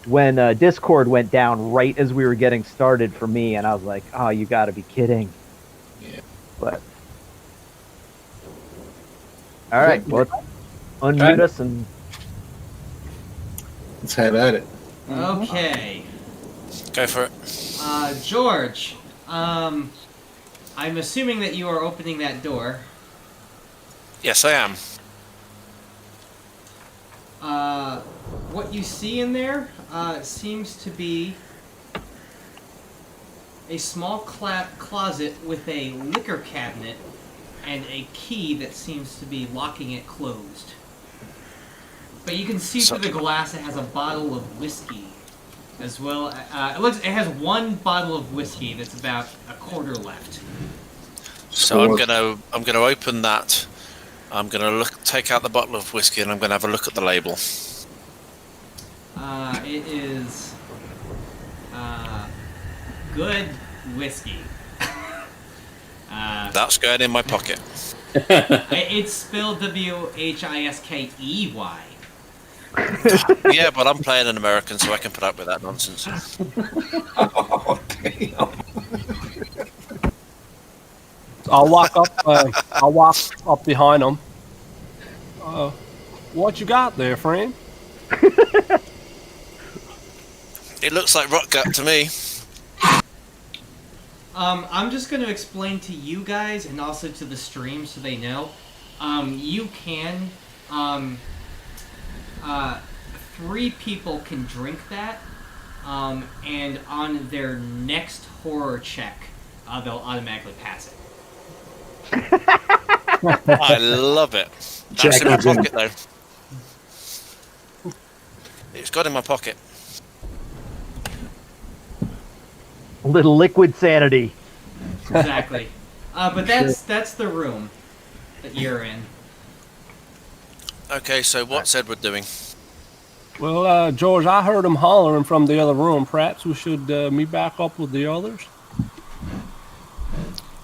when Discord went down right as we were getting started for me, and I was like, "Oh, you got to be kidding!" Yeah. But all right, well, unmute us and Let's have at it. Okay. Go for it. George, I'm assuming that you are opening that door. Yes, I am. What you see in there seems to be a small closet with a liquor cabinet and a key that seems to be locking it closed. But you can see through the glass it has a bottle of whiskey, as well. It has one bottle of whiskey that's about a quarter left. So I'm gonna open that. I'm gonna take out the bottle of whiskey, and I'm gonna have a look at the label. It is good whiskey. That's going in my pocket. It's spelled WHISKEY. Yeah, but I'm playing an American, so I can put up with that nonsense. Oh, damn. I'll walk up behind him. What you got there, friend? It looks like rock gut to me. I'm just going to explain to you guys and also to the stream so they know. You can, 3 people can drink that, and on their next horror check, they'll automatically pass it. I love it. That's in my pocket, though. It's got in my pocket. a little liquid sanity. Exactly. But that's the room that you're in. Okay, so what's Edward doing? Well, George, I heard him hollering from the other room. Perhaps we should meet back up with the others.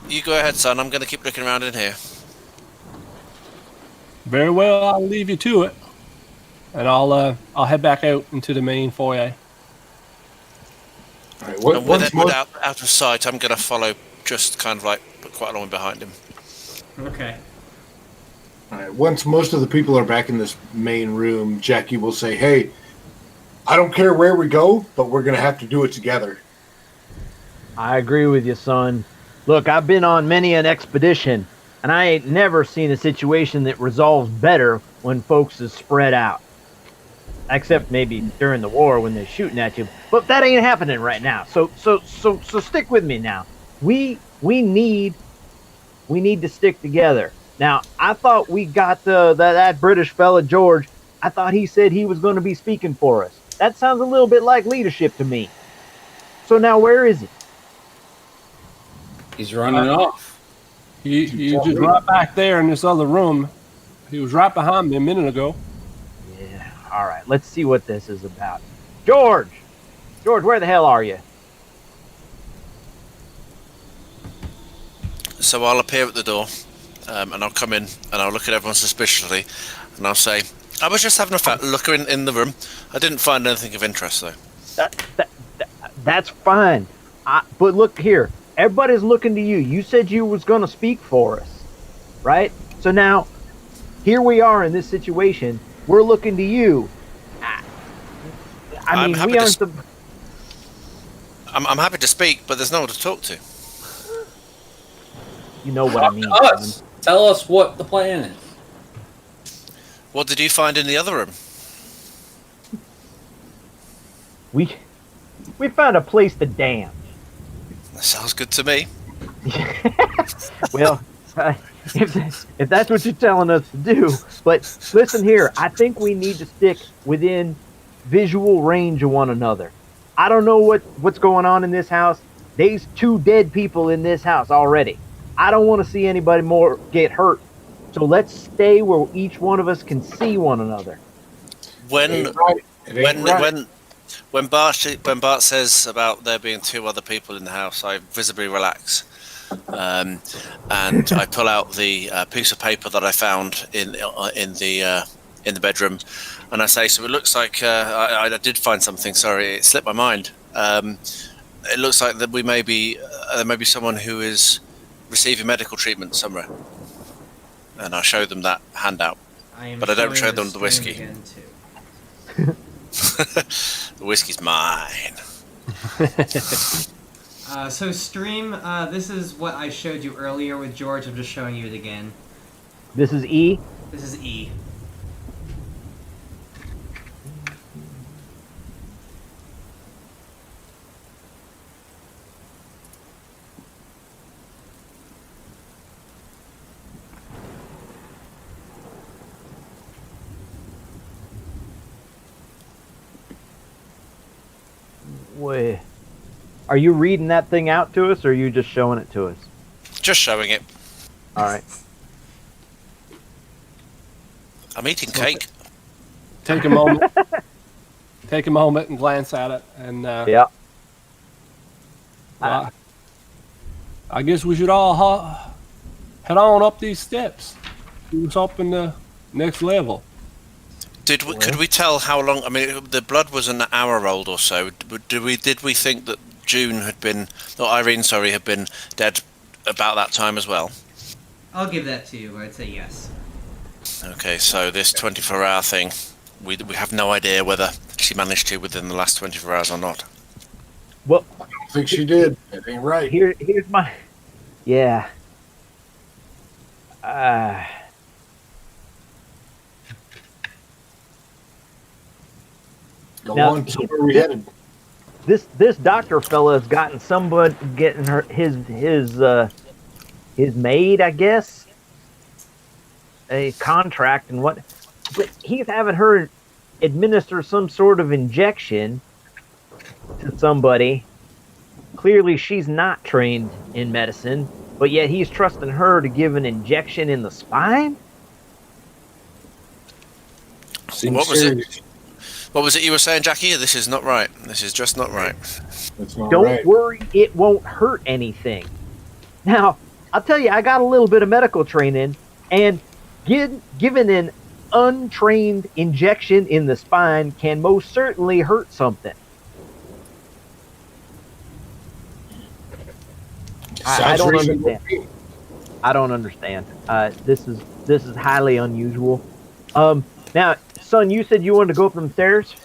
You go ahead, son. I'm going to keep looking around in here. Very well, I'll leave you to it, and I'll head back out into the main foyer. All right, And with Edward out of sight, I'm going to follow, just kind of like put quite a long way behind him. Okay. All right, once most of the people are back in this main room, Jackie will say, "Hey, I don't care where we go, but we're going to have to do it together." I agree with you, son. Look, I've been on many an expedition, and I ain't never seen a situation that resolves better when folks is spread out. Except maybe during the war when they're shooting at you. But that ain't happening right now. So stick with me now. We need to stick together. Now, I thought we got that British fella, George. I thought he said he was going to be speaking for us. That sounds a little bit like leadership to me. So now where is he? He's running off. He's just right back there in this other room. He was right behind me a minute ago. Yeah, all right. Let's see what this is about. George, where the hell are you? So I'll appear at the door, and I'll come in, and I'll look at everyone suspiciously, and I'll say, I was just having a look in the room. I didn't find anything of interest, though. That's fine. But look here. Everybody's looking to you. You said you was going to speak for us, right? So now, here we are in this situation. We're looking to you. I mean, we aren't the... I'm happy to speak, but there's no one to talk to. You know what I mean. Us. Tell us what the plan is. What did you find in the other room? We found a place to dance. That sounds good to me. Well, if that's what you're telling us to do. But listen here, I think we need to stick within visual range of one another. I don't know what's going on in this house. There's 2 dead people in this house already. I don't want to see anybody more get hurt. So let's stay where each one of us can see one another. When Bart says about there being 2 other people in the house, I visibly relax. and I pull out the piece of paper that I found in the bedroom, and I say, so it looks like I did find something. Sorry, it slipped my mind. It looks like that we may be there may be someone who is receiving medical treatment somewhere, and I show them that handout. But I don't show them the whiskey. Again too. The whiskey's mine. So stream, this is what I showed you earlier with George. I'm just showing you it again. This is E. This is E. Wait. Are you reading that thing out to us, or are you just showing it to us? Just showing it. All right. I'm eating cake. Take a moment. Take a moment and glance at it, and Yeah. well, I guess we should all head on up these steps. See what's up in the next level. Could we tell how long? I mean, the blood was an hour old or so. Did we think that June had been, or Irene, sorry, had been dead about that time as well? I'll give that to you. I'd say yes. Okay, so this 24-hour thing, we have no idea whether she managed to within the last 24 hours or not. Well, I don't think she did. That ain't right. here's my. Yeah. Go Now- on. So where are we headed? This doctor fella has gotten somebody getting her his maid, I guess, a contract and what, but he's having her administer some sort of injection to somebody. Clearly, she's not trained in medicine, but yet he's trusting her to give an injection in the spine. Seems What was it? serious. What was it you were saying, Jackie? This is not right. This is just not right. That's not Don't right. worry, it won't hurt anything. Now, I'll tell you, I got a little bit of medical training, and given an untrained injection in the spine can most certainly hurt something. I Sounds don't reasonable. understand. I don't understand. This is highly unusual. Now, son, you said you wanted to go up them stairs.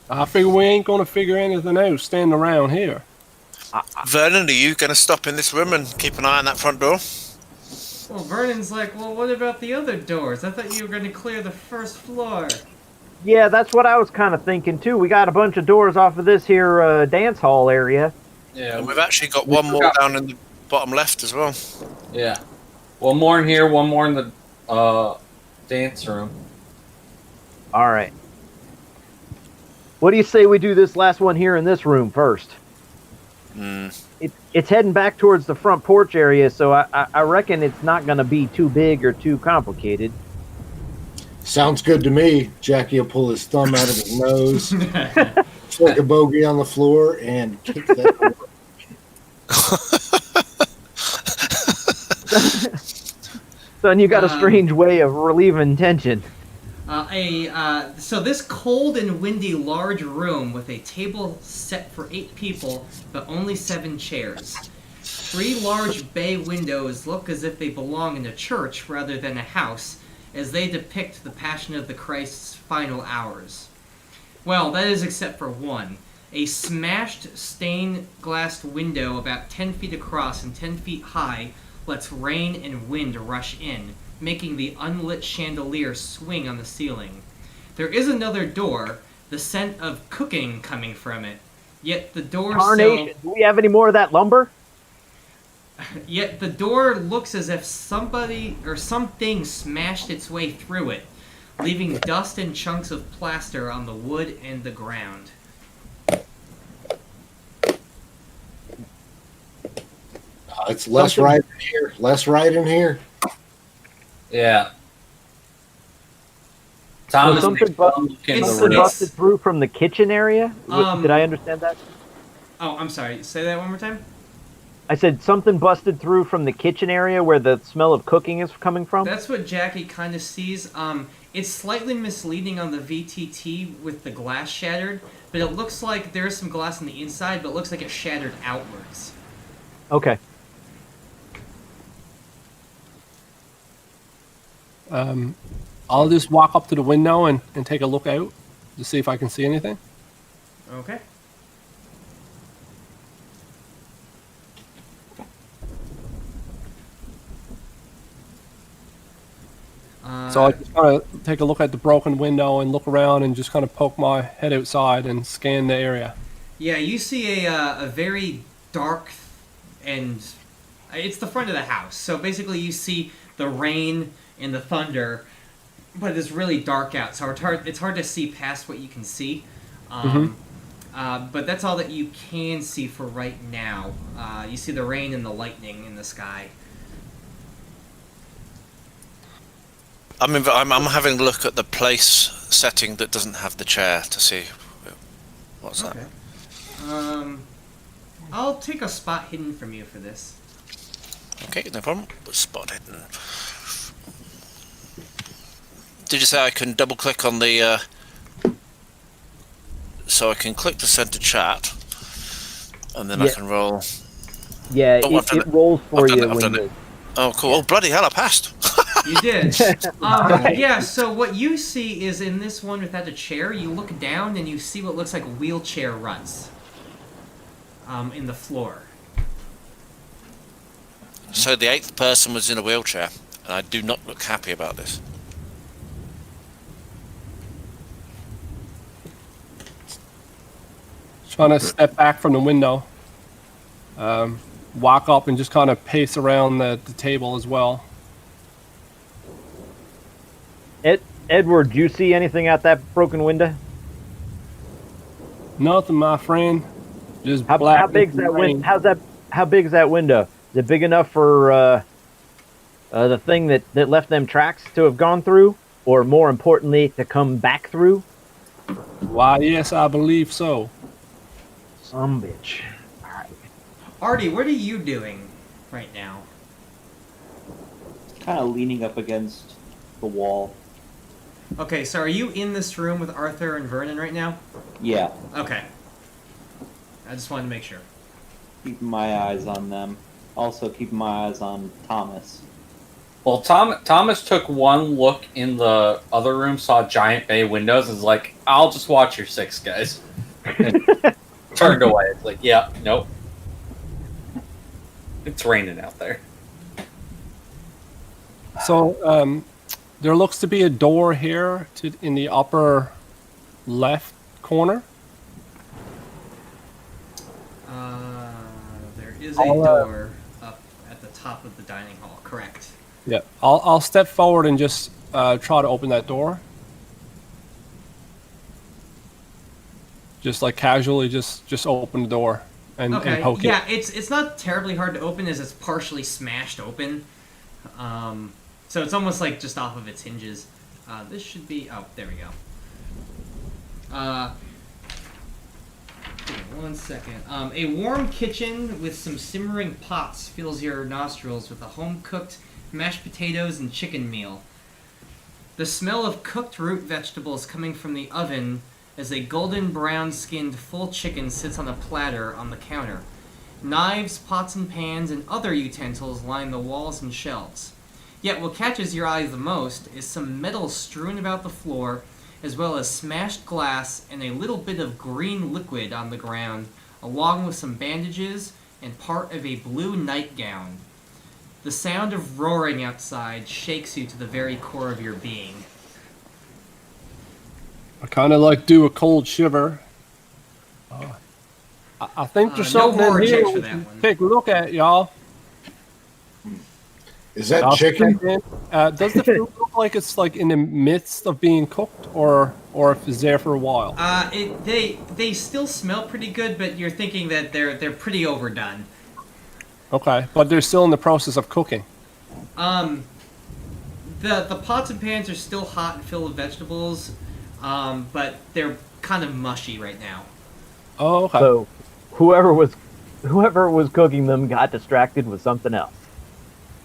I figure we ain't gonna figure anything out standing around here. Vernon, are you going to stop in this room and keep an eye on that front door? Well, Vernon's like, well, what about the other doors? I thought you were going to clear the first floor. Yeah, that's what I was kind of thinking too. We got a bunch of doors off of this here dance hall area. Yeah, And we've actually got one more down in the bottom left as well. yeah. One more in here, one more in the dance room. All right. What do you say we do this last one here in this room first? It's heading back towards the front porch area, so I reckon it's not going to be too big or too complicated. Sounds good to me. Jackie will pull his thumb out of his nose, flick a bogey on the floor, and kick that door. Son, you got a strange way of relieving tension. So this cold and windy large room with a table set for 8 people, but only 7 chairs. 3 large bay windows look as if they belong in a church rather than a house, as they depict the Passion of the Christ's final hours. Well, that is except for one. A smashed stained glass window about 10 feet across and 10 feet high lets rain and wind rush in, making the unlit chandelier swing on the ceiling. There is another door, the scent of cooking coming from it. Yet the door Carnation, do we have any more of that lumber? Yet the door looks as if somebody or something smashed its way through it, leaving dust and chunks of plaster on the wood and the ground. It's less right in here. Less right in here. Yeah. So Thomas something It's- busted through from the kitchen area? Did I understand that? Oh, I'm sorry. Say that one more time. I said something busted through from the kitchen area where the smell of cooking is coming from. That's what Jackie kind of sees. It's slightly misleading on the VTT with the glass shattered, but it looks like there's some glass on the inside, but it looks like it shattered outwards. Okay. I'll just walk up to the window and take a look out to see if I can see anything. Okay. So I just kind of take a look at the broken window and look around and just kind of poke my head outside and scan the area. Yeah, you see a very dark, and it's the front of the house. So basically, you see the rain and the thunder, but it's really dark out. So it's hard to see past what you can see. But that's all that you can see for right now. You see the rain and the lightning in the sky. I'm having a look at the place setting that doesn't have the chair to see what's that. I'll take a spot hidden from you for this. Okay, no problem. Spot hidden. Did you say I can double click on the? So I can click the center chat, and then I can roll. Yeah, Oh, it rolls for you. I've done it. Oh, cool. Oh, bloody hell, I passed. You did. Yeah, so what you see is in this one without a chair, you look down and you see what looks like wheelchair ruts in the floor. So the 8th person was in a wheelchair, and I do not look happy about this. Trying to step back from the window, walk up and just kind of pace around the table as well. Edward, do you see anything out that broken window? Nothing, my friend. Just How big's that window? How big is that window? Is it big enough for the thing that left them tracks to have gone through, or more importantly, to come back through? Why, yes, I believe so. Some bitch. All right. Artie, what are you doing right now? Kind of leaning up against the wall. Okay, so are you in this room with Arthur and Vernon right now? Yeah, Okay. I just wanted to make sure. keeping my eyes on them. Also keeping my eyes on Thomas. Well, Thomas took one look in the other room, saw giant bay windows, and was like, I'll just watch your 6, guys. And turned away. It's like, yeah, nope. It's raining out there. So, there looks to be a door here in the upper left corner. There is a door up at the top of the dining hall, correct. Yeah, I'll step forward and just try to open that door. Just like casually, just open the door and poke it. Yeah, it's not terribly hard to open as it's partially smashed open. So it's almost like just off of its hinges. This should be... Oh, there we go. Give me 1 second. A warm kitchen with some simmering pots fills your nostrils with a home-cooked mashed potatoes and chicken meal. The smell of cooked root vegetables coming from the oven as a golden brown-skinned full chicken sits on a platter on the counter. Knives, pots and pans, and other utensils line the walls and shelves. Yet what catches your eye the most is some metal strewn about the floor, as well as smashed glass and a little bit of green liquid on the ground, along with some bandages and part of a blue nightgown. The sound of roaring outside shakes you to the very core of your being. I kind of like do a cold shiver. I think there's No something horror in here checks for we that can one. take a look at, y'all. Is that I'll chicken? step in. Does the food look like it's like in the midst of being cooked, or if it's there for a while? They still smell pretty good, but you're thinking that they're pretty overdone. Okay, but they're still in the process of cooking. The pots and pans are still hot and filled with vegetables, but they're kind of mushy right now. Oh, okay. So, whoever was whoever was cooking them got distracted with something else.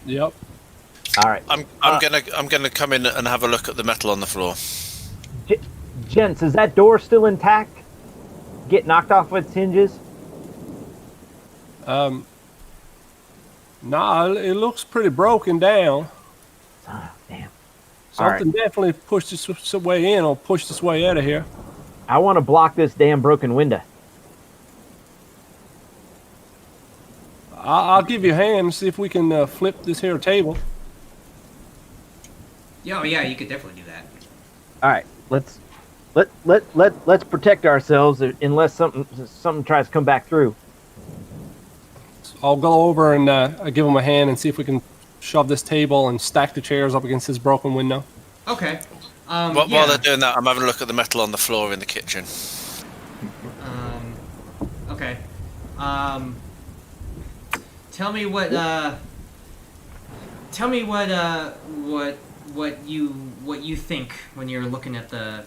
Yep. All right. I'm gonna come in and have a look at the metal on the floor. Gents, is that door still intact? Get knocked off its hinges? Nah, it looks pretty broken down. Oh, damn. Something definitely pushed this way in or pushed this way out of here. I want to block this damn broken window. I'll give you a hand and see if we can flip this here table. Yeah, you could definitely do that. All right, let's protect ourselves unless something tries to come back through. I'll go over and give him a hand and see if we can shove this table and stack the chairs up against this broken window. Okay. While they're doing that, I'm having a look at the metal on the floor in the kitchen. Okay. Tell me what you think when you're looking at the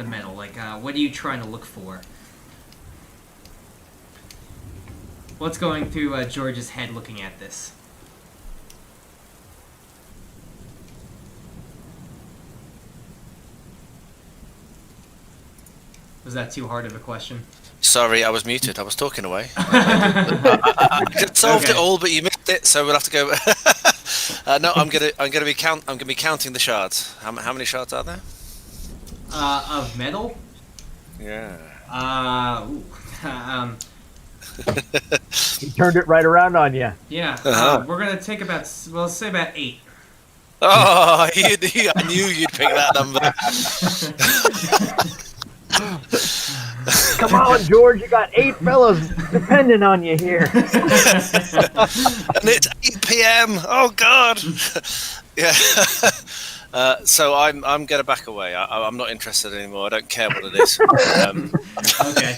metal. Like, what are you trying to look for? What's going through George's head looking at this? Was that too hard of a question? Sorry, I was muted. I was talking away. I just solved it all, but you missed it, so we'll have to go. No, I'm gonna be counting the shards. How many shards are there? Of metal? Yeah. He turned it right around on you. Yeah. We're gonna take about, well, let's say about 8. Oh, I knew you'd pick that number. Come on, George, you got 8 fellows depending on you here. And it's 8 p.m. Oh God. Yeah. So I'm gonna back away. I'm not interested anymore. I don't care what it is. Okay.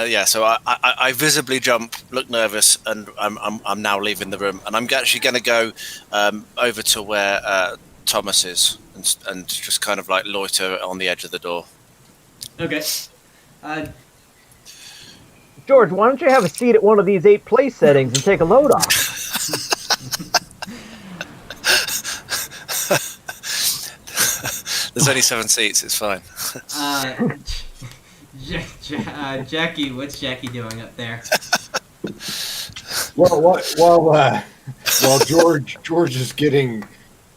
Yeah. So I visibly jump, look nervous, and I'm now leaving the room. And I'm actually gonna go over to where Thomas is and just kind of like loiter on the edge of the door. Okay. George, why don't you have a seat at one of these 8 place settings and take a load off? There's only 7 seats. It's fine. Jackie, what's Jackie doing up there? While George is getting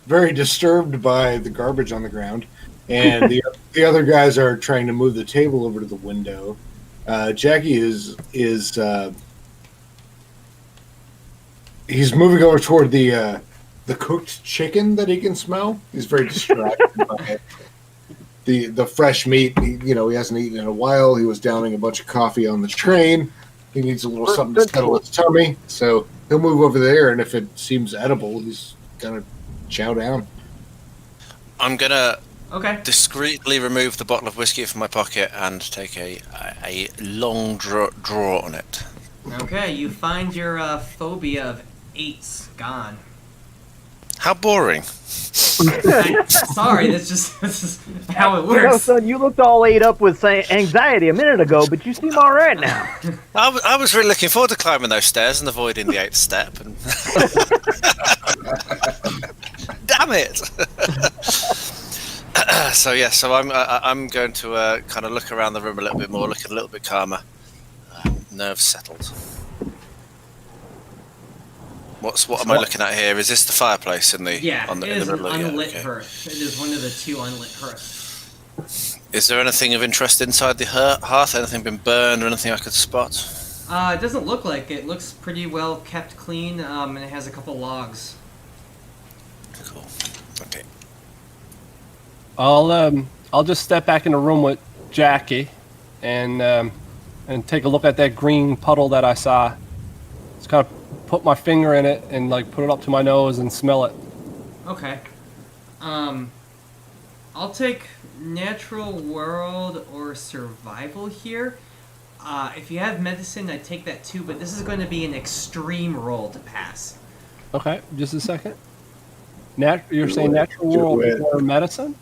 very disturbed by the garbage on the ground, and the other guys are trying to move the table over to the window, Jackie is he's moving over toward the cooked chicken that he can smell. He's very distracted by it. The fresh meat. He hasn't eaten in a while. He was downing a bunch of coffee on the train. He needs a little something to settle his tummy. So he'll move over there, and if it seems edible, he's gonna chow down. I'm gonna discreetly remove the bottle of whiskey from my pocket and take a long draw on it. Okay, you find your phobia of 8s gone. How boring. Sorry, this is how it works. Son, you looked all ate up with anxiety a minute ago, but you seem all right now. I was really looking forward to climbing those stairs and avoiding the 8th step. And damn it! So I'm going to kind of look around the room a little bit more, looking a little bit calmer, nerves settled. What am I looking at here? Is this the fireplace in the it is middle an of unlit hearth. It is one of the 2 unlit hearths. Is there anything of interest inside the hearth? Anything been burned or anything I could spot? It doesn't look like it. It looks pretty well kept clean, and it has a couple logs. Cool. Okay. I'll just step back in the room with Jackie and take a look at that green puddle that I saw. Just kind of put my finger in it and like put it up to my nose and smell it. Okay. I'll take natural world or survival here. If you have medicine, I'd take that too, but this is going to be an extreme roll to pass. Okay, just a second. You're saying natural world or medicine?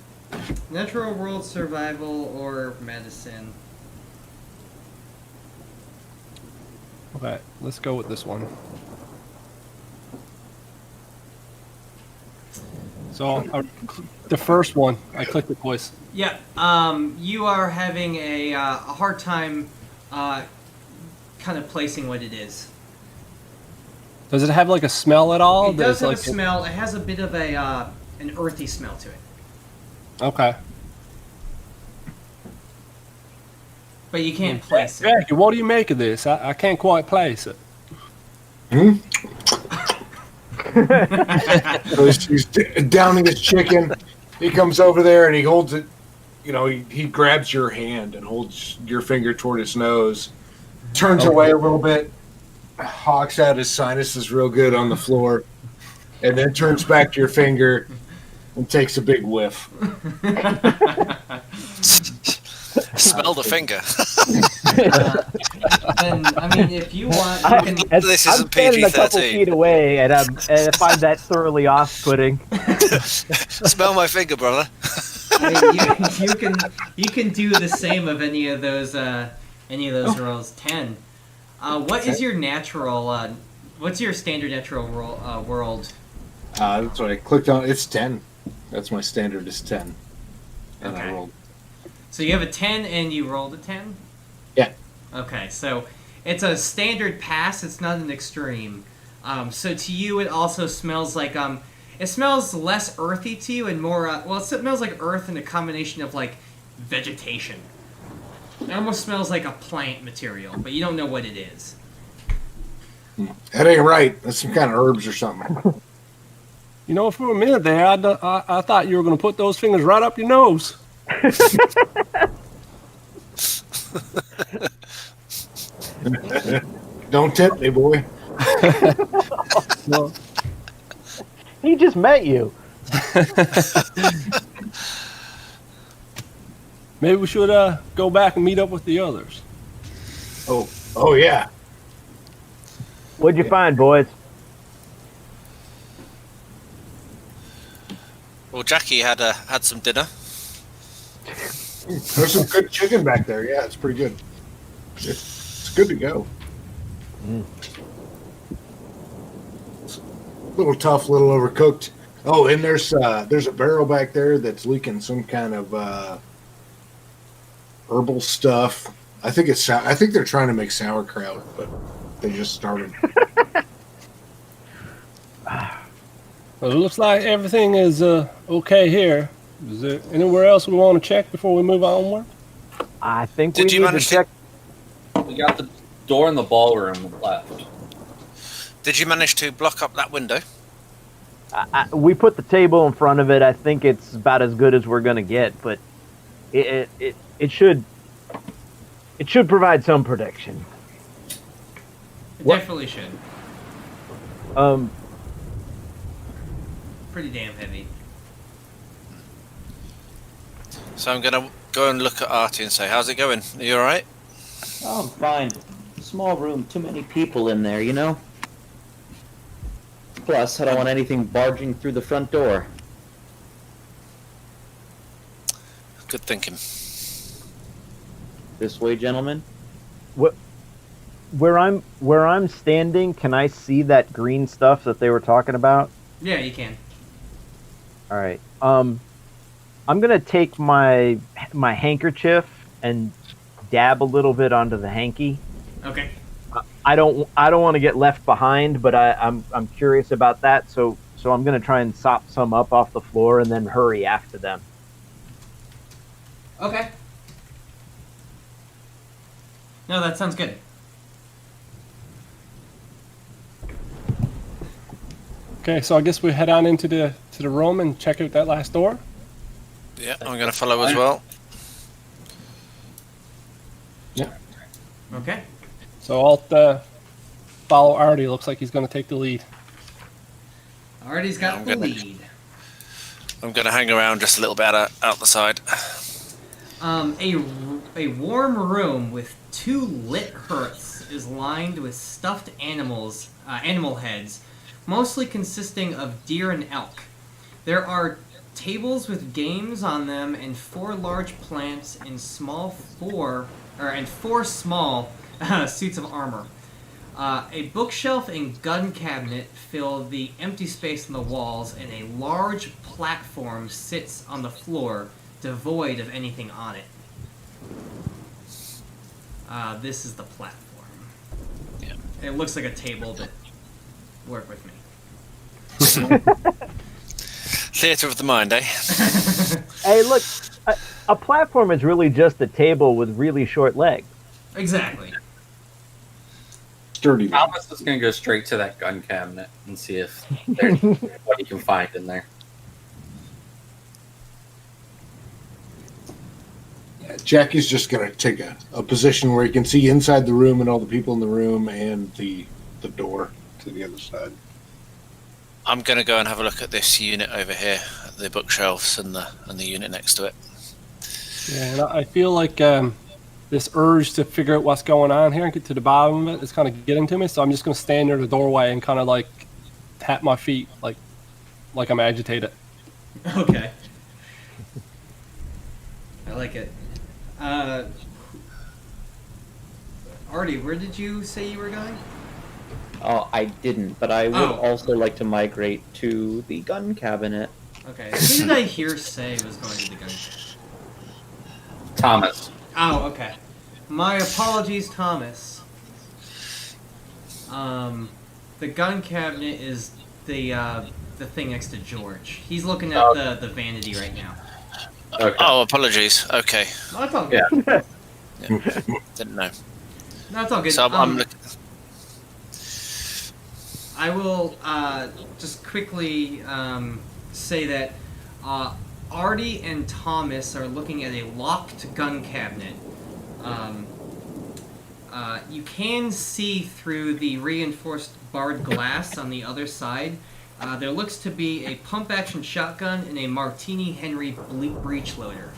Natural world, survival, or medicine. Okay, let's go with this one. So the first one, I clicked it twice. Yeah. You are having a hard time kind of placing what it is. Does it have like a smell at all? It does have like a smell. It has a bit of an earthy smell to it. Okay. But you can't place it. Jackie, what do you make of this? I can't quite place it. So he's downing his chicken. He comes over there and he holds it. You know, he grabs your hand and holds your finger toward his nose, turns away a little bit, hawks out his sinuses real good on the floor, and then turns back to your finger and takes a big whiff. Smell the finger. And I mean, if you want, you can. This I'm isn't standing a couple PG-13. feet away, and I find that thoroughly off-putting. Smell my finger, brother. You can do the same of any of those rolls. 10. What is your natural? What's your standard natural world? That's what I clicked on. It's 10. That's my standard is 10. And Okay. I rolled. So you have a 10 and you rolled a 10? Yeah. Okay, so it's a standard pass, it's not an extreme. So to you it also smells like, it smells less earthy to you and more, it smells like earth and a combination of like vegetation. It almost smells like a plant material, but you don't know what it is. That ain't right. That's some kind of herbs or something. You know, for a minute there, I thought you were going to put those fingers right up your nose. Don't tempt me, boy. Well, He just met you. maybe we should go back and meet up with the others. Oh yeah. What'd you find, boys? Well, Jackie had some dinner. There's some good chicken back there. Yeah, it's pretty good. It's good to go. It's a little tough, a little overcooked. Oh, and there's a barrel back there that's leaking some kind of herbal stuff. I think they're trying to make sauerkraut, but they just started. Well, it looks like everything is okay here. Is there anywhere else we want to check before we move onward? I think Did we you need to manage to- check. We got the door in the ballroom left. Did you manage to block up that window? We put the table in front of it. I think it's about as good as we're gonna get, but it should provide some protection. It What? definitely should. Pretty damn heavy. So I'm gonna go and look at Artie and say, "How's it going? Are you all right?" Oh, I'm fine. Small room, too many people in there, you know? Plus, I don't want anything barging through the front door. Good thinking. This way, gentlemen? Where I'm standing, can I see that green stuff that they were talking about? Yeah, you can. All right. I'm gonna take my handkerchief and dab a little bit onto the hanky. Okay. I don't want to get left behind, but I'm curious about that. So I'm gonna try and sop some up off the floor and then hurry after them. Okay. No, that sounds good. Okay, so I guess we head on into the room and check out that last door. Yeah, I'm gonna follow as well. Okay. So I'll follow Artie. Looks like he's going to take the lead. Artie's got I'm the gonna- lead. I'm gonna hang around just a little bit out the side. A warm room with 2 lit hearths is lined with stuffed animal heads, mostly consisting of deer and elk. There are tables with games on them and 4 large plants and 4 small suits of armor. A bookshelf and gun cabinet fill the empty space on the walls, and a large platform sits on the floor, devoid of anything on it. This is the platform. Yeah. It looks like a table, but work with me. Theatre of the mind, eh? Hey, look, a platform is really just a table with really short legs. Exactly. Sturdy. Thomas is going to go straight to that gun cabinet and see if there's what he can find in there. Jackie's just going to take a position where he can see inside the room and all the people in the room and the door to the other side. I'm going to go and have a look at this unit over here, the bookshelves and the unit next to it. Yeah, and I feel like this urge to figure out what's going on here and get to the bottom of it is kind of getting to me. So I'm just going to stand near the doorway and kind of like tap my feet like I'm agitated. Okay. I like it. Artie, where did you say you were going? Oh, I didn't, but I would also like to migrate to the gun cabinet. Okay. Who did I hear say was going to the gun cabinet? Thomas. Oh, okay. My apologies, Thomas. The gun cabinet is the thing next to George. He's looking at the vanity right now. Okay. Oh, apologies. Okay. No, that's all good. Yeah. Didn't know. No, it's all good. So I'm looking. I will just quickly say that Artie and Thomas are looking at a locked gun cabinet. You can see through the reinforced barred glass on the other side. There looks to be a pump-action shotgun and a Martini Henry breech loader.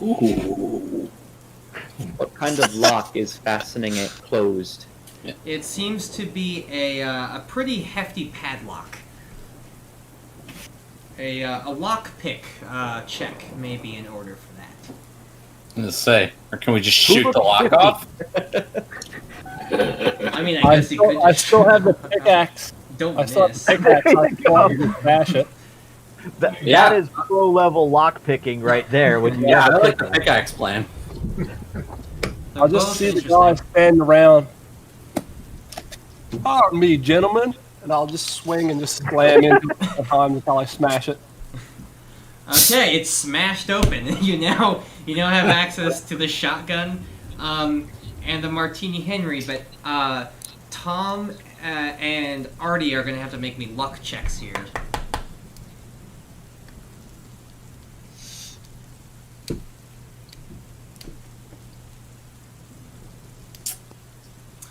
Ooh. What kind of lock is fastening it closed? It seems to be a pretty hefty padlock. A lockpick check may be in order for that. I was gonna say, or can we just shoot the lock off? I mean, I guess you could. I still have the pickaxe. Don't I still have miss. the pickaxe. I still have to smash it. Yeah. That is pro-level lock-picking right there. When you Yeah, got I a like the pickaxe. pickaxe plan. They're I'll just both see the interesting. guy standing around. Pardon me, gentlemen. And I'll just swing and just slam into it until I smash it. Okay, it's smashed open. You now have access to the shotgun and the Martini Henry, but Tom and Artie are going to have to make me luck checks here.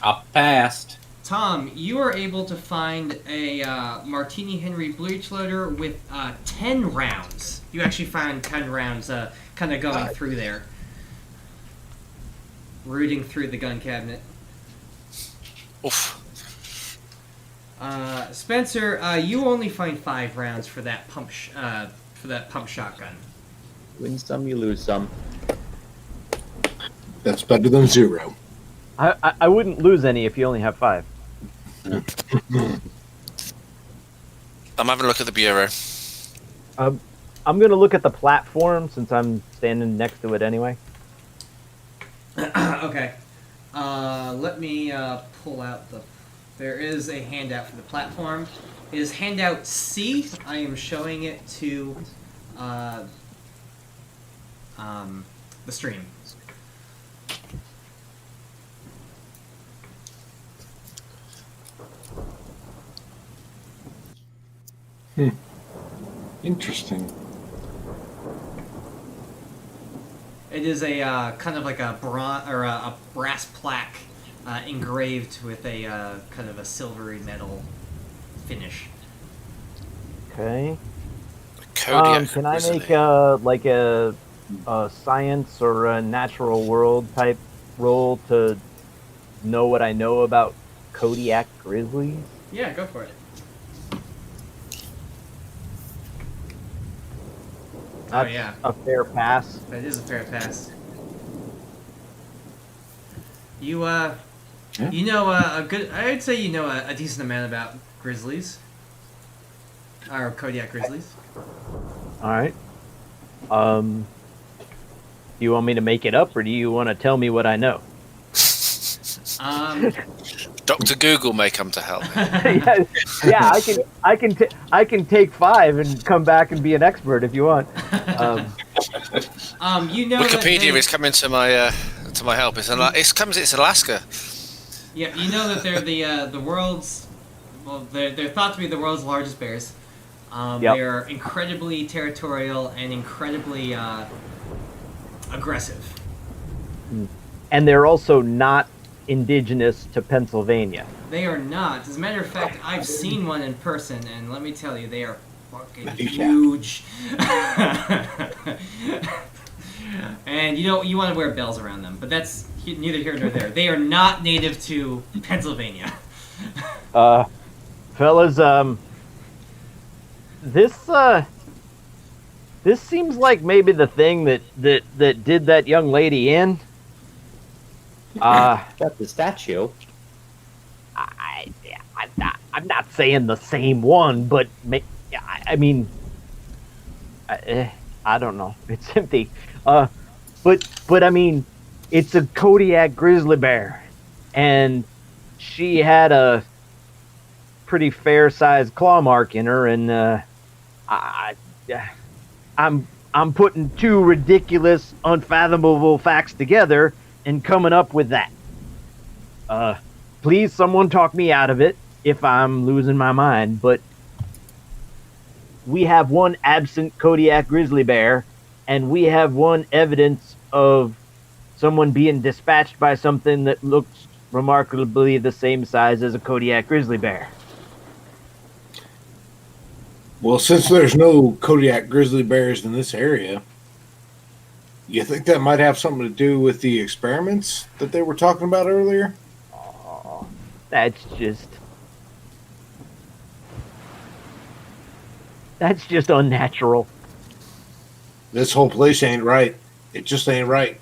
I passed. Tom, you are able to find a Martini Henry breech loader with 10 rounds. You actually found 10 rounds kind of going through there. Rooting through the gun cabinet. Oof. Spencer, you only find 5 rounds for that pump shotgun. Win some, you lose some. That's better than 0. I wouldn't lose any if you only have 5. I'm having a look at the bureau. I'm going to look at the platform since I'm standing next to it anyway. Okay. Let me pull out the... There is a handout for the platform. It is handout C. I am showing it to the stream. Interesting. It is a kind of like a a brass plaque engraved with a kind of a silvery metal finish. Okay. Kodiak Can I Grizzly. make like a science or a natural world type roll to know what I know about Kodiak grizzlies? Yeah, go for it. That's yeah. a fair pass. That is a fair pass. You Yeah. You know I'd say you know a decent amount about grizzlies. Or Kodiak grizzlies. All right. Do you want me to make it up, or do you want to tell me what I know? Dr. Google may come to help. Yeah, I can take 5 and come back and be an expert if you want. You know Wikipedia is coming to my help. It's Alaska. Yeah, you know that they're the world's. Well, they're thought to be the world's largest bears. Yep. They're incredibly territorial and incredibly aggressive. And they're also not indigenous to Pennsylvania. They are not. As a matter of fact, I've seen one in person, and let me tell you, they are fucking huge. And you want to wear bells around them, but that's neither here nor there. They are not native to Pennsylvania. Fellas, this seems like maybe the thing that did that young lady in. Got the statue. I'm not saying the same one, but I mean, I don't know. It's empty. But I mean, it's a Kodiak grizzly bear, and she had a pretty fair-sized claw mark in her, and I'm putting 2 ridiculous, unfathomable facts together and coming up with that. Please, someone talk me out of it if I'm losing my mind, but we have one absent Kodiak grizzly bear, and we have one evidence of someone being dispatched by something that looks remarkably the same size as a Kodiak grizzly bear. Well, since there's no Kodiak grizzly bears in this area, you think that might have something to do with the experiments that they were talking about earlier? Oh, that's just unnatural. This whole place ain't right. It just ain't right.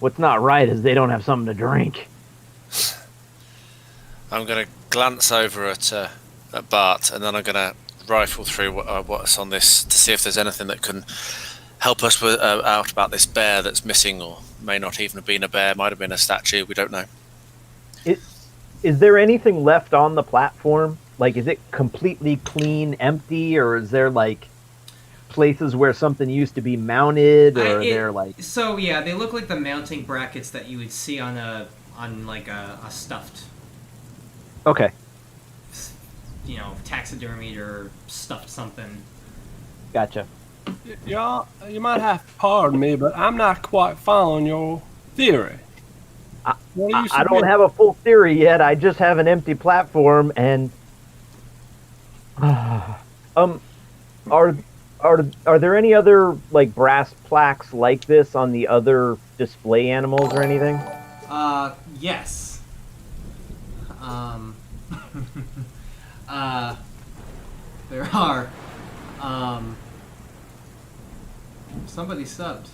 What's not right is they don't have something to drink. I'm going to glance over at Bart, and then I'm going to rifle through what's on this to see if there's anything that can help us out about this bear that's missing, or may not even have been a bear, might have been a statue, we don't know. Is there anything left on the platform? Like, is it completely clean, empty, or is there, like, places where something used to be mounted, or they're like... So, yeah, they look like the mounting brackets that you would see on a stuffed... Okay. Taxidermied or stuffed something. Gotcha. Y'all, you might have to pardon me, but I'm not quite following your theory. I don't have a full theory yet. I just have an empty platform, and are there any other like brass plaques like this on the other display animals or anything? Yes. There are. Somebody subbed.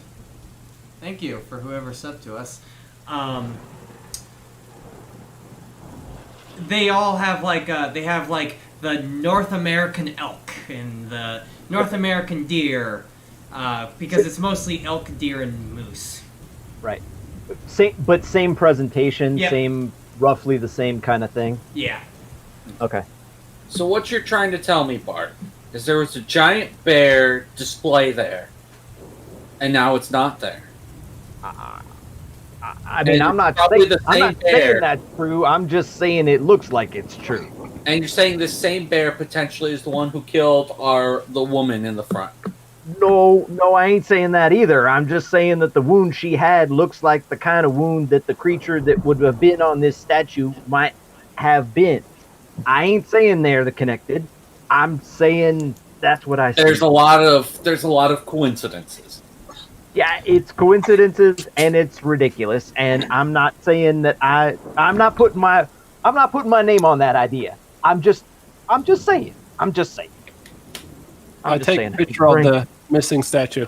Thank you for whoever subbed to us. They all have the North American elk and the North American deer, because it's mostly elk, deer, and moose. Right. Same presentation, Yep. Roughly the same kind of thing. Yeah. Okay. So what you're trying to tell me, Bart, is there was a giant bear display there, and now it's not there. I mean, I'm not saying that's true. I'm just saying it looks like it's true. And you're saying this same bear potentially is the one who killed the woman in the front. No, I ain't saying that either. I'm just saying that the wound she had looks like the kind of wound that the creature that would have been on this statue might have been. I ain't saying they're connected. I'm saying that's what I see. There's a lot of coincidences. Yeah, it's coincidences and it's ridiculous. And I'm not saying that I'm not putting my name on that idea. I'm just saying. I take a picture of the missing statue.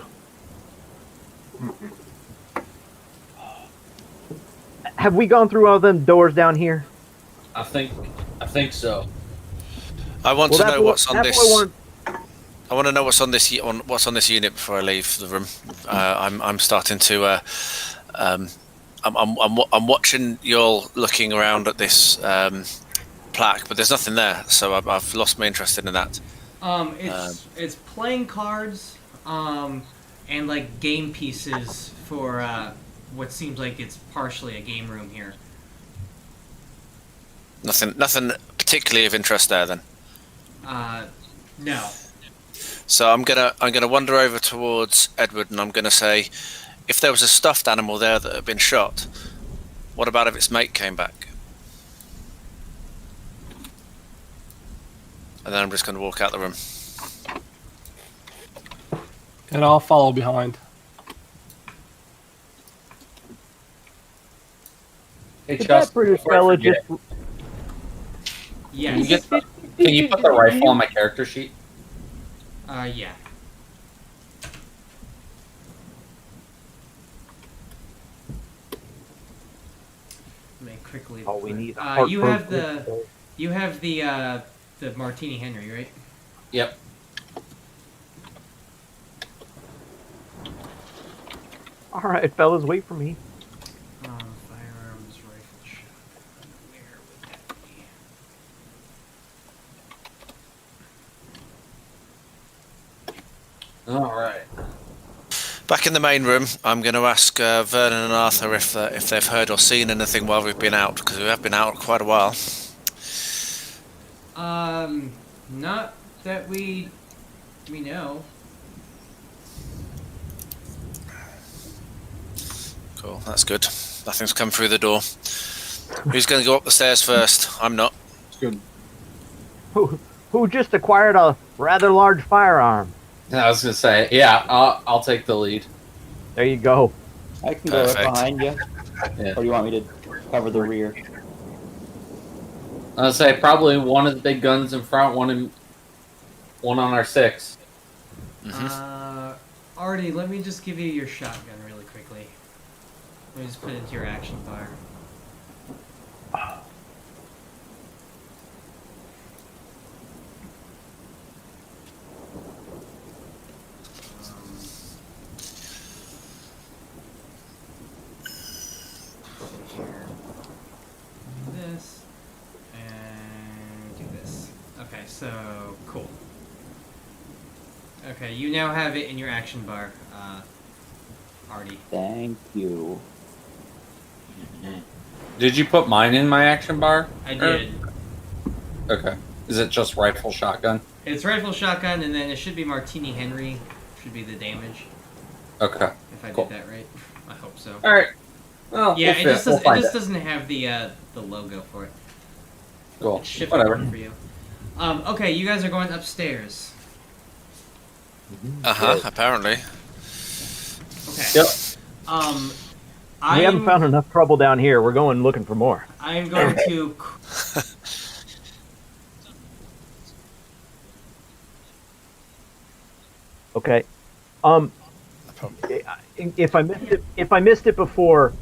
have we gone through all them doors down here? I think so. I want to know what's on this. I want to know what's on this unit before I leave the room. I'm starting to. I'm watching you all looking around at this plaque, but there's nothing there, so I've lost my interest in that. It's playing cards, and like game pieces for what seems like it's partially a game room here. Nothing particularly of interest there then. No. So I'm gonna wander over towards Edward, and I'm gonna say, if there was a stuffed animal there that had been shot, what about if its mate came back? And then I'm just gonna walk out the room. And I'll follow behind. Hey, Did that Justin, British before I fella forget, just... Yes. can you put the rifle on my character sheet? Yeah. Let me quickly. Oh, we need. You have the Martini Henry, right? Yep. All right, fellas, wait for me. Firearms, rifle, shotgun. Where would that be? All right. Back in the main room, I'm going to ask Vernon and Arthur if they've heard or seen anything while we've been out, because we have been out quite a while. Not that we know. Cool, that's good. Nothing's come through the door. Who's going to go up the stairs first? I'm not. It's good. Who just acquired a rather large firearm? I was gonna say, yeah, I'll take the lead. There you go. I can go right Perfect. behind you. Yeah. Or do you want me to cover the rear? I'll say probably one of the big guns in front, one on our 6. Artie, let me just give you your shotgun really quickly. Let me just put it into your action bar. This and do this. Okay, so cool. Okay, you now have it in your action bar, Artie. Thank you. Did you put mine in my action bar? I did. Okay. Is it just rifle shotgun? It's rifle, shotgun, and then it should be Martini Henry. Should be the damage. Okay. If I Cool. did that right, I hope so. All right. Well, Yeah, we'll it find just doesn't have the logo for it. Cool. It's shift Whatever. for you. Okay, you guys are going upstairs. Apparently. Okay. Yep. We haven't found enough trouble down here. We're going looking for more. I am going to. Okay. If I missed it before,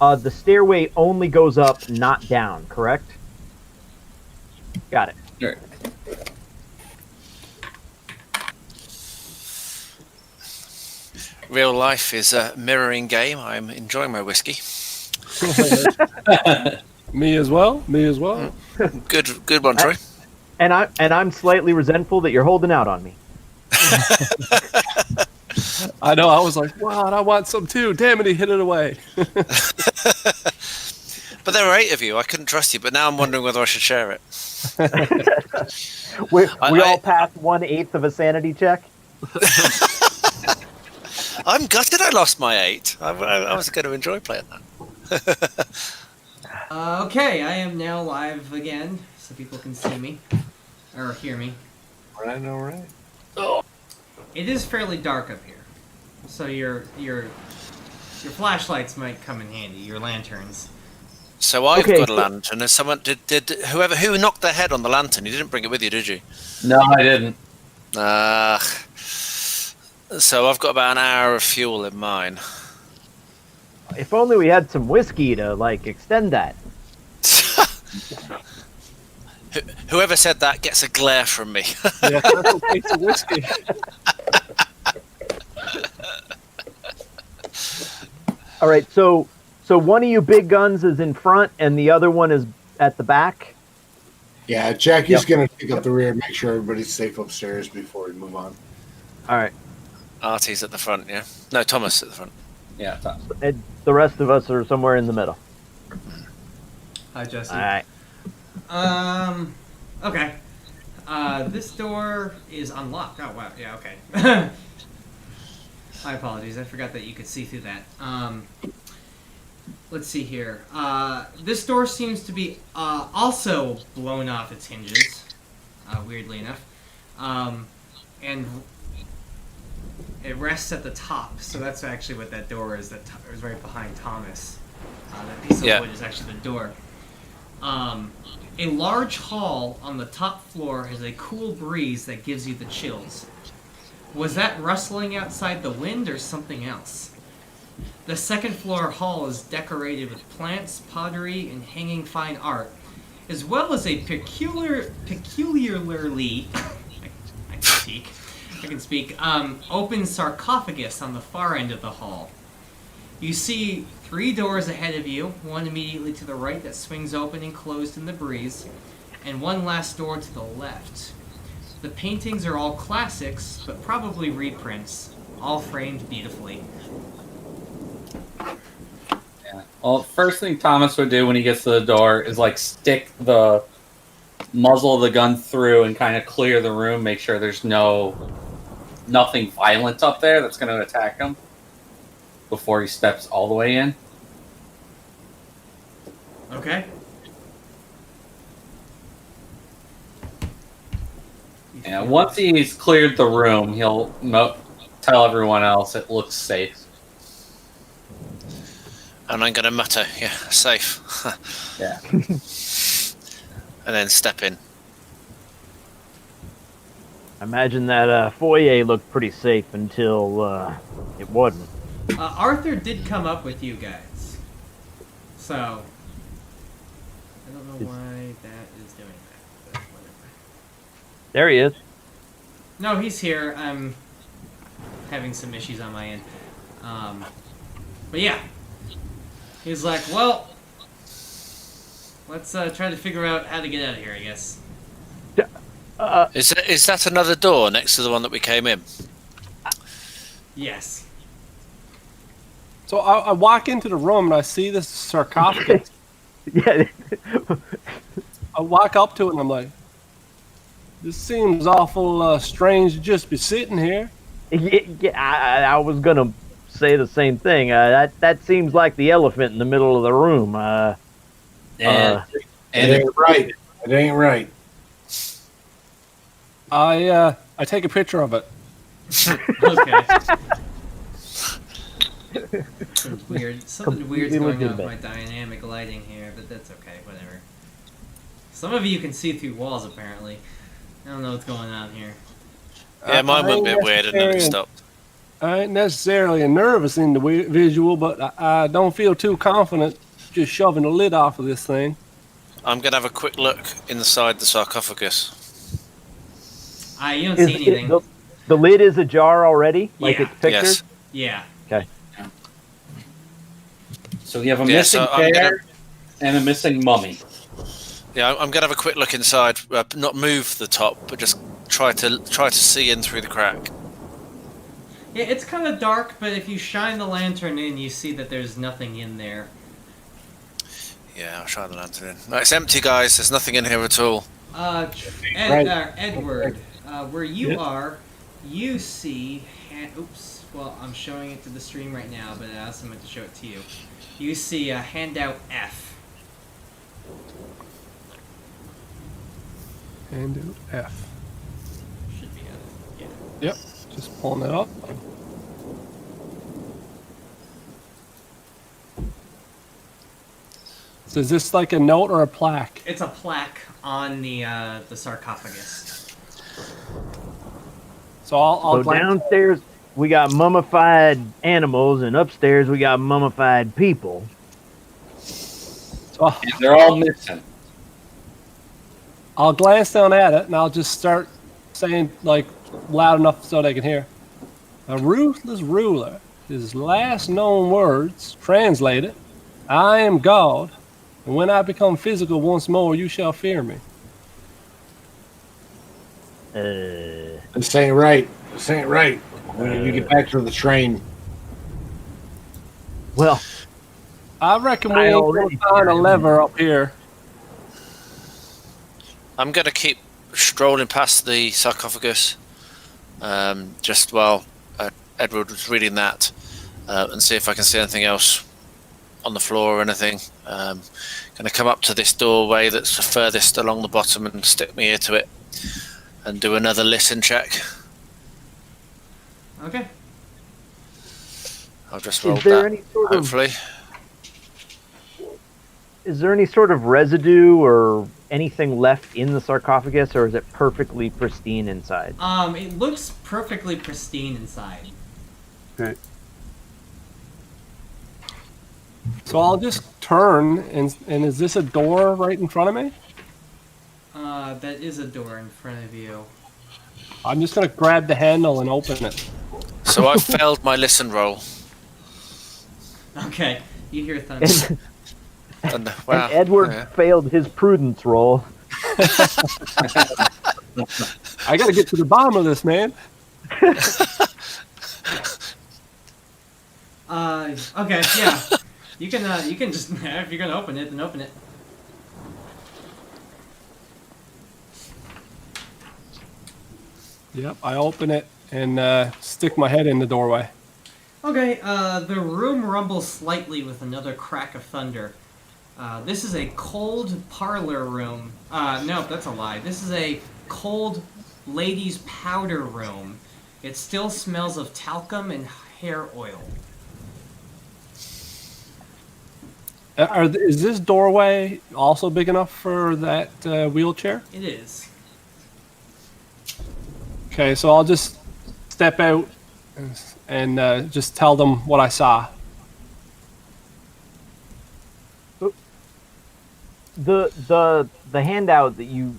the stairway only goes up, not down. Correct? Got it. All right. Real life is a mirroring game. I'm enjoying my whiskey. Me as well. Me as well. Good one, Troy. And I'm slightly resentful that you're holding out on me. I know. I was like, wow, I want some too. Damn it, he hid it away. But there were 8 of you. I couldn't trust you, but now I'm wondering whether I should share it. We all passed 1/8 of a sanity check. I'm gutted I lost my 8. I was going to enjoy playing that. Okay, I am now live again, so people can see me or hear me. All right. It is fairly dark up here, so your flashlights might come in handy. Your lanterns. So I've Okay, got a lantern. And someone did who knocked their head on the lantern? You didn't bring it with you, did you? No, I didn't. So I've got about an hour of fuel in mine. If only we had some whiskey to like extend that. Whoever said that gets a glare from me. Yeah, purple case of whiskey. All right, so one of you big guns is in front, and the other one is at the back. Yeah, Jackie's going to pick up the rear, make sure everybody's safe upstairs before we move on. All right, Artie's at the front, yeah. No, Thomas at the front. Yeah, and the rest of us are somewhere in the middle. Hi, Jesse. All right. Okay. This door is unlocked. Oh, wow. Yeah, okay. My apologies. I forgot that you could see through that. Let's see here. This door seems to be also blown off its hinges, weirdly enough. And it rests at the top, so that's actually what that door is. That is right behind Thomas. That piece of wood is actually the door. A large hall on the top floor has a cool breeze that gives you the chills. Was that rustling outside the wind or something else? The second floor hall is decorated with plants, pottery, and hanging fine art, as well as a peculiarly I can speak, open sarcophagus on the far end of the hall. You see 3 doors ahead of you, one immediately to the right that swings open and closed in the breeze, and one last door to the left. The paintings are all classics, but probably reprints, all framed beautifully. yeah. Well, first thing Thomas would do when he gets to the door is like stick the muzzle of the gun through and kind of clear the room, make sure there's nothing violent up there that's going to attack him before he steps all the way in. Okay. And once he's cleared the room, he'll tell everyone else it looks safe. And I'm going to mutter, yeah, safe. Yeah. And then step in. I imagine that foyer looked pretty safe until it wasn't. Arthur did come up with you guys. So, I don't know why that is doing that, but whatever. There he is. No, he's here. I'm having some issues on my end. But yeah. He's like, well, let's try to figure out how to get out of here, I guess. Is that another door next to the one that we came in? Yes. So I walk into the room and I see this sarcophagus. Yeah. I walk up to it and I'm like, this seems awful strange to just be sitting here. Yeah, I was gonna say the same thing. That seems like the elephant in the middle of the room. And It ain't right. It ain't right. I take a picture of it. Okay. Something weird's going on with my dynamic lighting here, but that's okay, whatever. Some of you can see through walls, apparently. I don't know what's going on here. Yeah, mine went a bit weird and then it stopped. I ain't necessarily a nervous individual, but I don't feel too confident just shoving the lid off of this thing. I'm going to have a quick look inside the sarcophagus. You don't see anything. The lid is ajar already? Like Yeah. it's pictured? Yes. Yeah. Okay. so you have a missing bear and a missing mummy. Yeah, I'm going to have a quick look inside. Not move the top, but just try to see in through the crack. Yeah, it's kind of dark, but if you shine the lantern in, you see that there's nothing in there. Yeah, I'll shine the lantern in. No, it's empty, guys. There's nothing in here at all. Edward, where you are, you see... oops. Well, I'm showing it to the stream right now, but I also meant to show it to you. You see a handout F. And F. Should be F. Yeah. Yep. Just pulling it up. So is this like a note or a plaque? It's a plaque on the sarcophagus. So I'll So we got mummified animals, and upstairs we got mummified people. So And they're all missing. I'll glance down at it, and I'll just start saying, like, loud enough so they can hear. A ruthless ruler, his last known words, translated, I am God, and when I become physical once more, you shall fear me. This ain't right. This ain't right. You get back to the train. Well, I reckon we I ain't already gonna find a fear him. lever up here. I'm going to keep strolling past the sarcophagus, just while Edward was reading that, and see if I can see anything else on the floor or anything. Going to come up to this doorway that's the furthest along the bottom and stick my ear to it and do another listen check. Okay. I'll just roll is there that, any sort of hopefully. is there any sort of residue or anything left in the sarcophagus, or is it perfectly pristine inside? It looks perfectly pristine inside. Okay. So I'll just turn, and is this a door right in front of me? That is a door in front of you. I'm just gonna grab the handle and open it. So I failed my listen roll. Okay, you hear thunder. And, Wow. and Edward Yeah. failed his prudence roll. I gotta get to the bottom of this, man. Okay, yeah. You can just, if you're gonna open it, then open it. Yep, I open it and stick my head in the doorway. Okay, the room rumbles slightly with another crack of thunder. This is a cold parlor room. No, that's a lie. This is a cold ladies' powder room. It still smells of talcum and hair oil. Is this doorway also big enough for that wheelchair? It is. Okay, so I'll just step out and just tell them what I saw. The handout that you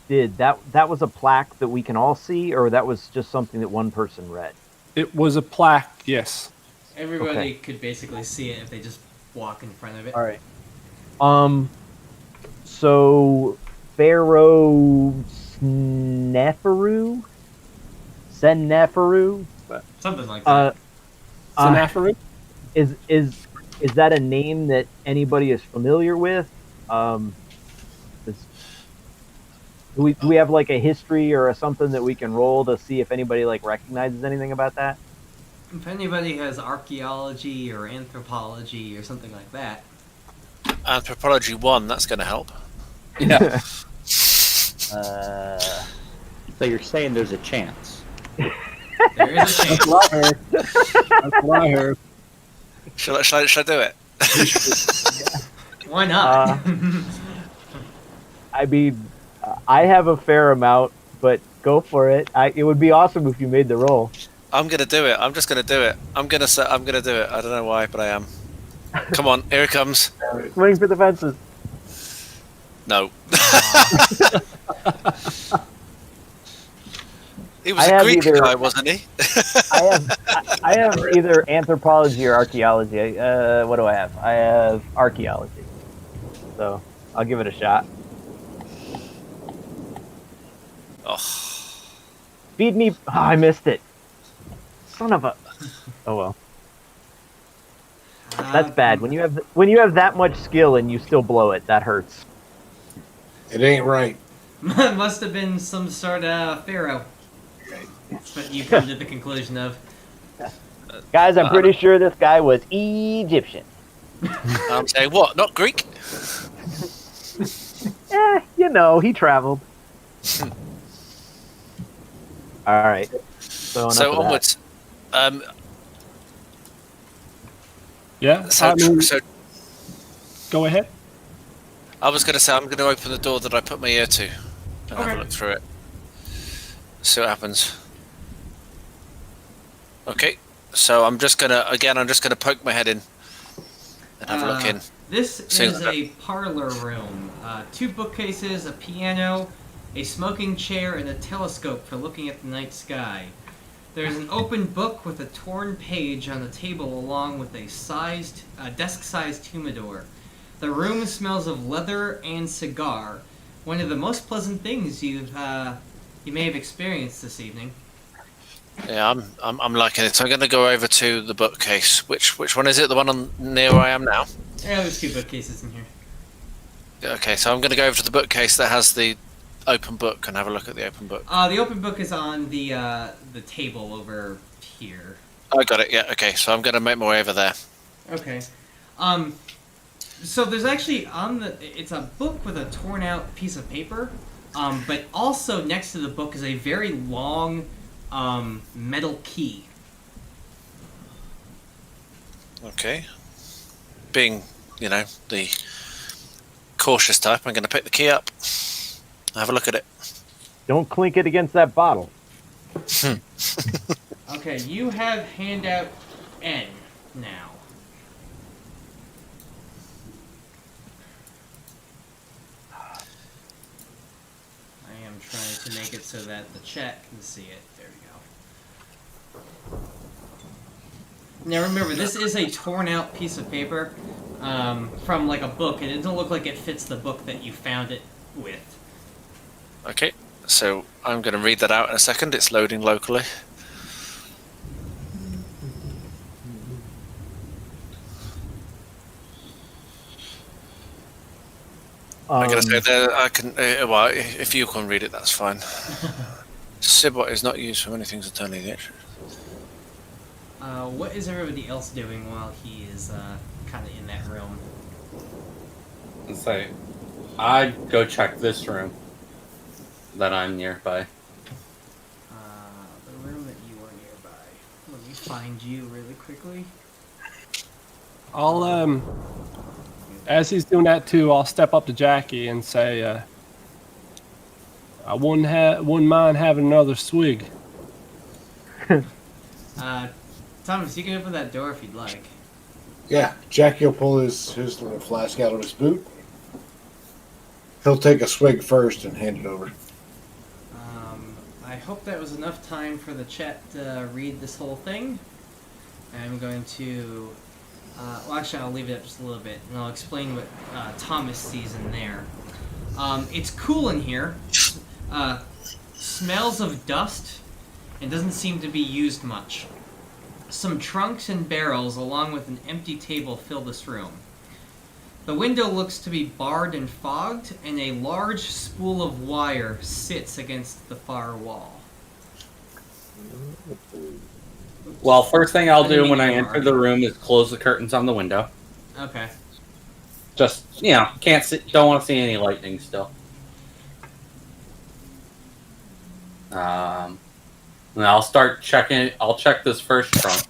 did, that was a plaque that we can all see, or that was just something that one person read? It was a plaque, yes. Everybody Okay. could basically see it if they just walk in front of it. All right. So Pharaoh Sneferu, Something like that. Sanafaru? is that a name that anybody is familiar with? Do we have like a history or something that we can roll to see if anybody like recognizes anything about that? If anybody has archaeology or anthropology or something like that. Anthropology 1, that's going to help. Yeah. So you're saying there's a chance? There is a chance. What I heard. That's what I heard. Shall I do it? Why not? I mean, I have a fair amount, but go for it. It would be awesome if you made the roll. I'm going to do it. I'm just going to do it. I'm going to do it. I don't know why, but I am. Come on, here it comes. Swing for the fences. No. He was I a have Greek either- guy, wasn't he? I have either anthropology or archaeology. What do I have? I have archaeology. So I'll give it a shot. Oh, Feed me. Oh, I missed it. Son of a. Oh well. That's bad. When you have that much skill and you still blow it, that hurts. It ain't right. Must have been some sort of pharaoh. That's what you come to the conclusion of. Guys, I'm pretty sure this guy was Egyptian. I'm saying what? Not Greek? He traveled. All right. So enough So of that. onwards. Yeah, So, I mean, so go ahead. I was going to say I'm going to open the door that I put my ear to and have Okay. a look through it. See what happens. Okay, so I'm just gonna poke my head in and have a look in. This Soon. is a parlor room. 2 bookcases, a piano, a smoking chair, and a telescope for looking at the night sky. There's an open book with a torn page on the table along with a desk-sized humidor. The room smells of leather and cigar. One of the most pleasant things you may have experienced this evening. Yeah, I'm liking it. So I'm going to go over to the bookcase. Which one is it? The one near where I am now? Yeah, there's 2 bookcases in here. Okay, so I'm going to go over to the bookcase that has the open book and have a look at the open book. The open book is on the table over here. I got it. Yeah. Okay, so I'm going to make my way over there. Okay. So there's actually it's a book with a torn out piece of paper, but also next to the book is a very long metal key. Okay. Being, the cautious type, I'm going to pick the key up. Have a look at it. Don't clink it against that bottle. Okay, you have handout N now. I am trying to make it so that the chat can see it. There we go. Now remember, this is a torn out piece of paper from like a book, and it doesn't look like it fits the book that you found it with. Okay, so I'm going to read that out in a second. It's loading locally. I'm going to say that I can. Well, if you can read it, that's fine. Sibot is not used for many things internally. What is everybody else doing while he is kind of in that room? Let's say, I'd go check this room that I'm nearby. The room that you are nearby. Let me find you really quickly. I'll as he's doing that too, I'll step up to Jackie and say, I wouldn't mind having another swig. Thomas, you can open that door if you'd like. Yeah, Jackie will pull his little flask out of his boot. He'll take a swig first and hand it over. I hope that was enough time for the chat to read this whole thing. I'm going to... well, actually, I'll leave it up just a little bit, and I'll explain what Thomas sees in there. It's cool in here. Smells of dust, and doesn't seem to be used much. Some trunks and barrels, along with an empty table, fill this room. The window looks to be barred and fogged, and a large spool of wire sits against the far wall. Well, first thing I'll do when I enter the room is close the curtains on the window. Okay. Just, don't want to see any lightning still. And I'll start checking. I'll check this first trunk.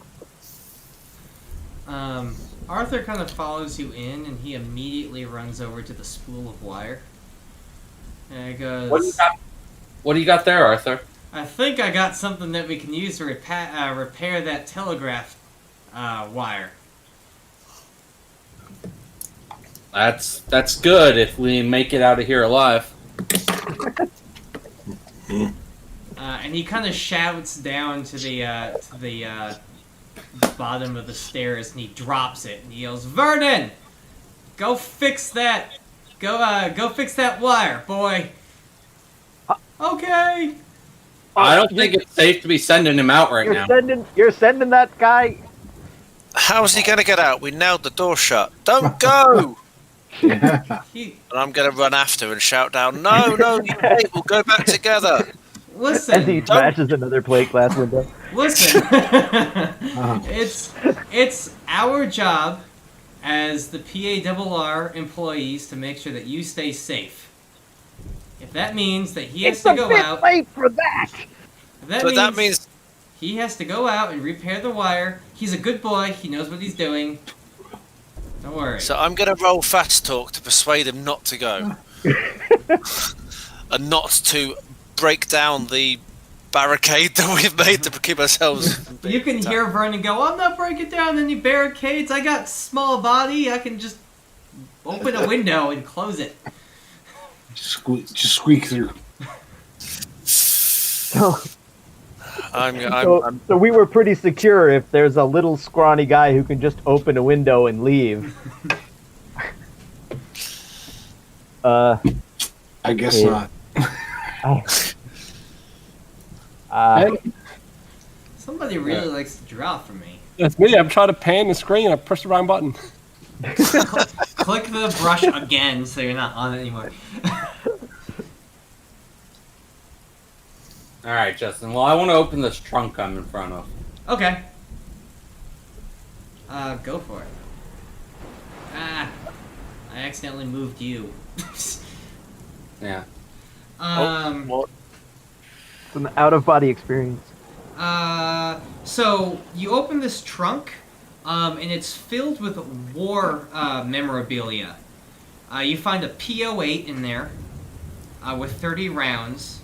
Arthur kind of follows you in, and he immediately runs over to the spool of wire. And he goes, What do you got there, Arthur? I think I got something that we can use to repair that telegraph wire. That's good if we make it out of here alive. And he kind of shouts down to the bottom of the stairs, and he drops it, and he yells, "Vernon, go fix that! Go fix that wire, boy." Okay. I don't think it's safe to be sending him out right now. You're sending that guy. How's he going to get out? We nailed the door shut. Don't go! And I'm going to run after and shout down, No, you wait, we'll go back together. Listen. As he smashes another plate glass window. Listen. It's our job as the PARR employees to make sure that you stay safe. If that means that he has to go out... It's a bit late for that! That means he has to go out and repair the wire. He's a good boy. He knows what he's doing. Don't worry. So I'm going to roll fast talk to persuade him not to go. And not to break down the barricade that we've made to keep ourselves. from being You can attacked. hear Vernon go, I'm not breaking down any barricades. I got small body. I can just open a window and close it. Just squeak through. So, I'm so we were pretty secure if there's a little scrawny guy who can just open a window and leave. I guess Yeah. not. Somebody really likes to draw for me. That's me. I'm trying to pan the screen. I pushed the wrong button. Click the brush again so you're not on it anymore. All right, Justin. Well, I want to open this trunk I'm in front of. Okay. Go for it. Ah, I accidentally moved you. Yeah. It's an out-of-body experience. So you open this trunk, and it's filled with war memorabilia. You find a PO8 in there, with 30 rounds.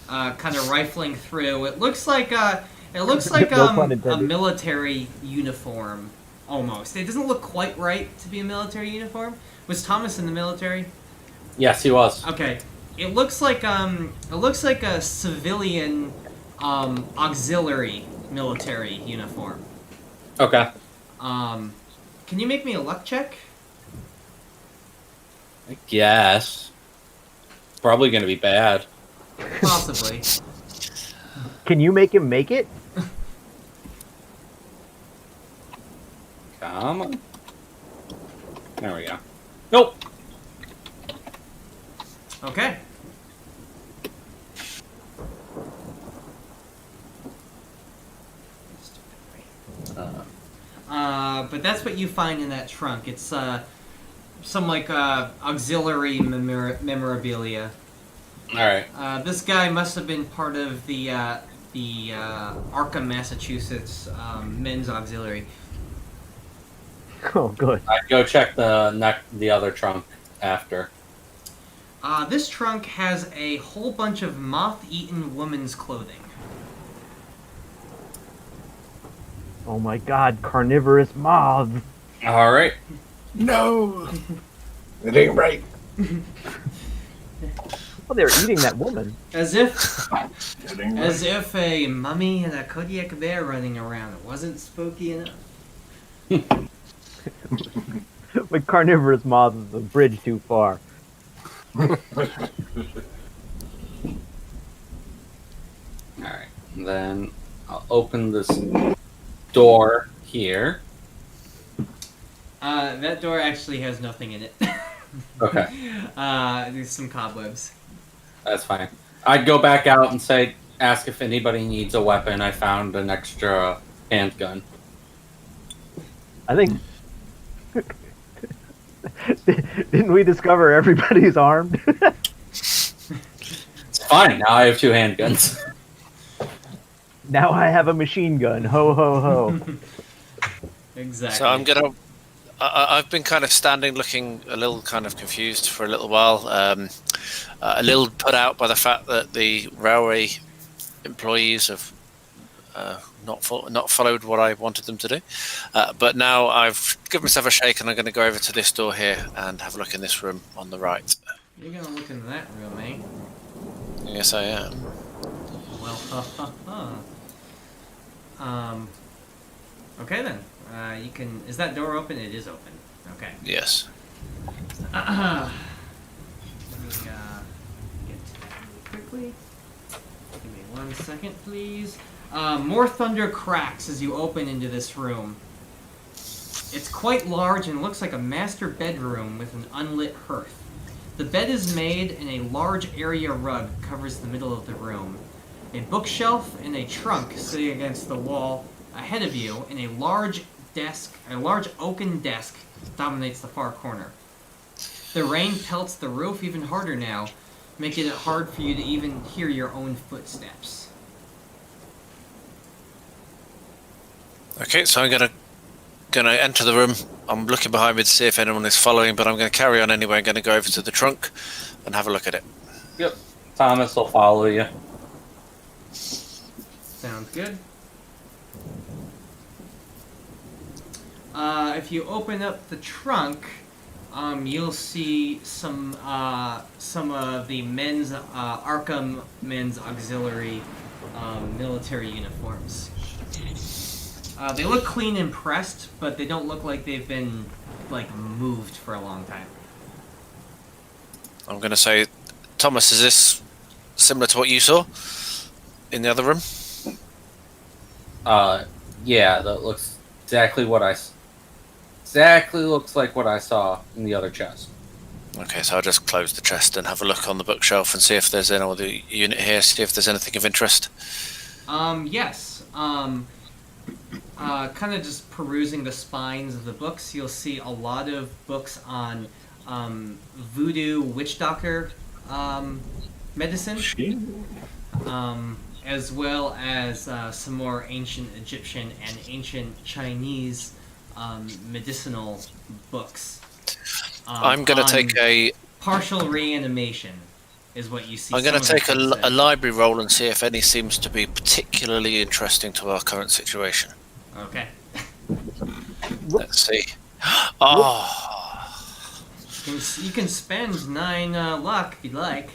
Kind of rifling through. It looks like No pun a intended. military uniform, almost. It doesn't look quite right to be a military uniform. Was Thomas in the military? Yes, he was. Okay. It looks like a civilian auxiliary military uniform. Okay. Can you make me a luck check? I guess. It's probably going to be bad. Possibly. Can you make him make it? Come on. There we go. Nope. Okay. But that's what you find in that trunk. It's some auxiliary memorabilia. All right. This guy must have been part of the Arkham, Massachusetts men's auxiliary. Oh, good. I'd go check the other trunk after. This trunk has a whole bunch of moth-eaten women's clothing. Oh my God, carnivorous moths. All right. No, it ain't right. Oh, they're eating that woman. As if It ain't As right. if a mummy and a Kodiak bear running around. It wasn't spooky enough. But carnivorous moths is a bridge too far. All right. Then I'll open this door here. That door actually has nothing in it. Okay. There's some cobwebs. That's fine. I'd go back out and ask if anybody needs a weapon. I found an extra handgun. I think. Didn't we discover everybody's armed? It's fine. Now I have 2 handguns. Now I have a machine gun. Ho ho ho. Exactly. So I'm gonna. I've been kind of standing, looking a little kind of confused for a little while, a little put out by the fact that the railway employees have not followed what I wanted them to do. But now I've given myself a shake, and I'm going to go over to this door here and have a look in this room on the right. You're gonna look into that room, eh? Yes, I am. Well, Okay then. You can. Is that door open? It is open. Okay. Yes. Let me get to that really quickly. Give me 1 second, please. More thunder cracks as you open into this room. It's quite large and looks like a master bedroom with an unlit hearth. The bed is made and a large area rug covers the middle of the room. A bookshelf and a trunk sitting against the wall ahead of you, and a large oaken desk dominates the far corner. The rain pelts the roof even harder now, making it hard for you to even hear your own footsteps. Okay, so I'm gonna enter the room. I'm looking behind me to see if anyone is following, but I'm going to carry on anyway. I'm going to go over to the trunk and have a look at it. Yep. Thomas will follow you. Sounds good. If you open up the trunk, you'll see some of the men's Arkham men's auxiliary military uniforms. They look clean and pressed, but they don't look like they've been moved for a long time. I'm going to say, Thomas, is this similar to what you saw in the other room? Yeah, that looks exactly looks like what I saw in the other chest. Okay, so I'll just close the chest and have a look on the bookshelf and see if there's any other unit here, see if there's anything of interest. Yes. Kind of just perusing the spines of the books, you'll see a lot of books on voodoo witch doctor medicine, as well as some more ancient Egyptian and ancient Chinese medicinal books. I'm going to take a partial reanimation is what you see. I'm going to take a library roll and see if any seems to be particularly interesting to our current situation. Okay. Let's see. Oh. You can spend 9 luck if you'd like.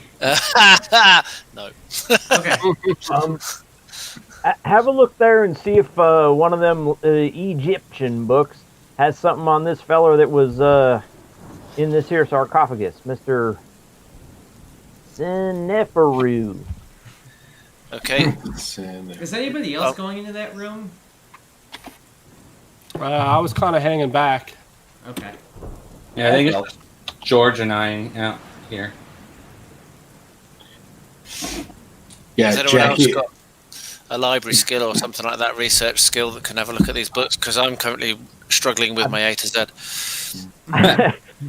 No. Okay. Have a look there and see if one of them Egyptian books has something on this feller that was in this here sarcophagus, Mr. Seneferu. Okay. Is anybody else going into that room? I was kind of hanging back. Okay. Yeah, I think it's just George and I out here. Yeah, Has anyone else Jackie. got a library skill or something like that, research skill that can have a look at these books? Because I'm currently struggling with my A to Z.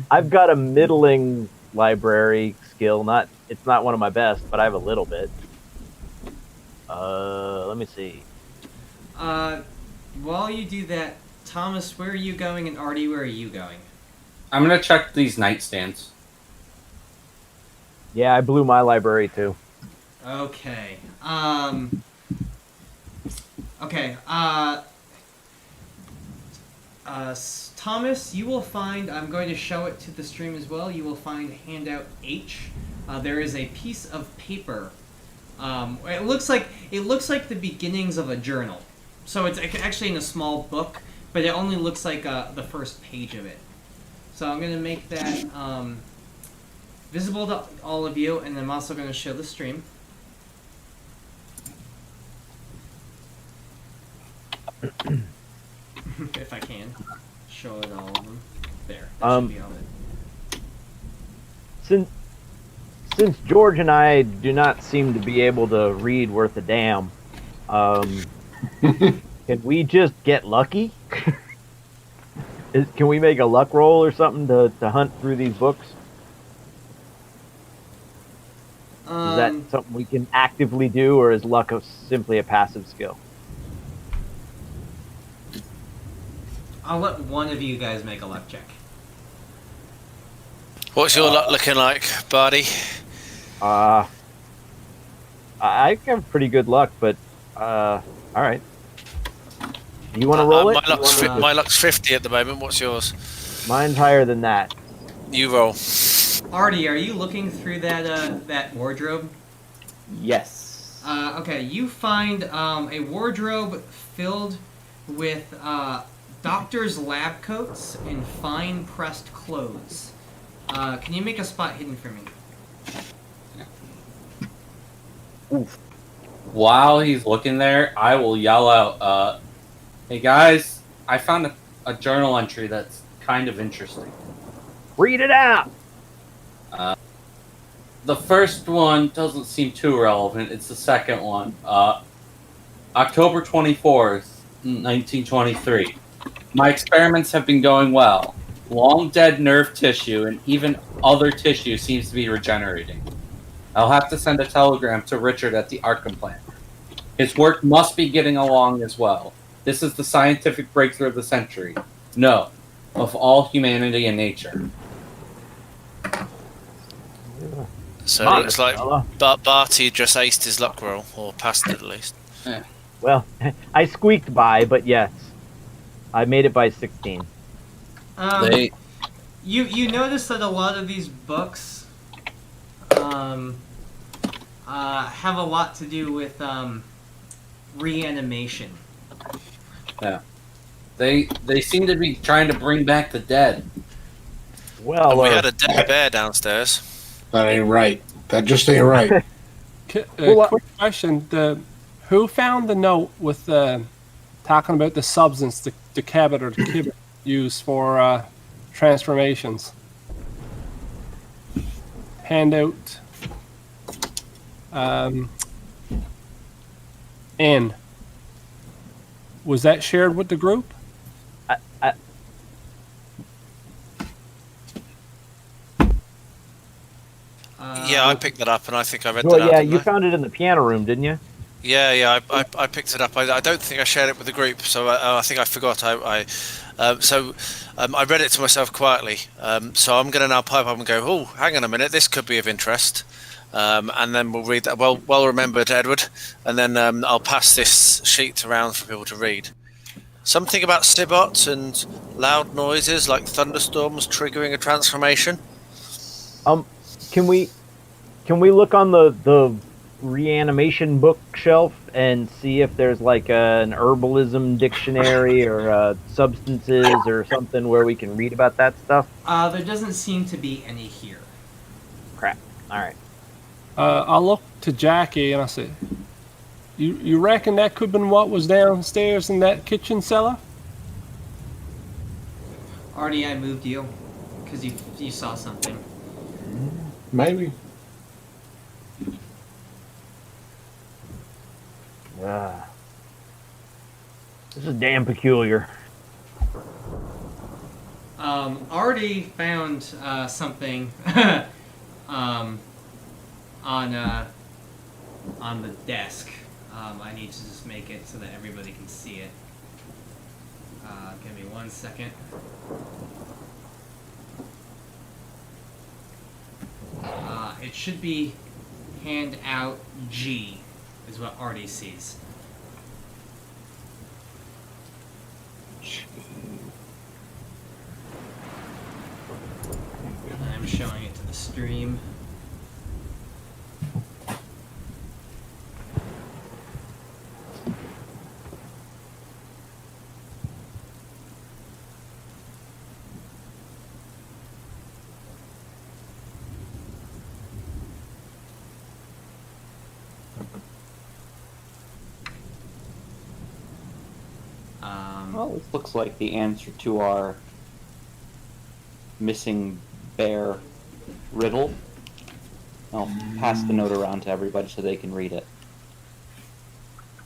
I've got a middling library skill. It's not one of my best, but I have a little bit. Let me see. While you do that, Thomas, where are you going, and Artie, where are you going? I'm gonna check these nightstands. Yeah, I blew my library too. Okay. Okay. Thomas, you will find. I'm going to show it to the stream as well. You will find handout H. There is a piece of paper. It looks like the beginnings of a journal. So it's actually in a small book, but it only looks like the first page of it. So I'm going to make that visible to all of you, and I'm also going to show the stream. If I can show it all of them. There. That should be all it. Since George and I do not seem to be able to read worth a damn, can we just get lucky? Can we make a luck roll or something to hunt through these books? Is that something we can actively do, or is luck simply a passive skill? I'll let one of you guys make a luck check. What's your luck looking like, Bardi? I have pretty good luck, but all right. You want to roll it? My luck's 50 at the moment. What's yours? Mine's higher than that. You roll. Artie, are you looking through that wardrobe? Yes. Okay, you find a wardrobe filled with doctor's lab coats and fine pressed clothes. Can you make a spot hidden for me? Oof. While he's looking there, I will yell out, hey guys, I found a journal entry that's kind of interesting. Read it out! The first one doesn't seem too relevant. It's the second one. October 24th, 1923. My experiments have been going well. Long dead nerve tissue and even other tissue seems to be regenerating. I'll have to send a telegram to Richard at the Arkham plant. His work must be getting along as well. This is the scientific breakthrough of the century. No, of all humanity and nature. So it looks like Fella. Barty just aced his luck roll, or passed it at least. Well, I squeaked by, but yes, I made it by 16. You notice that a lot of these books have a lot to do with reanimation. Yeah. They seem to be trying to bring back the dead. Well, And we had a dead bear downstairs. That ain't right. That just ain't right. Quick question: who found the note with talking about the substance the cabot or the kibit use for transformations? Handout. N. Was that shared with the group? Yeah, I picked that up, and I think I read well, that out. yeah, didn't you I? found it in the piano room, didn't you? Yeah, I picked it up. I don't think I shared it with the group, so I think I forgot. I read it to myself quietly. So I'm going to now pipe up and go, oh, hang on a minute, this could be of interest. And then we'll read that. Well remembered, Edward. And then I'll pass this sheet around for people to read. Something about Sibots and loud noises like thunderstorms triggering a transformation. Can we look on the reanimation bookshelf and see if there's like an herbalism dictionary or substances or something where we can read about that stuff? There doesn't seem to be any here. Crap. All right. I look to Jackie and I say, "You reckon that could have been what was downstairs in that kitchen cellar?" Artie, I moved you because you saw something. Maybe. This is damn peculiar. Artie found something on the desk. I need to just make it so that everybody can see it. Give me 1 second. It should be handout G, is what Artie sees. I'm showing it to the stream. Well, this looks like the answer to our missing bear riddle. I'll pass the note around to everybody so they can read it.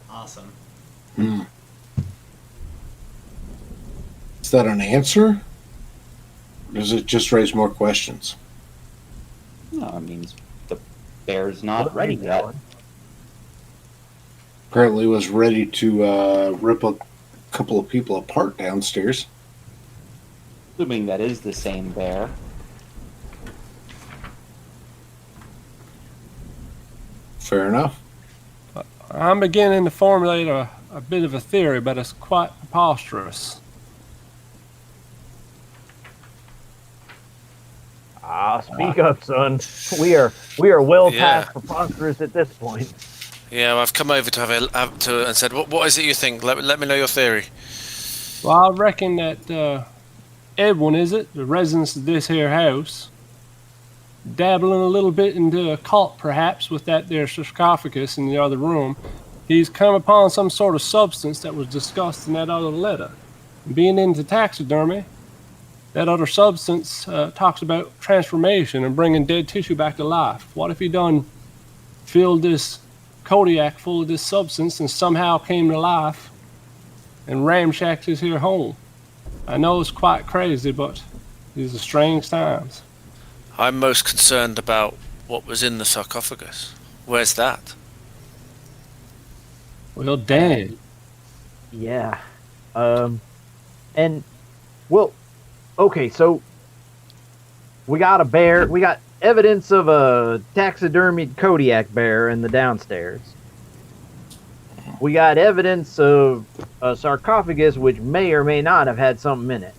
Awesome. Is that an answer? Or does it just raise more questions? No, it means the bear's not ready yet. Apparently was ready to rip a couple of people apart downstairs. Assuming that is the same bear. Fair enough. I'm beginning to formulate a bit of a theory, but it's quite preposterous. Speak up, son. We are well Yeah. past preposterous at this point. Yeah, I've come over to and said, what is it you think? Let me know your theory. Well, I reckon that Edwin, is it, the residents of this here house, dabbling a little bit into a cult, perhaps, with that there sarcophagus in the other room. He's come upon some sort of substance that was discussed in that other letter. Being into taxidermy, that other substance talks about transformation and bringing dead tissue back to life. What if he done filled this Kodiak full of this substance and somehow came to life and ramshacked his here home? I know it's quite crazy, but these are strange times. I'm most concerned about what was in the sarcophagus. Where's that? Well, damn. Yeah. And well, okay, so we got a bear. We got evidence of a taxidermied Kodiak bear in the downstairs. We got evidence of a sarcophagus which may or may not have had something in it.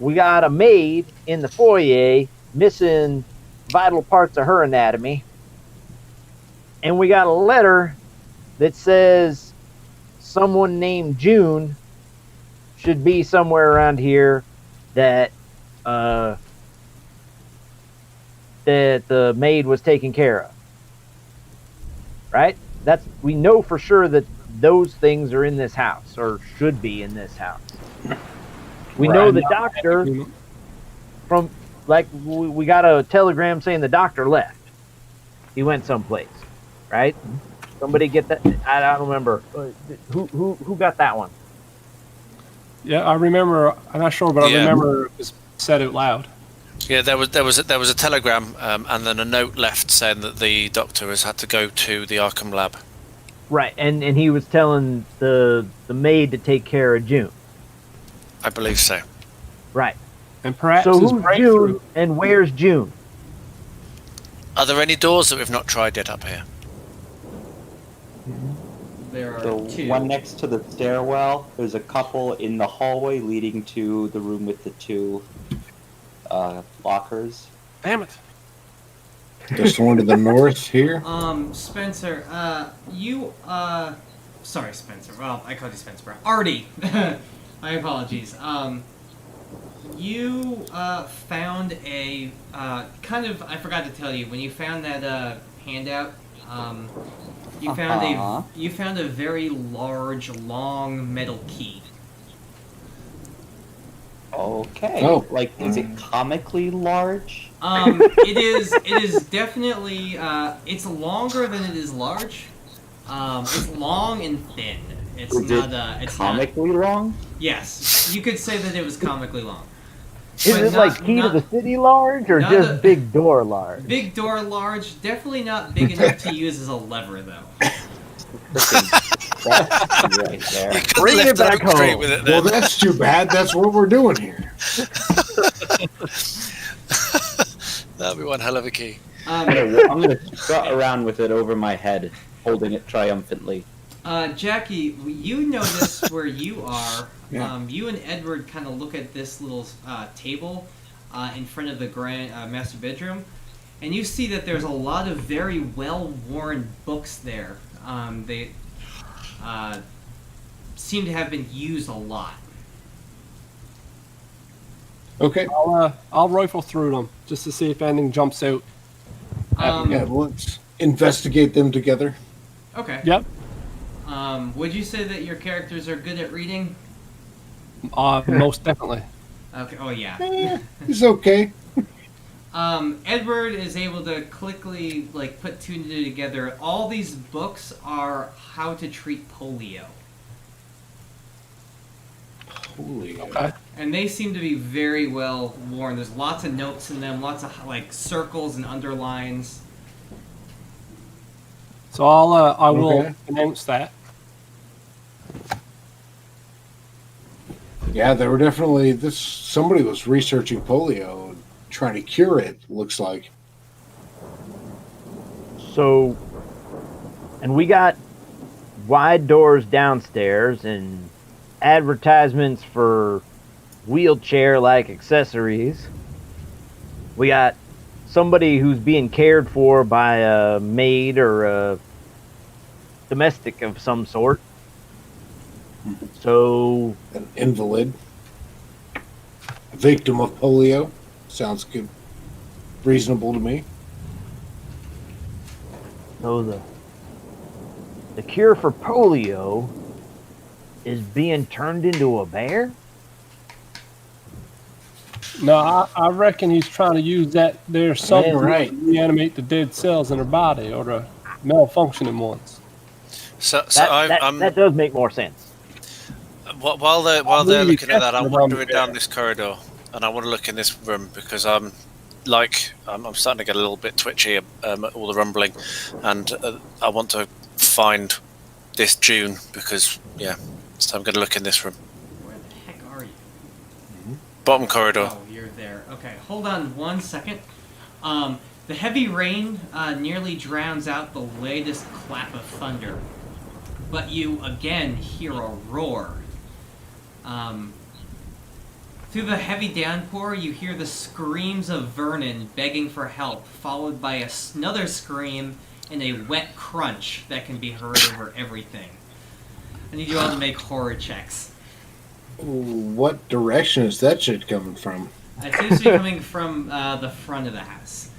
We got a maid in the foyer missing vital parts of her anatomy. And we got a letter that says someone named June should be somewhere around here that that the maid was taken care of. Right? We know for sure that those things are in this house, or should be in this house. We know the doctor from, like, we got a telegram saying the doctor left. He went someplace, right? Somebody get that? I don't remember. Who got that one? Yeah, I remember. I'm not sure, but I remember it was said out loud. Yeah, there was a telegram, and then a note left saying that the doctor has had to go to the Arkham lab. Right, and he was telling the maid to take care of June. I believe so. Right. And perhaps so who's June and where's June? Are there any doors that we've not tried yet up here? There are The two. one next to the stairwell. There's a couple in the hallway leading to the room with the two lockers. Damn it. Just one to the north here. Spencer, sorry, Spencer. Well, I called you Spencer, bro. Artie. My apologies. You found a I forgot to tell you, when you found that handout, you found a very large, long metal key. Okay. Oh. Like, is it comically large? It is definitely, it's longer than it is large. It's long and thin. It's comically long? Yes, you could say that it was comically long. Is it like key to the city large, or just big door large? Big door large, definitely not big enough to use as a lever, though. Right there. Bring it back home. With it, Well, that's too bad. That's what we're doing here. That'd be one hell of a key. I'm gonna strut around with it over my head, holding it triumphantly. Jackie, you notice where you are. Yeah. You and Edward kind of look at this little table in front of the grand master bedroom, and you see that there's a lot of very well-worn books there. They seem to have been used a lot. Okay. I'll rifle through them just to see if anything jumps out. Yeah, let's investigate them together. Okay. Yep. Would you say that your characters are good at reading? Most definitely. Okay. Oh yeah. It's okay. Edward is able to quickly put two and two together. All these books are how to treat polio. Holy. Okay. And they seem to be very well worn. There's lots of notes in them, lots of circles and underlines. So I will Okay. announce that. Yeah, they were definitely somebody was researching polio and trying to cure it, looks like. So, and we got wide doors downstairs and advertisements for wheelchair-like accessories. We got somebody who's being cared for by a maid or a domestic of some sort. So, An invalid. A victim of polio. Sounds good. Reasonable to me. so the cure for polio is being turned into a bear? No, I reckon he's trying to use that there something right. to reanimate the dead cells in her body or the malfunctioning ones. So That does make more sense. while they're really looking at that, I'm testing around wandering the down bed. this corridor, and I want to look in this room because I'm starting to get a little bit twitchy at all the rumbling, and I want to find this June because so I'm going to look in this room. Where the heck are you? Bottom corridor. Oh, you're there. Okay, hold on 1 second. The heavy rain nearly drowns out the latest clap of thunder, but you again hear a roar. Through the heavy downpour, you hear the screams of Vernon begging for help, followed by another scream and a wet crunch that can be heard over everything. I need you all to make horror checks. What direction is that shit coming from? It seems to be coming from the front of the house.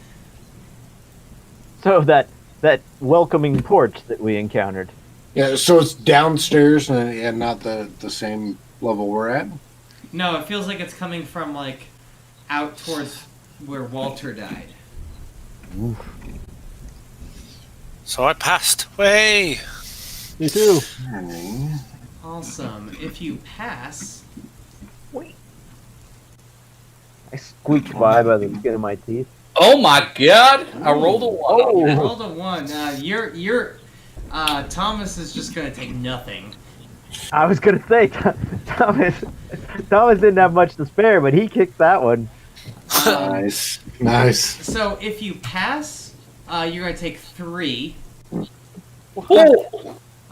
So that welcoming porch that we encountered. Yeah, so it's downstairs and not the same level we're at? No, it feels like it's coming from, like, out towards where Walter died. Oof. So I passed. Way. Me too. Awesome. If you pass... I squeaked by the skin of my teeth. Oh my god! I rolled a 1. You rolled a 1. Thomas is just gonna take nothing. I was gonna say Thomas didn't have much to spare, but he kicked that one. Nice. So if you pass, you're gonna take 3. And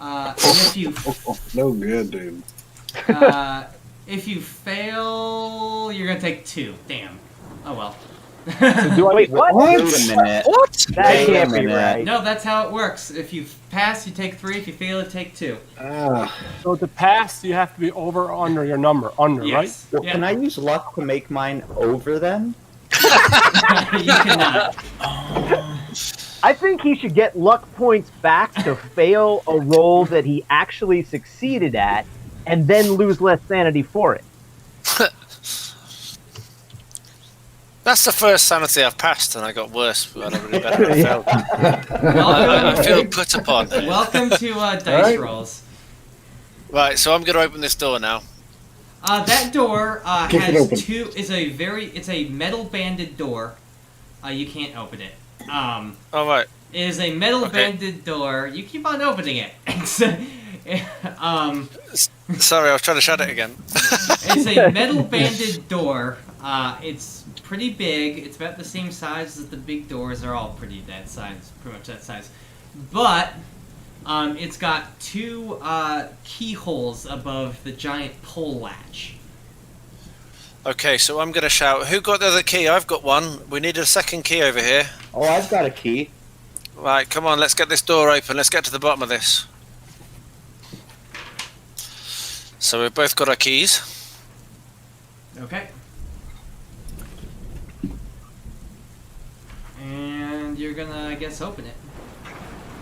if you No good, dude. if you fail, you're gonna take 2. Damn. Oh well. Wait, what? Wait a minute. What? That Wait a can't be minute. right. No, that's how it works. If you pass, you take 3. If you fail, you take 2. So to pass, you have to be over or under your number. Under, Yes. Well, Yeah. can I use luck to make mine over then? You cannot. I think he should get luck points back to fail a roll that he actually succeeded at, and then lose less sanity for it. That's the first sanity I've passed, and I got worse. But I really better I failed. I feel put upon. Welcome to Dice Alright. Rolls. Right, so I'm going to open this door now. That door Kick it has open. two. It's a metal banded door. You can't open it. All right. It is a metal Okay. banded door. You keep on opening it. Sorry, I was trying to shut it again. It's a metal banded door. It's pretty big. It's about the same size as the big doors. They're all pretty much that size. But it's got 2 keyholes above the giant pull latch. Okay, so I'm going to shout, who got the other key? I've got one. We need a second key over here. Oh, I've got a key. Right, come on, let's get this door open. Let's get to the bottom of this. So we've both got our keys. Okay. And you're gonna, I guess, open it.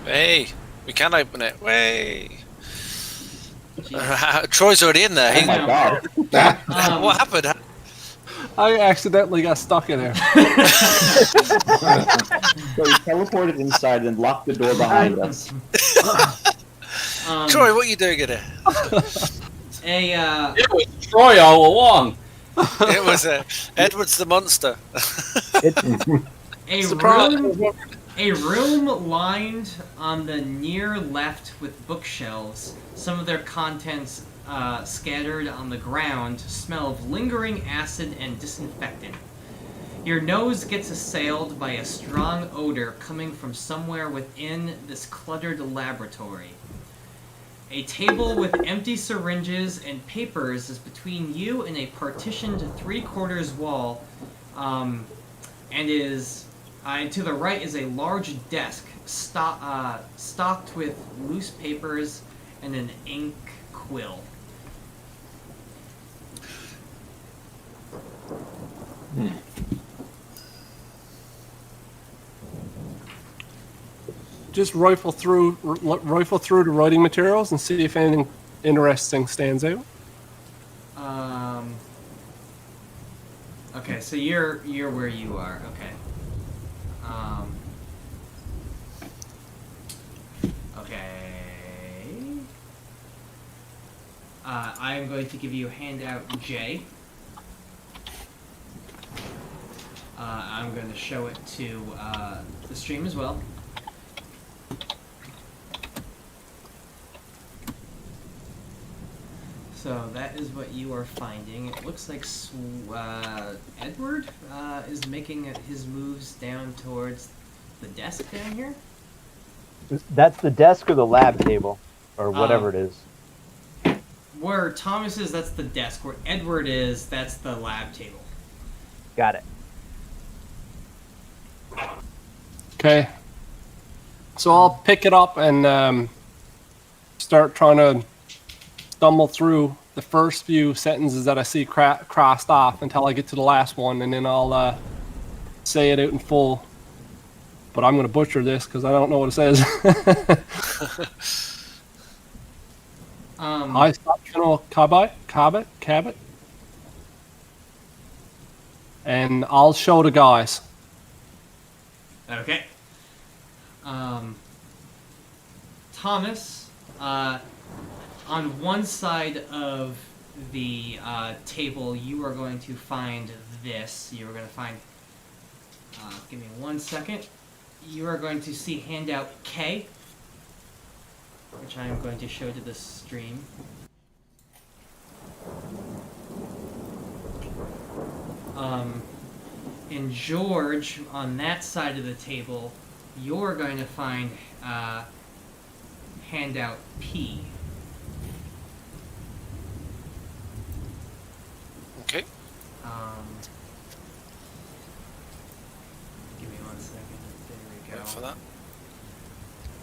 Hey, we can open it. Way. Jeez. Troy's already in there. Oh my god. What happened? I accidentally got stuck in there. So he teleported inside and locked the door behind us. Troy, what are you doing in there? It was Troy all along. It was Edward's the monster. A room lined on the near left with bookshelves, some of their contents scattered on the ground, smell of lingering acid and disinfectant. Your nose gets assailed by a strong odor coming from somewhere within this cluttered laboratory. A table with empty syringes and papers is between you and a partitioned 3/4 wall, and to the right is a large desk stocked with loose papers and an ink quill. Just rifle through the writing materials and see if anything interesting stands out. Okay, so you're where you are. Okay. Okay. I am going to give you handout J. I'm going to show it to the stream as well. So that is what you are finding. It looks like Edward is making his moves down towards the desk down here. That's the desk or the lab table, or whatever it is. Where Thomas is, that's the desk. Where Edward is, that's the lab table. Got it. Okay. So I'll pick it up and start trying to stumble through the first few sentences that I see crossed off until I get to the last one, and then I'll say it out in full. But I'm going to butcher this because I don't know what it says. I stop General Cabot. And I'll show the guys. Okay. Thomas, on one side of the table, you are going to find this. You are going to find. Give me 1 second. You are going to see handout K, which I am going to show to the stream. And George, on that side of the table, you're going to find handout P. Okay. Give me 1 second. There we go. Wait for that.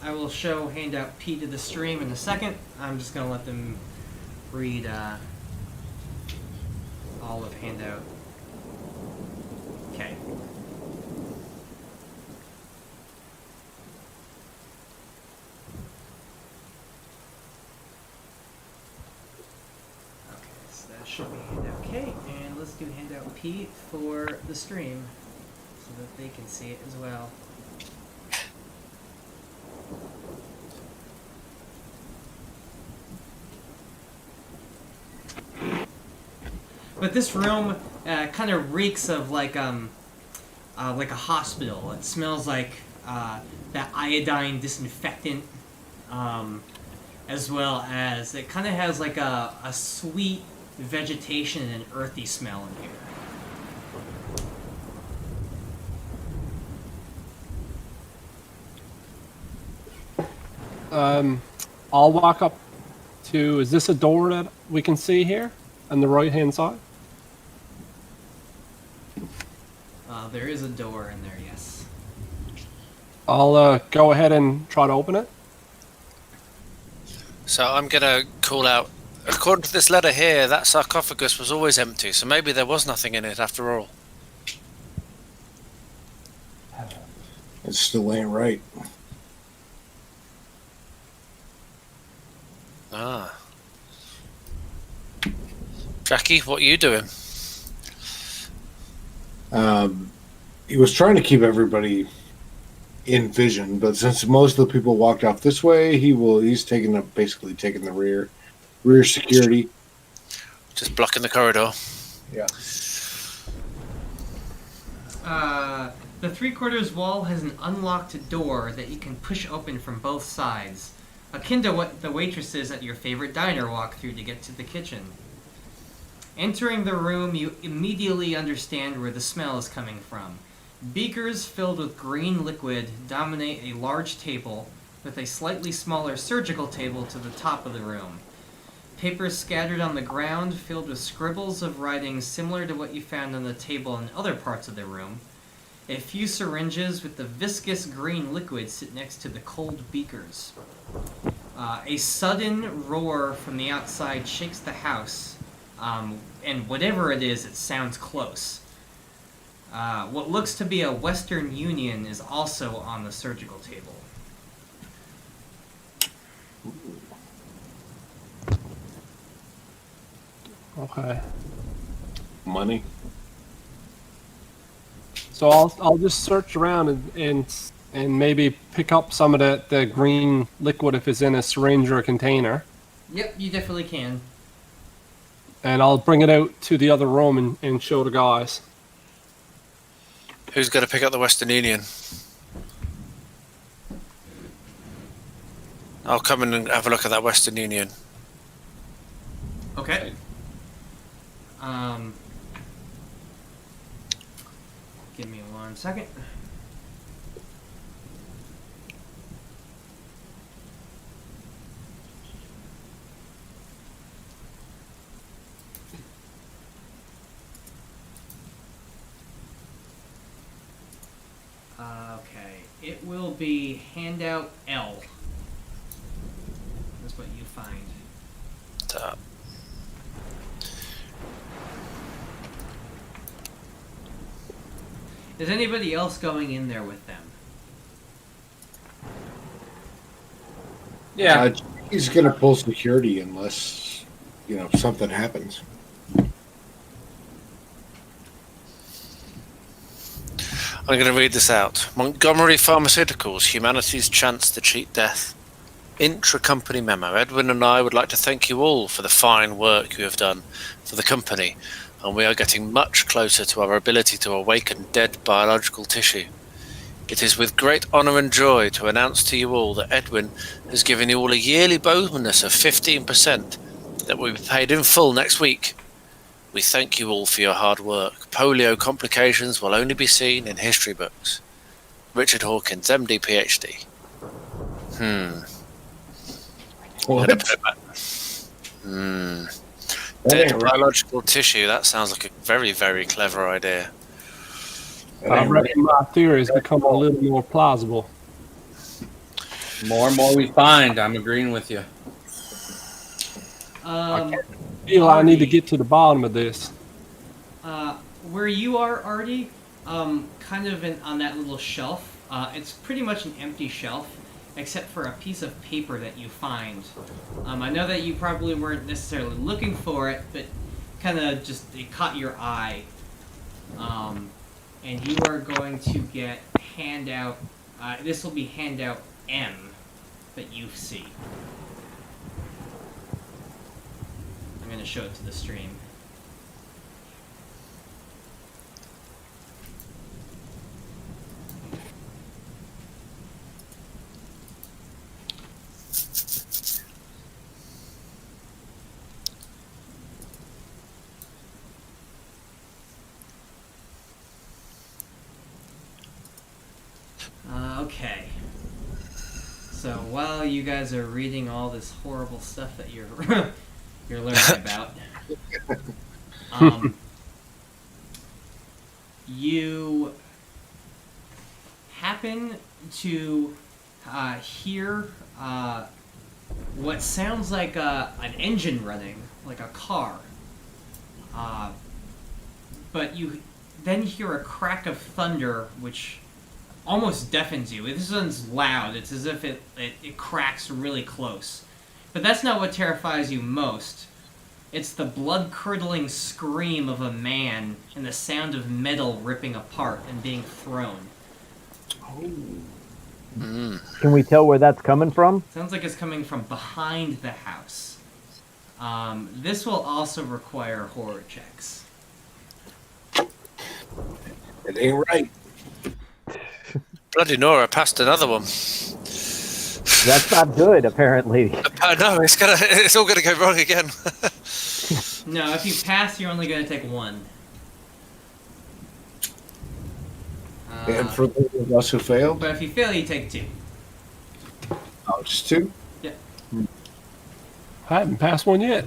I will show handout P to the stream in a second. I'm just going to let them read all of handout K. Okay, so that should be handout K, and let's do handout P for the stream so that they can see it as well. But this room kind of reeks of like a hospital. It smells like that iodine disinfectant, as well as it kind of has like a sweet vegetation and an earthy smell in here. I'll walk up to. Is this a door that we can see here on the right hand side? There is a door in there, yes. I'll go ahead and try to open it. So I'm going to call out, according to this letter here, that sarcophagus was always empty, so maybe there was nothing in it after all. It still ain't right. Ah. Jackie, what are you doing? He was trying to keep everybody in vision, but since most of the people walked off this way, he's basically taking the rear security. Just blocking the corridor. Yeah. The 3/4 wall has an unlocked door that you can push open from both sides, akin to what the waitresses at your favorite diner walk through to get to the kitchen. Entering the room, you immediately understand where the smell is coming from. Beakers filled with green liquid dominate a large table, with a slightly smaller surgical table to the top of the room. Papers scattered on the ground filled with scribbles of writing similar to what you found on the table in other parts of the room. A few syringes with the viscous green liquid sit next to the cold beakers. A sudden roar from the outside shakes the house, and whatever it is, it sounds close. What looks to be a Western Union is also on the surgical table. Okay. Money. So I'll just search around and maybe pick up some of the green liquid if it's in a syringe or a container. Yep, you definitely can. And I'll bring it out to the other room and show the guys. Who's going to pick up the Western Union? I'll come in and have a look at that Western Union. Okay. Give me 1 second. Okay, it will be handout L. That's what you find. Top. Is anybody else going in there with them? Yeah. He's going to pull security unless, something happens. I'm going to read this out. Montgomery Pharmaceuticals, humanity's chance to cheat death. Intra-company memo. Edwin and I would like to thank you all for the fine work you have done for the company, and we are getting much closer to our ability to awaken dead biological tissue. It is with great honour and joy to announce to you all that Edwin has given you all a yearly bonus of 15% that will be paid in full next week. We thank you all for your hard work. Polio complications will only be seen in history books. Richard Hawkins, MD, PhD. What? Dead biological tissue, that sounds like a very, very clever idea. I reckon my theory has become a little more plausible. More and more we find. I'm agreeing with you. I feel I need to get to the bottom of this. Where you are, Artie, kind of on that little shelf, it's pretty much an empty shelf, except for a piece of paper that you find. I know that you probably weren't necessarily looking for it, but kind of just it caught your eye. And you are going to get handout, this will be handout M that you see. I'm going to show it to the stream. Okay. So while you guys are reading all this horrible stuff that you're you're learning about, you happen to hear what sounds like an engine running, like a car. But you then hear a crack of thunder, which almost deafens you. This one's loud. It's as if it cracks really close. But that's not what terrifies you most. It's the blood-curdling scream of a man and the sound of metal ripping apart and being thrown. Can we tell where that's coming from? Sounds like it's coming from behind the house. This will also require horror checks. It ain't right. Bloody Nora passed another one. That's not good, apparently. No, it's all gonna go wrong again. No, if you pass, you're only going to take one. And for those of us who failed, But if you fail, you take two. just two. Yeah. I haven't passed one yet.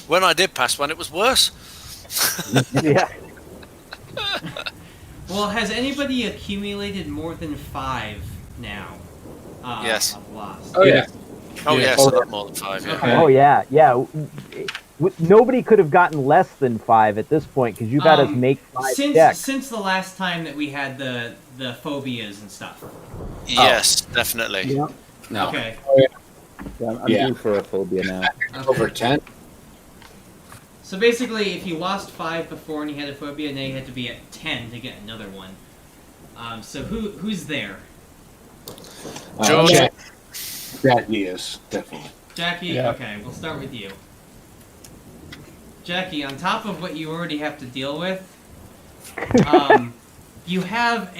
When I did pass one, it was worse. Yeah. Well, has anybody accumulated more than 5 now? Yes. Of lost? Oh, yeah. Oh, Yeah. yes, a lot more than 5, yeah. Okay. Oh yeah, yeah. Nobody could have gotten less than 5 at this point because you've had us make 5 checks. Since the last time that we had the phobias and stuff. Yes, definitely. Yeah. No. Okay. Yeah, I'm Yeah. due for a phobia now. Over 10. So basically, if you lost 5 before and you had a phobia, now you had to be at 10 to get another one. So who's there? George. Jackie is, definitely. Jackie? Yeah. Okay, we'll start with you. Jackie, on top of what you already have to deal with, you have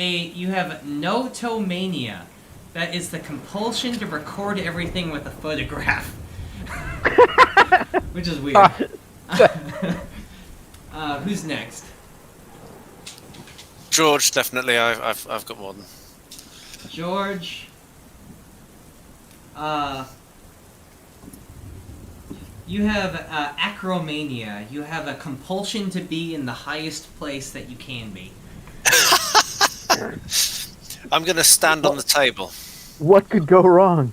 notomania. That is the compulsion to record everything with a photograph. Which is weird. Who's next? George, definitely. I've got more than. George. You have acromania. You have a compulsion to be in the highest place that you can be. I'm going to stand on the table. What could go wrong?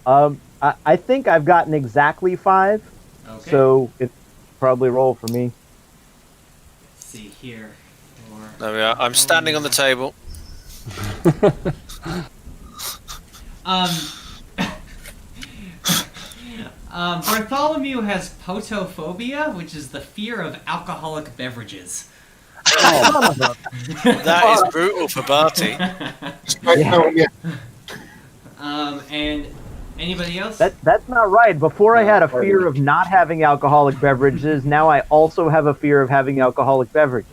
I think I've gotten exactly 5, Okay. so it's probably roll for me. Let's see here. There we are. I'm standing on the table. Bartholomew has potophobia, which is the fear of alcoholic beverages. That is brutal for Barty. And anybody else? That's not right. Before I had a fear of not having alcoholic beverages. Now I also have a fear of having alcoholic beverages.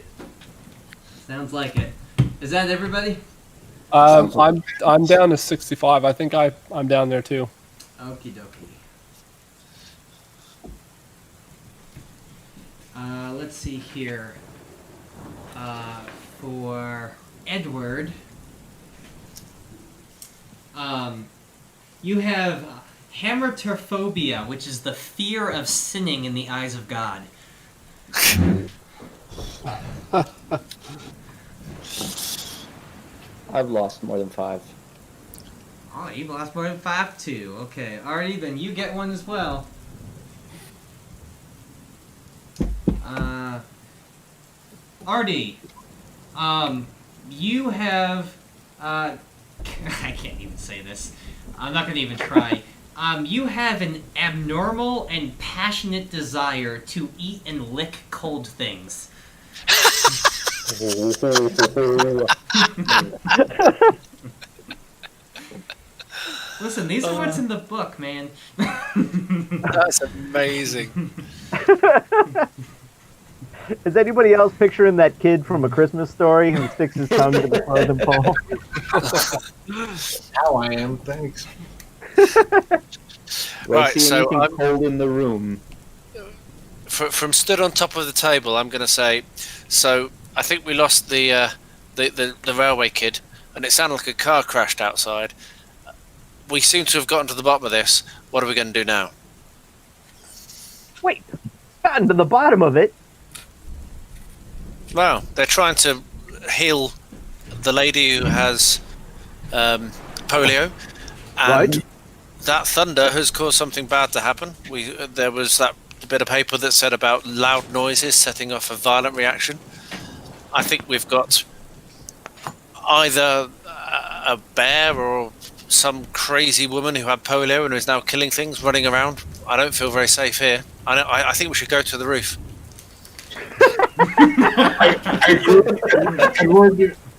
Sounds like it. Is that everybody? I'm down to 65. I think I'm down there too. Okie dokie. Let's see here. For Edward, you have hamartophobia, which is the fear of sinning in the eyes of God. I've lost more than 5. Oh, you've lost more than 5 too. Okay, Artie, then you get one as well. Artie, you have, I can't even say this. I'm not going to even try. You have an abnormal and passionate desire to eat and lick cold things. Listen, these are what's in the book, man. That's amazing. Is anybody else picturing that kid from A Christmas Story who sticks his tongue to the totem pole? Now I am. Thanks. Right, See so anything I'm, cold in the room? from stood on top of the table, I'm going to say. So I think we lost the railway kid, and it sounded like a car crashed outside. We seem to have gotten to the bottom of this. What are we going to do now? Wait, gotten to the bottom of it. Well, they're trying to heal the lady who has polio, and Right. that thunder has caused something bad to happen. There was that bit of paper that said about loud noises setting off a violent reaction. I think we've got either a bear or some crazy woman who had polio and is now killing things running around. I don't feel very safe here. I think we should go to the roof.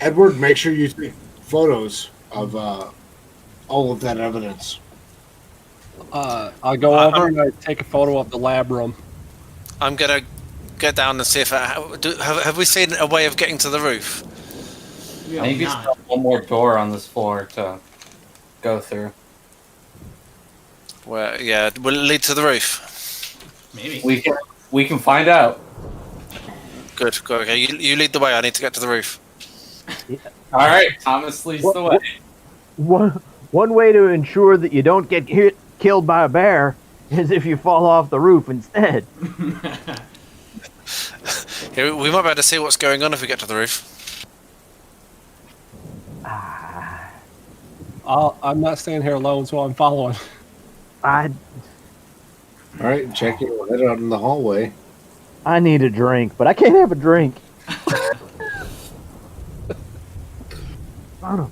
Edward, make sure you take photos of all of that evidence. I'll go over and I take a photo of the lab room. I'm going to get down and see if have we seen a way of getting to the roof? Maybe it's got one more door on this floor to go through. Well, yeah, will it lead to the roof? Maybe. We can find out. Good. Okay, you lead the way. I need to get to the roof. All right, Thomas leads the way. One way to ensure that you don't get killed by a bear is if you fall off the roof instead. Yeah, we might be able to see what's going on if we get to the roof. I'm not staying here alone, so I'm following. I All right, check your head out in the hallway. need a drink, but I can't have a drink. Son of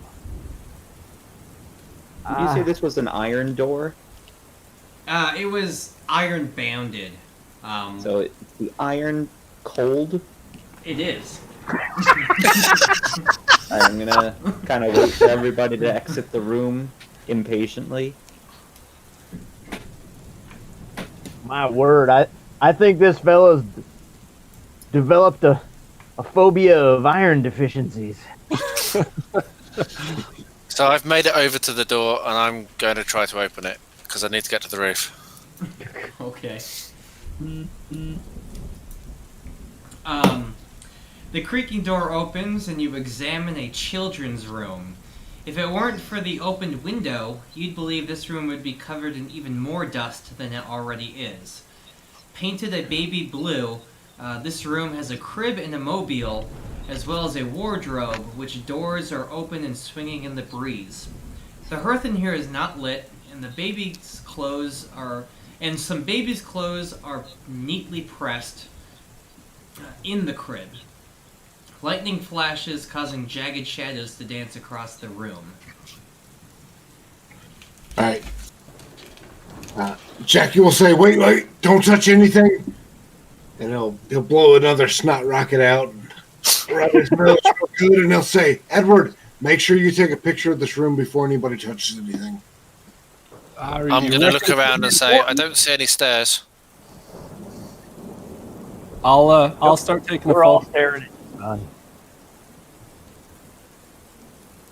a- Did you say this was an iron door? It was iron bounded. So the iron cold? It is. I'm gonna kind of wait for everybody to exit the room impatiently. My word, I think this fella's developed a phobia of iron deficiencies. So I've made it over to the door, and I'm going to try to open it because I need to get to the roof. Okay. The creaking door opens and you examine a children's room. If it weren't for the opened window, you'd believe this room would be covered in even more dust than it already is. Painted a baby blue, this room has a crib and a mobile, as well as a wardrobe, which doors are open and swinging in the breeze. The hearth in here is not lit, and some babies' clothes are neatly pressed in the crib. Lightning flashes, causing jagged shadows to dance across the room. All right. Jackie will say, wait, don't touch anything. And he'll blow another snot rocket out. Rub his nose real good, and he'll say, Edward, make sure you take a picture of this room before anybody touches anything. I'm going to look around and say, I don't see any stairs. I'll start taking We're a all photo. staring at you, son.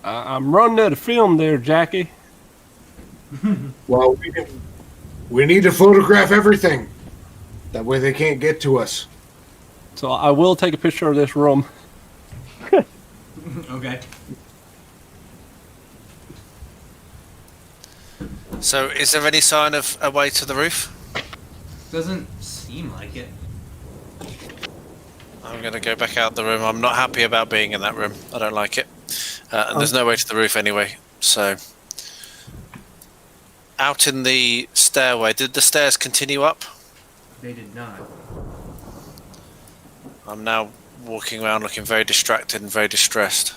I'm running out of film there, Jackie. Well, we need to photograph everything. That way they can't get to us. So I will take a picture of this room. Okay. So, is there any sign of a way to the roof? Doesn't seem like it. I'm going to go back out the room. I'm not happy about being in that room. I don't like it. And there's no way to the roof anyway. So, out in the stairway, did the stairs continue up? They did not. I'm now walking around looking very distracted and very distressed.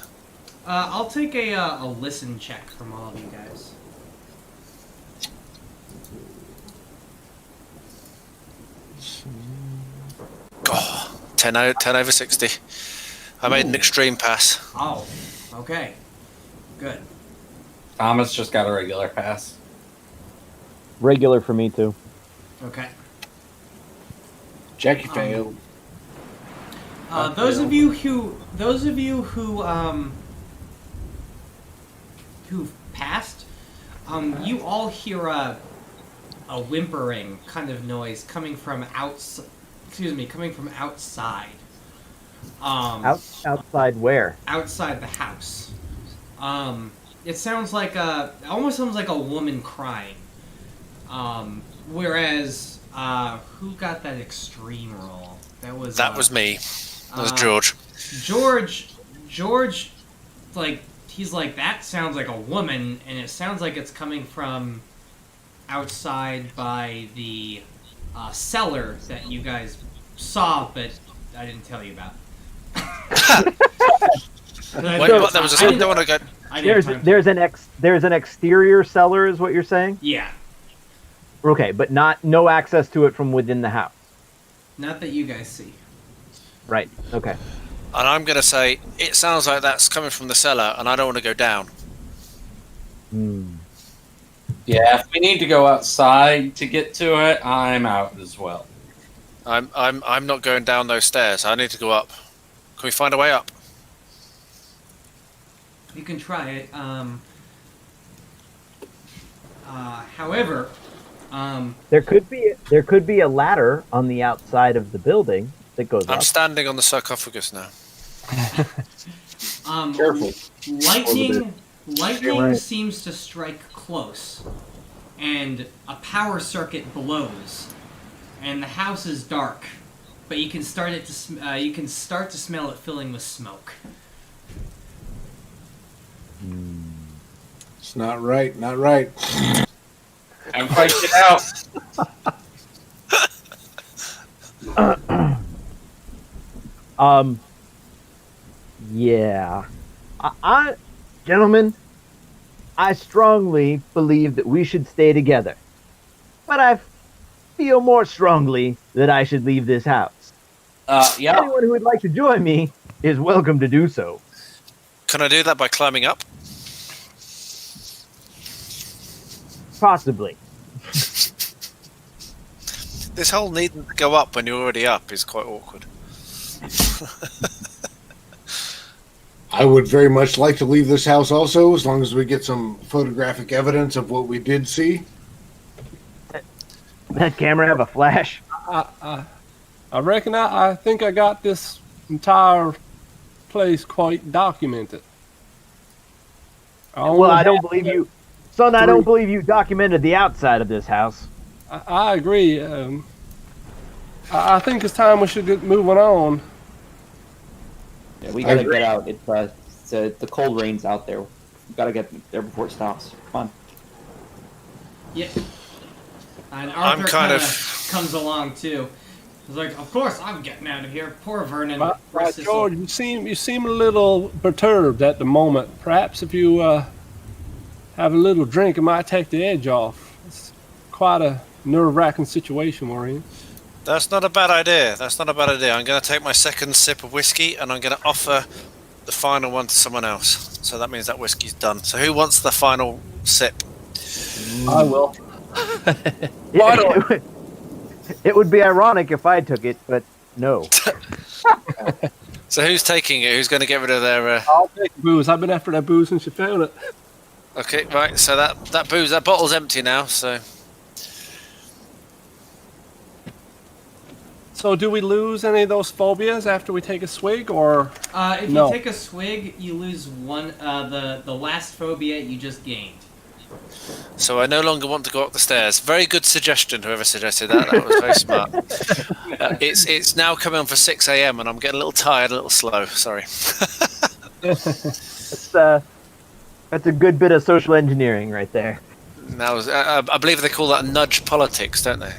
I'll take a listen check from all of you guys. Oh, 10 over 60. I made an extreme pass. Oh, okay. Good. Thomas just got a regular pass. Regular for me too. Okay. Jackie failed. Those of you who who've passed, you all hear a whimpering kind of noise coming from outside. Coming from outside. Outside where? Outside the house. It sounds like almost sounds like a woman crying. Whereas, who got that extreme roll? That was me. That was George. George, like, he's like, that sounds like a woman, and it sounds like it's coming from outside by the cellar that you guys saw, but I didn't tell you about. What? There was a cellar. Don't want to go. There's an exterior cellar, is what you're saying? Yeah. Okay, but no access to it from within the house. Not that you guys see. Right. Okay. And I'm going to say, it sounds like that's coming from the cellar, and I don't want to go down. Yeah, if we need to go outside to get to it, I'm out as well. I'm not going down those stairs. I need to go up. Can we find a way up? You can try it. However, there could be a ladder on the outside of the building that goes up. I'm standing on the sarcophagus now. Careful. Lightning right. seems to strike close, and a power circuit blows, and the house is dark, but you can start to smell it filling with smoke. It's not right. Not right. I'm fighting it out. Yeah. Gentlemen, I strongly believe that we should stay together. But I feel more strongly that I should leave this house. Yeah. Anyone who would like to join me is welcome to do so. Can I do that by climbing up? Possibly. This whole needing to go up when you're already up is quite awkward. I would very much like to leave this house also, as long as we get some photographic evidence of what we did see. That camera have a flash? I reckon I think I got this entire place quite documented. Well, I don't believe it. you. Son, I Three. don't believe you documented the outside of this house. I agree. I think it's time we should get moving on. Yeah, we gotta get out. The cold rain's out there. We gotta get there before it stops. Come on. Yeah. And I'm Arthur kind kind of- of comes along too. He's like, "Of course, I'm getting out of here." Poor Vernon. Right, rests his George, you seem a little perturbed at the moment. Perhaps if you have a little drink, it might take the edge off. It's quite a nerve-wracking situation we're in. That's not a bad idea. I'm going to take my second sip of whiskey and I'm going to offer the final one to someone else. So that means that whiskey's done. So who wants the final sip? I will. It would be ironic if I took it, but no. So who's taking it? Who's going to get rid of their... I'll take booze. I've been after that booze since you found it. Okay, right. So that booze, that bottle's empty now. So do we lose any of those phobias after we take a swig, or If No. you take a swig, you lose one. The last phobia you just gained. So I no longer want to go up the stairs. Very good suggestion, whoever suggested that. That was very smart. It's now coming on for 6 a.m. and I'm getting a little tired, a little slow. Sorry. That's a good bit of social engineering right there. Now, I believe they call that nudge politics, don't they?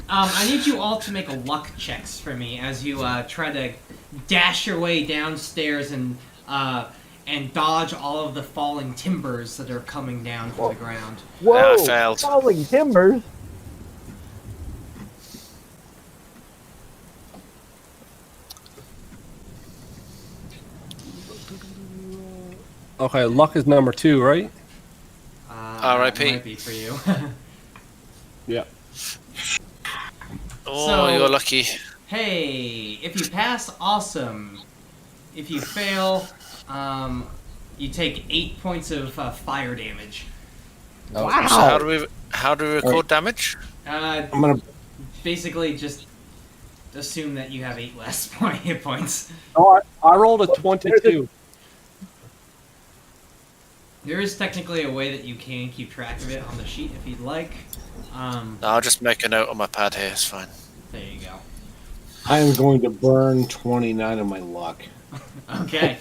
I need you all to make a luck checks for me as you try to dash your way downstairs and dodge all of the falling timbers that are coming down from the ground. Whoa! I failed. Falling timbers. okay? Luck is number 2, right? R.I.P.. Might be for you. Yeah. Oh, So- you're lucky. Hey, if you pass, awesome. If you fail, you take 8 points of fire damage. So how do we record damage? I'm gonna. Basically, just assume that you have 8 less hit points. Oh, I rolled a 22. There is technically a way that you can keep track of it on the sheet if you'd like. No, I'll just make a note on my pad here. It's fine. There you go. I am going to burn 29 of my luck. Okay,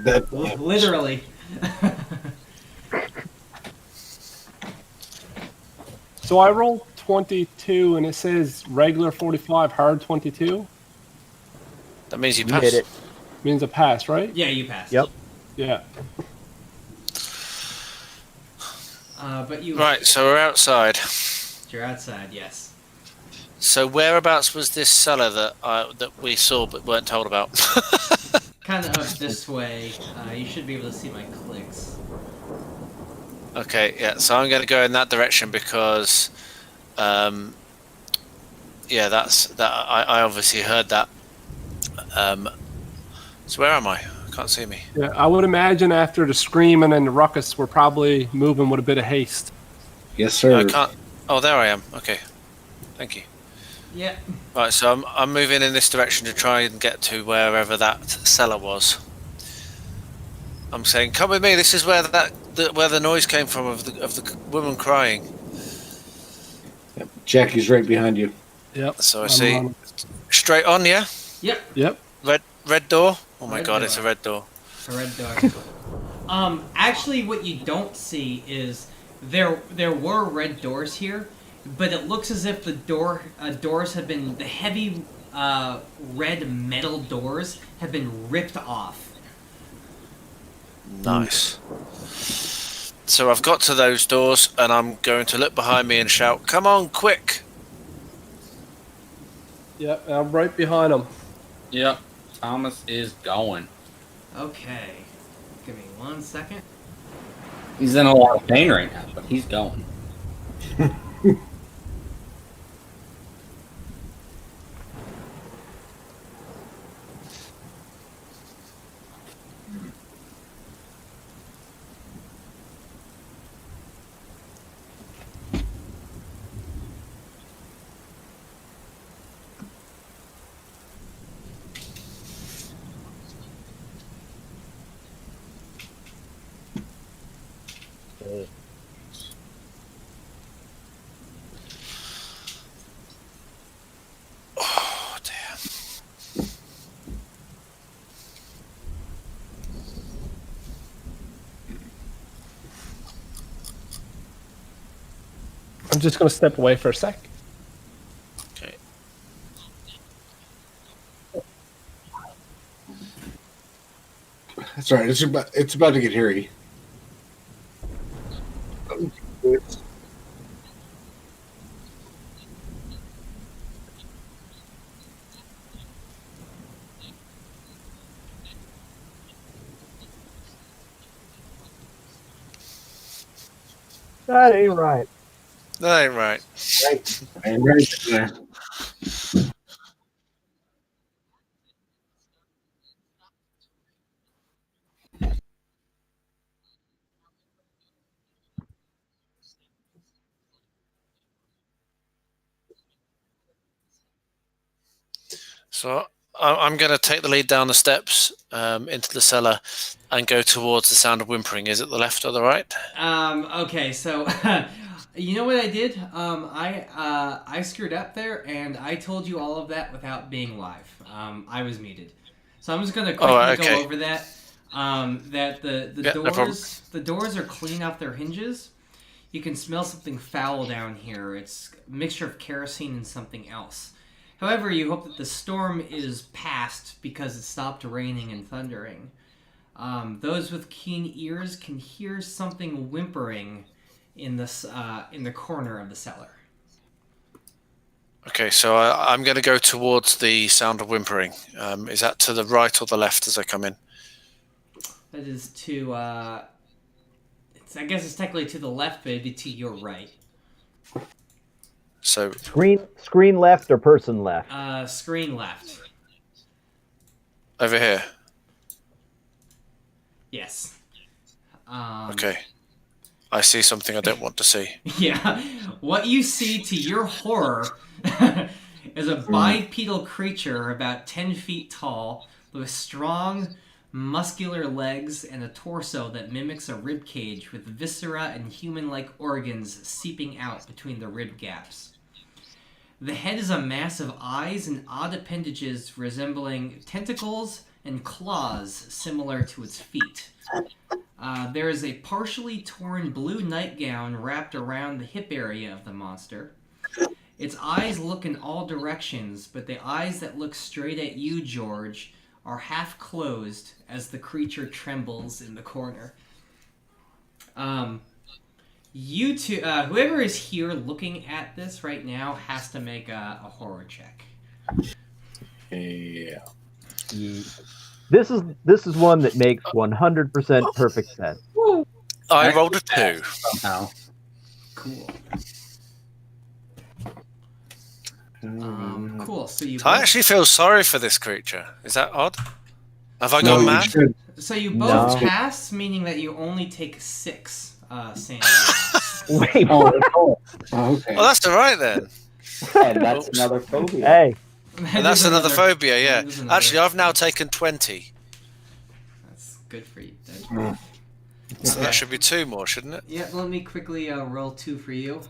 That, literally. So I rolled 22, and it says regular 45, hard 22. That means you You pass. hit it. Means a pass, right? Yeah, you passed. Yep. Yeah. But you. Right, so we're outside. You're outside. Yes. So whereabouts was this cellar that we saw but weren't told about? Kind of up this way. You should be able to see my clicks. Okay, yeah. So I'm going to go in that direction because, yeah, that's that. I obviously heard that. So where am I? I can't see me. Yeah, I would imagine after the screaming and the ruckus, we're probably moving with a bit of haste. yes, sir. I can't. Oh, there I am. Okay, thank you. Yeah. Right, so I'm moving in this direction to try and get to wherever that cellar was. I'm saying, come with me. This is where where the noise came from of the woman crying. Jackie's right behind you. Yep. So I I'm see on. straight on. Yeah, Yep. red door. Oh my Red god, door. it's a red door. A red door. Actually, what you don't see is there were red doors here, but it looks as if the doors have been the heavy red metal doors have been ripped off. Nice. So I've got to those doors and I'm going to look behind me and shout, "Come on, quick!" Yep. I'm right behind him. Yep. Thomas is going. Okay. Give me 1 second. He's in a lot of pain right now, but he's going. I'm just going to step away for a sec. Okay. That's all right. It's about to get hairy. That ain't right. That ain't right. Right. I'm right there. So I'm going to take the lead down the steps into the cellar and go towards the sound of whimpering. Is it the left or the right? Okay, so you know what I did? I screwed up there, and I told you all of that without being live. I was muted, so I'm just gonna quickly go over that. That the no problem. the doors are clean off their hinges. You can smell something foul down here. It's a mixture of kerosene and something else. However, you hope that the storm is past because it stopped raining and thundering. Those with keen ears can hear something whimpering in the corner of the cellar. Okay, so I'm going to go towards the sound of whimpering. Is that to the right or the left as I come in? That is to, I guess it's technically to the left, but it'd be to your right. So Screen left or person left? Screen left. over here. Yes. Okay. I see something I don't want to see. Yeah. What you see to your horror is a bipedal creature about 10 feet tall with strong, muscular legs and a torso that mimics a rib cage with viscera and human-like organs seeping out between the rib gaps. The head is a mass of eyes and odd appendages resembling tentacles and claws similar to its feet. There is a partially torn blue nightgown wrapped around the hip area of the monster. Its eyes look in all directions, but the eyes that look straight at you, George, are half closed as the creature trembles in the corner. You two, whoever is here looking at this right now has to make a horror check. Yeah. This is one that makes 100% perfect sense. I rolled a 2. Somehow. Cool. Cool. So you. I actually feel sorry for this creature. Is that odd? Have I No, gone you mad? should. So you both No. pass, meaning that you only take 6 sanity. Wait, Oh, okay. Well, that's all right then. And that's Oops. another phobia. hey, And that's another phobia, yeah. there's another- Actually, I've now taken 20. That's good for you. So that should be 2 more, shouldn't it? Yeah, let me quickly roll 2 for you.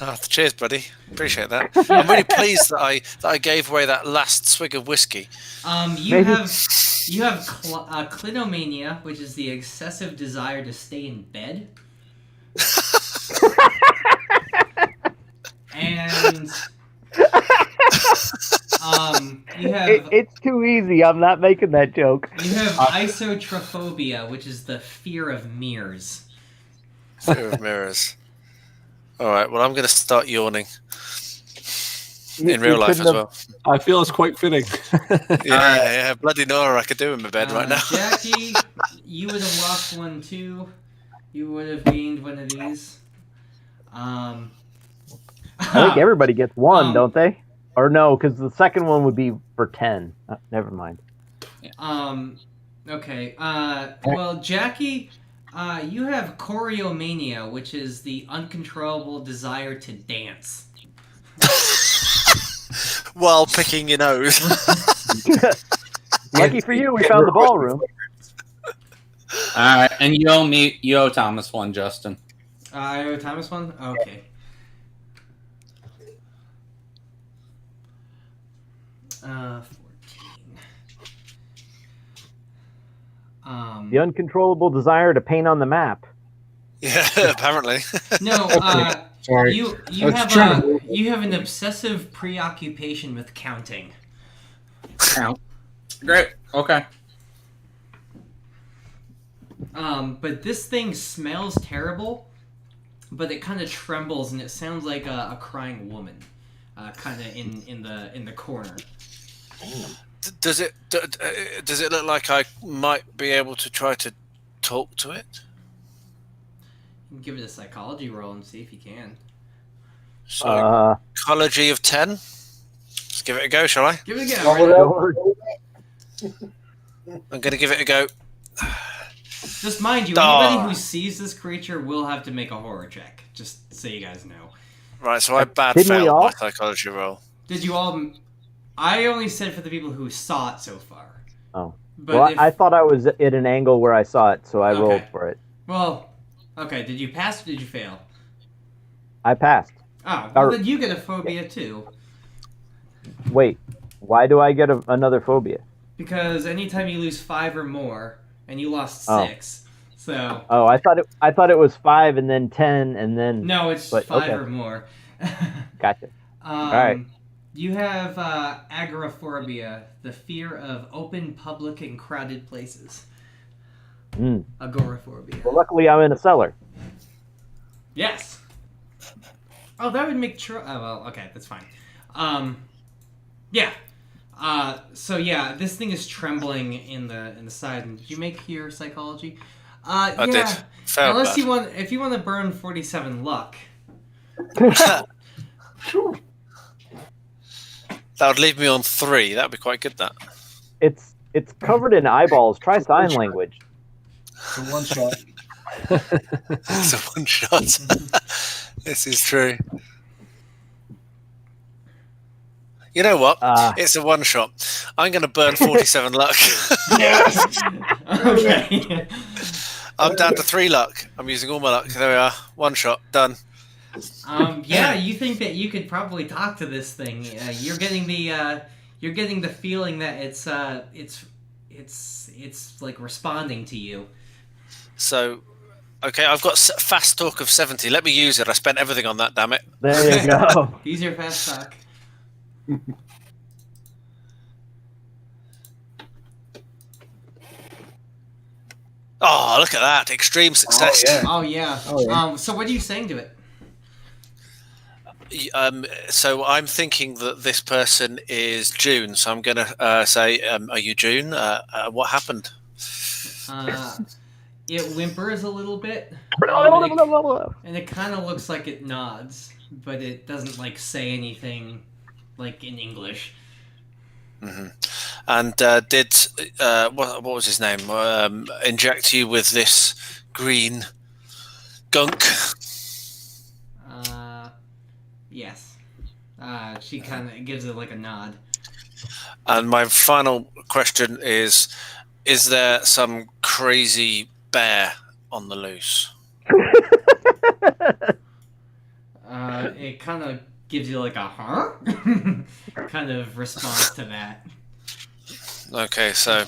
Oh, cheers, buddy. Appreciate that. I'm really pleased that I gave away that last swig of whiskey. You Maybe- have clinomania, which is the excessive desire to stay in bed. And you have it's too easy. I'm not making that joke. you have isotrophobia, which is the fear of mirrors. Fear of mirrors. All right, well, I'm going to start yawning in real life as well. I feel it's quite fitting. Yeah, bloody Nora, I could do in my bed right now. Jackie, you would have lost one too. You would have gained one of these. I think everybody gets one, don't they? Or no, because the second one would be for 10. Never mind. Okay. Well, Jackie, you have choreomania, which is the uncontrollable desire to dance. While picking your nose. Lucky for you, we found the ballroom. Alright, and you owe Thomas one, Justin. I owe Thomas one? Okay. Uh, 14. The uncontrollable desire to paint on the map. Yeah, apparently. No, Sorry. You Let's try to- you have an obsessive preoccupation with counting. Count. Great. Okay. But this thing smells terrible, but it kind of trembles and it sounds like a crying woman, kind of in the corner. Does it look like I might be able to try to talk to it? You can give it a psychology roll and see if you can. Psychology of 10. Let's give it a go, shall I? Give it a George. I'm going to give it a go. Just mind you, anybody who sees this creature will have to make a horror check. Just so you guys know. Right, so I bad Didn't we failed all? my psychology roll. Did you all? I only said for the people who saw it so far. Oh. But Well, if, I thought I was at an angle where I saw it, so I Okay. rolled for it. well, okay. Did you pass or did you fail? I passed. Oh, well, Or- then you get a phobia too. Wait, why do I get another phobia? Because anytime you lose 5 or more, and you lost Oh. 6, so Oh, I thought it was 5 and then 10 and then. no, it's But, 5 okay. or more. Gotcha. right. You have agoraphobia, the fear of open, public, and crowded places. Mm. Agoraphobia. Well, luckily I'm in a cellar. Yes. Oh, that would make true. Oh, well, okay, that's fine. Yeah. So yeah, this thing is trembling in the side. And did you make your psychology? I Yeah. did. Failed Unless bad. if you want to burn 47 luck. That would leave me on 3. That would be quite good, that. It's covered in eyeballs. Try sign language. For one shot. It's a one shot. This is true. You know what? It's a one shot. I'm going to burn 47 luck. Okay. I'm down to 3 luck. I'm using all my luck. There we are. One shot. Done. Yeah, you think that you could probably talk to this thing? You're getting the feeling that it's like responding to you. So, okay, I've got fast talk of 70. Let me use it. I spent everything on that, damn it. There you go. Use your fast talk. Oh, look at that. Extreme success. Oh yeah. Oh, yeah. So what are you saying to it? So I'm thinking that this person is June. So I'm going to say, are you June? What happened? It whimpers a little bit, and it kind of looks like it nods, but it doesn't like say anything like in English. Mm-hmm. And did what was his name? Inject you with this green gunk? Yes. She kind of gives it like a nod. And my final question is there some crazy bear on the loose? It kind of gives you like a huh kind of response to that. Okay, so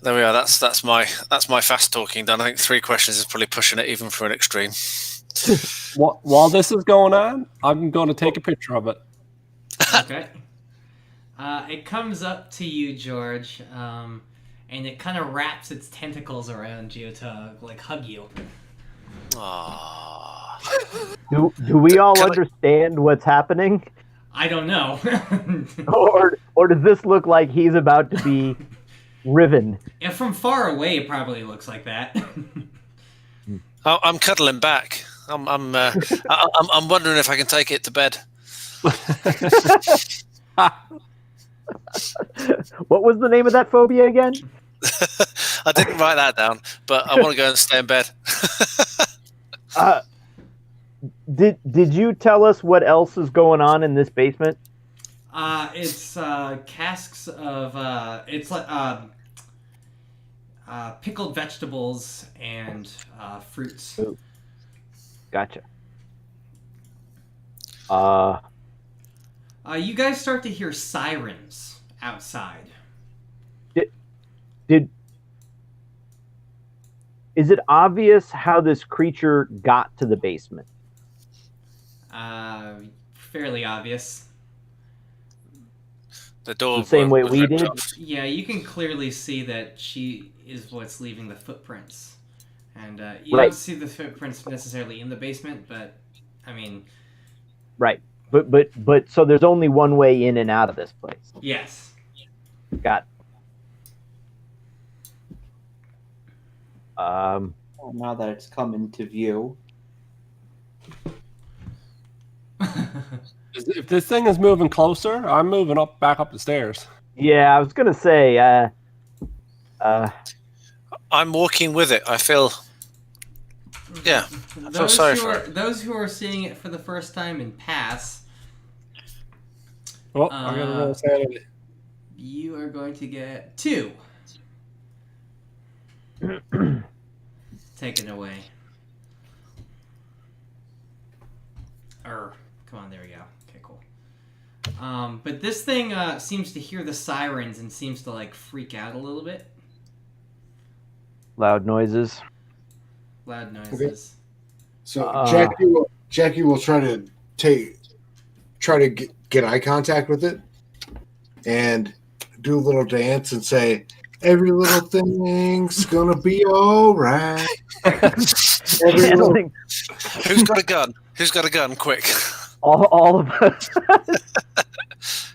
there we are. That's my fast talking done. I think 3 questions is probably pushing it even for an extreme. While this is going on, I'm going to take a picture of it. Okay. It comes up to you, George, and it kind of wraps its tentacles around you to like hug you. Aww. Do we all understand what's happening? I don't know. Or does this look like he's about to be riven? Yeah, from far away, it probably looks like that. I'm cuddling back. I'm wondering if I can take it to bed. What was the name of that phobia again? I didn't write that down, but I want to go and stay in bed. Did you tell us what else is going on in this basement? It's casks of it's like pickled vegetables and fruits. Ooh. Gotcha. You guys start to hear sirens outside. Is it obvious how this creature got to the basement? Fairly obvious. The door The same way was we ripped did? off. Yeah, you can clearly see that she is what's leaving the footprints. And you Right. don't see the footprints necessarily in the basement, but, I mean, Right. But so there's only one way in and out of this place. yes. Got. Well, now that it's come into view, If this thing is moving closer, I'm moving back up the stairs. Yeah, I was gonna say. I'm walking with it. I feel. Yeah. I feel sorry for it. Those who are seeing it for the first time and pass, Oh, I gotta roll sanity. you are going to get 2 taken away. Come on, there we go. Okay, cool. But this thing seems to hear the sirens and seems to like freak out a little bit. Loud noises. Loud noises. Okay. So Jackie will try to get eye contact with it and do a little dance and say, "Every little thing's gonna be all right." Who's got a gun? Who's got a gun? Quick. All of us.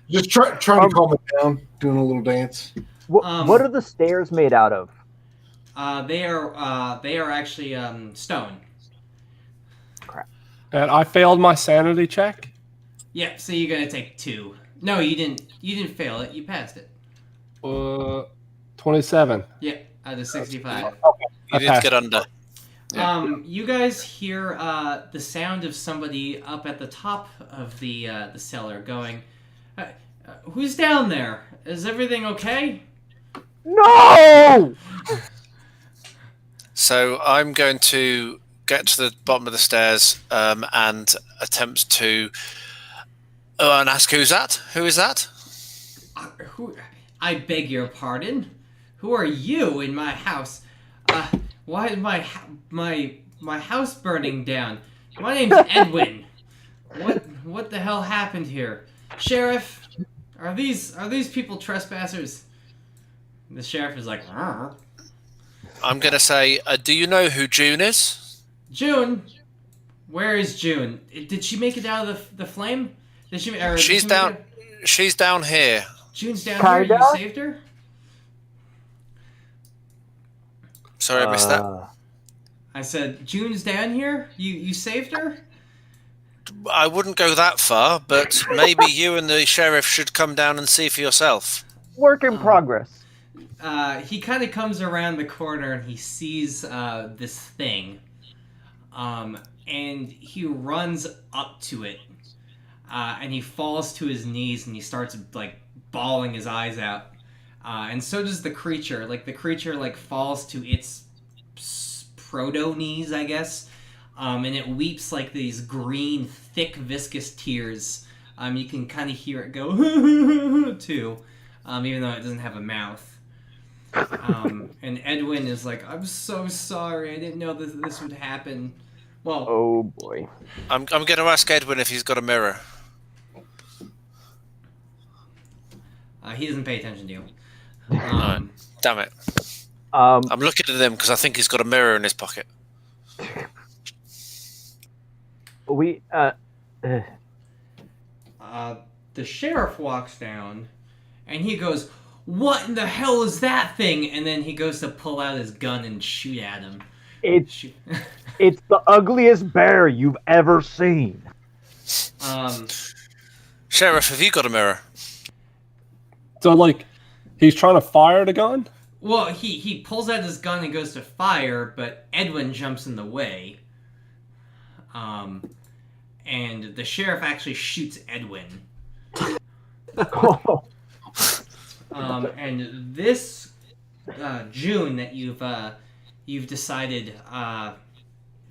Just trying to calm it down, doing a little dance. What are the stairs made out of? They are actually stone. And I failed my sanity check. Yeah, so you're gonna take 2. No, you didn't. You didn't fail it. You passed it. 27. Yeah, out of 65. You did get under. You guys hear the sound of somebody up at the top of the cellar going, "Who's down there? Is everything okay?" No! So I'm going to get to the bottom of the stairs and attempt to and ask who's that? Who is that? Who? I beg your pardon. Who are you in my house? Why is my house burning down? My name's Edwin. What the hell happened here? Sheriff, are these people trespassers? The sheriff is like, "Arr." I'm going to say, do you know who June is? June? Where is June? Did she make it out of the flame? Did she? She's down. She's down here. June's down here. You saved her? Sorry, I missed that. I said, June's down here? You saved her? I wouldn't go that far, but maybe you and the sheriff should come down and see for yourself. Work in progress. He kind of comes around the corner and he sees this thing. And he runs up to it. And he falls to his knees and he starts like bawling his eyes out. And so does the creature. Like the creature like falls to its proto knees, I guess. And it weeps like these green, thick, viscous tears. You can kind of hear it go too, even though it doesn't have a mouth. And Edwin is like, "I'm so sorry. I didn't know this would happen." Well, Oh boy. I'm going to ask Edwin if he's got a mirror. he doesn't pay attention to you. Right. Damn it. I'm looking at him because I think he's got a mirror in his pocket. The sheriff walks down, and he goes, "What in the hell is that thing?" And then he goes to pull out his gun and shoot at him. It's the ugliest bear you've ever seen. Sheriff, have you got a mirror? So, like, he's trying to fire the gun? Well, he pulls out his gun and goes to fire, but Edwin jumps in the way. And the sheriff actually shoots Edwin. And this June that you've decided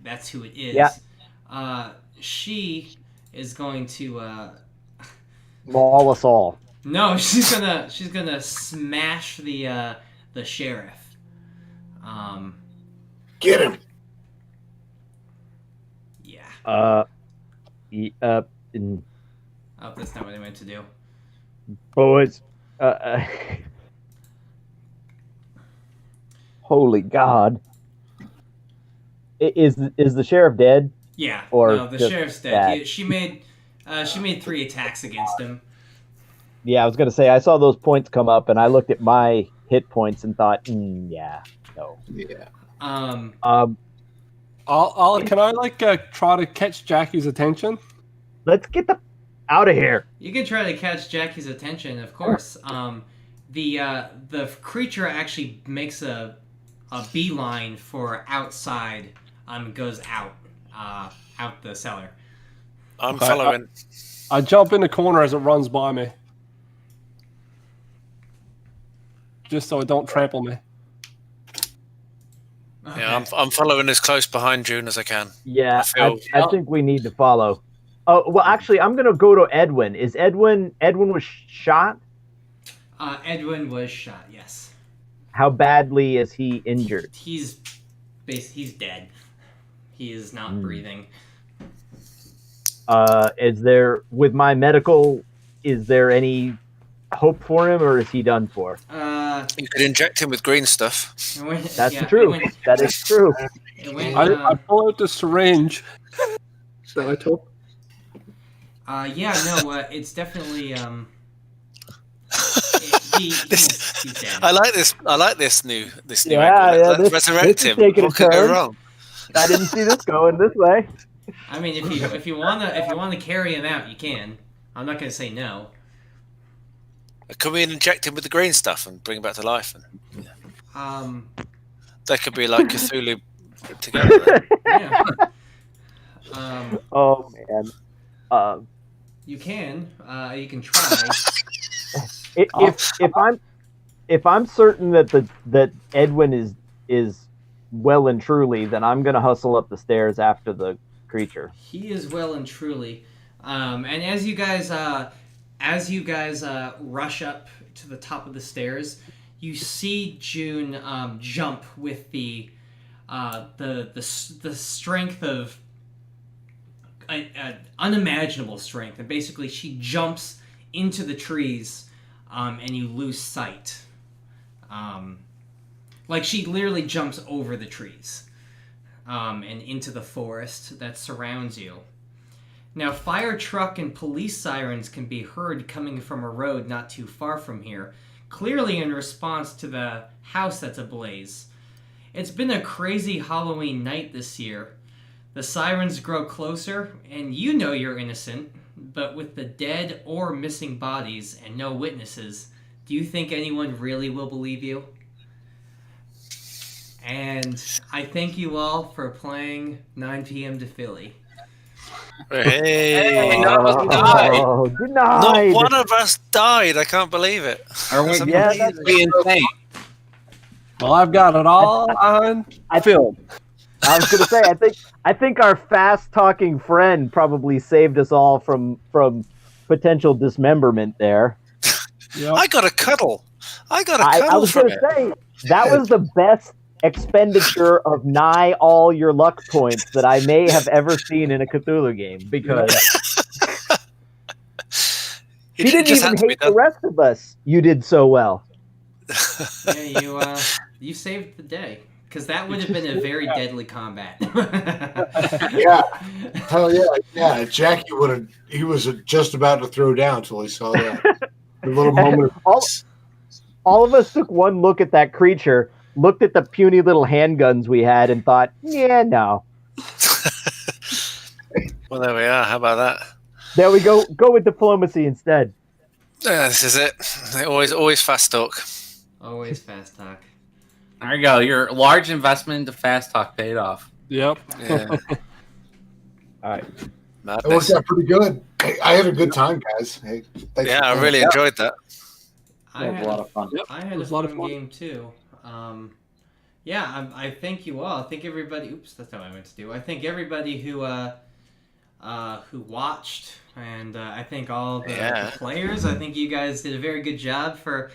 that's who it is. Yeah. She is going to Maul us all. no, she's gonna smash the sheriff. Get him. Yeah. In Oh, that's not what I meant to do. boys. Holy God! Is the sheriff dead? Yeah. Or No, the just sheriff's dead. bad? She made 3 attacks against him. Yeah, I was gonna say I saw those points come up, and I looked at my hit points and thought, yeah, no. Yeah. Um. Can I try to catch Jackie's attention? Let's get the out of here. You can try to catch Jackie's attention, of course. The creature actually makes a beeline for outside. Goes out the cellar. I'm Okay, following. I jump in the corner as it runs by me, just so it don't trample me. Okay. Yeah, I'm following as close behind June as I can. Yeah, I I think we need to follow. Oh well, actually, I'm gonna go to Edwin. Is Edwin was shot? Edwin was shot. Yes. How badly is he injured? He's dead. He is not breathing. Is there with my medical? Is there any hope for him, or is he done for? You could inject him with green stuff. That's true. That is true. I pull out the syringe that I took. It's definitely he's dead. I like this new Yeah, angle. yeah, Let's resurrect this is him. taking a What could go turn. wrong? I didn't see this going this way. I mean, if you wanna carry him out, you can. I'm not gonna say no. Could we inject him with the green stuff and bring him back to life? And they could be like Cthulhu together. Yeah. Oh man. You can. You can try. If I'm certain that Edwin is well and truly, then I'm gonna hustle up the stairs after the creature. He is well and truly. And as you guys rush up to the top of the stairs, you see June jump with the strength of unimaginable strength, and basically she jumps into the trees, and you lose sight. Like she literally jumps over the trees, and into the forest that surrounds you. Now, fire truck and police sirens can be heard coming from a road not too far from here, clearly in response to the house that's ablaze. It's been a crazy Halloween night this year. The sirens grow closer, and you know you're innocent, but with the dead or missing bodies and no witnesses, do you think anyone really will believe you? And I thank you all for playing 9 p.m. to Philly. Hey, none of us died. Oh, not denied. one of us died. I can't believe it. Are we Yeah, that's insane? Well, I've got it all on film. I was gonna say, I think our fast talking friend probably saved us all from potential dismemberment there. Yep. I got a cuddle. I I was from gonna it. say that was the best expenditure of nigh all your luck points that I may have ever seen in a Cthulhu game, because he didn't just even had to be hate the done. rest of us. You did so well. Yeah, you saved the day, because that would have been a very deadly combat. Yeah. Hell yeah. Yeah. Jackie he was just about to throw down until he saw that. The little moment. All of us took one look at that creature, looked at the puny little handguns we had, and thought, yeah, no. Well, there we are. How about that? There we go. Go with diplomacy instead. Yeah, this is it. Always fast talk. Always fast talk. There you go. Your large investment into Fast Talk paid off. Yep. Yeah. All right. It Madness. worked out pretty good. Hey, I had a good time, guys. Hey, thanks Yeah, for I playing. really enjoyed that. I It was a lot of fun. Yep. I had It a was a lot of fun fun. game too. I thank you all. I thank everybody. Oops, that's not what I meant to do. I thank everybody who watched, and I thank all the players. I think you guys did a very good job for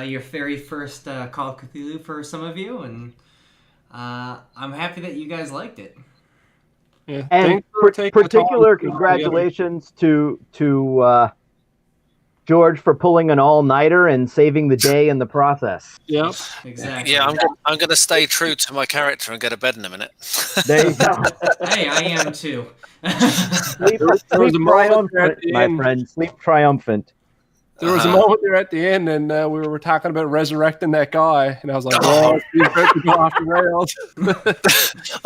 your very first Call of Cthulhu for some of you, and I'm happy that you guys liked it. Yeah. And Thanks for taking the time. particular congratulations to George for pulling an all-nighter and saving the day in the process. Yep. Exactly. Yeah, I'm going to stay true to my character and go to bed in a minute. There you go. Hey, I am too. Sleep There was a moment there triumphant, at the my end. friend. Sleep triumphant. There was a moment there at the end, and we were talking about resurrecting that guy, and I was like, "Oh, he's about to go off the rails."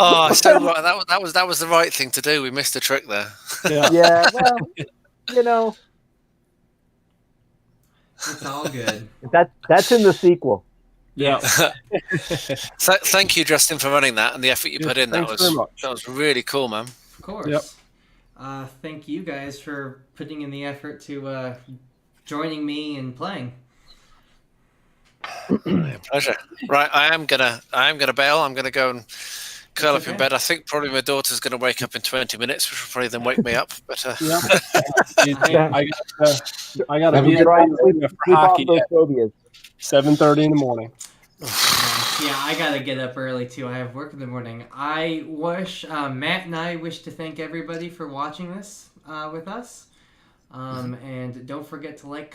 Oh, so right. That was the right thing to do. We missed a trick there. Yeah, well, you know, It's all good. that's in the sequel. Yeah. So, thank you, Justin, for running that and the effort you put in. That Thanks very much. was really cool, man. Of course. Yep. Thank you guys for putting in the effort to joining me and playing. Pleasure. Right, I am gonna bail. I'm gonna go and curl up in okay. bed. I think probably my daughter's gonna wake up in 20 minutes, which will probably then wake me up. But Yeah. I got to Have be a at Try the arena for sleep off hockey those at phobias. 7:30 in the morning. Yeah, I gotta get up early too. I have work in the morning. I wish Matt and I wish to thank everybody for watching this with us. And don't forget to like,